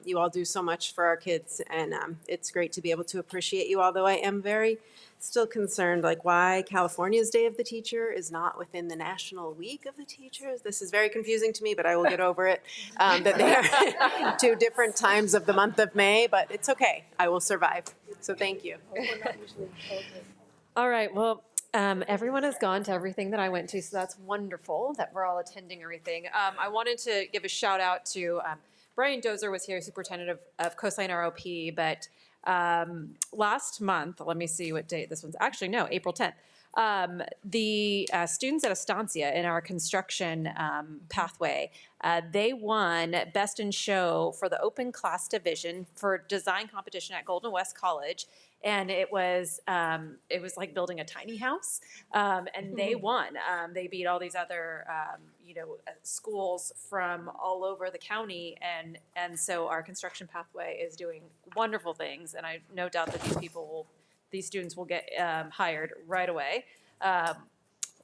You all do so much for our kids, and it's great to be able to appreciate you, although I am very still concerned, like why California's Day of the Teacher is not within the National Week of the Teachers. This is very confusing to me, but I will get over it, that they are 2 different times of the month of May, but it's okay. I will survive. So thank you. All right, well, everyone has gone to everything that I went to, so that's wonderful that we're all attending everything. I wanted to give a shout out to Brian Dozer was here, Superintendent of Coastline ROP, but last month, let me see what date this one's, actually, no, April 10th. The students at Estancia in our construction pathway, they won Best in Show for the open class division for design competition at Golden West College. And it was like building a tiny house, and they won. They beat all these other, schools from all over the county, and so our construction pathway is doing wonderful things. And I no doubt that these students will get hired right away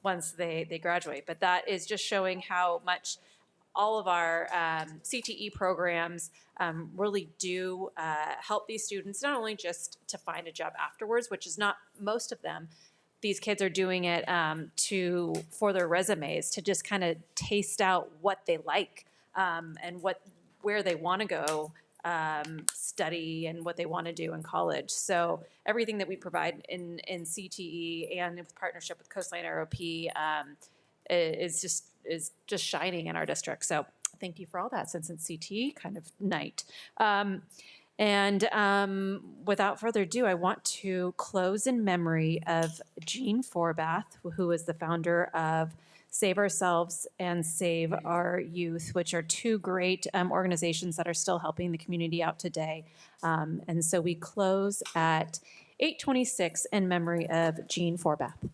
once they graduate. But that is just showing how much all of our CTE programs really do help these students, not only just to find a job afterwards, which is not most of them. These kids are doing it for their resumes, to just kind of taste out what they like and where they want to go study and what they want to do in college. So everything that we provide in CTE and with partnership with Coastline ROP is just shining in our district. So thank you for all that, since it's CTE kind of night. And without further ado, I want to close in memory of Jean Forbath, who is the founder of Save Ourselves and Save Our Youth, which are 2 great organizations that are still helping the community out today. And so we close at 8:26 in memory of Jean Forbath.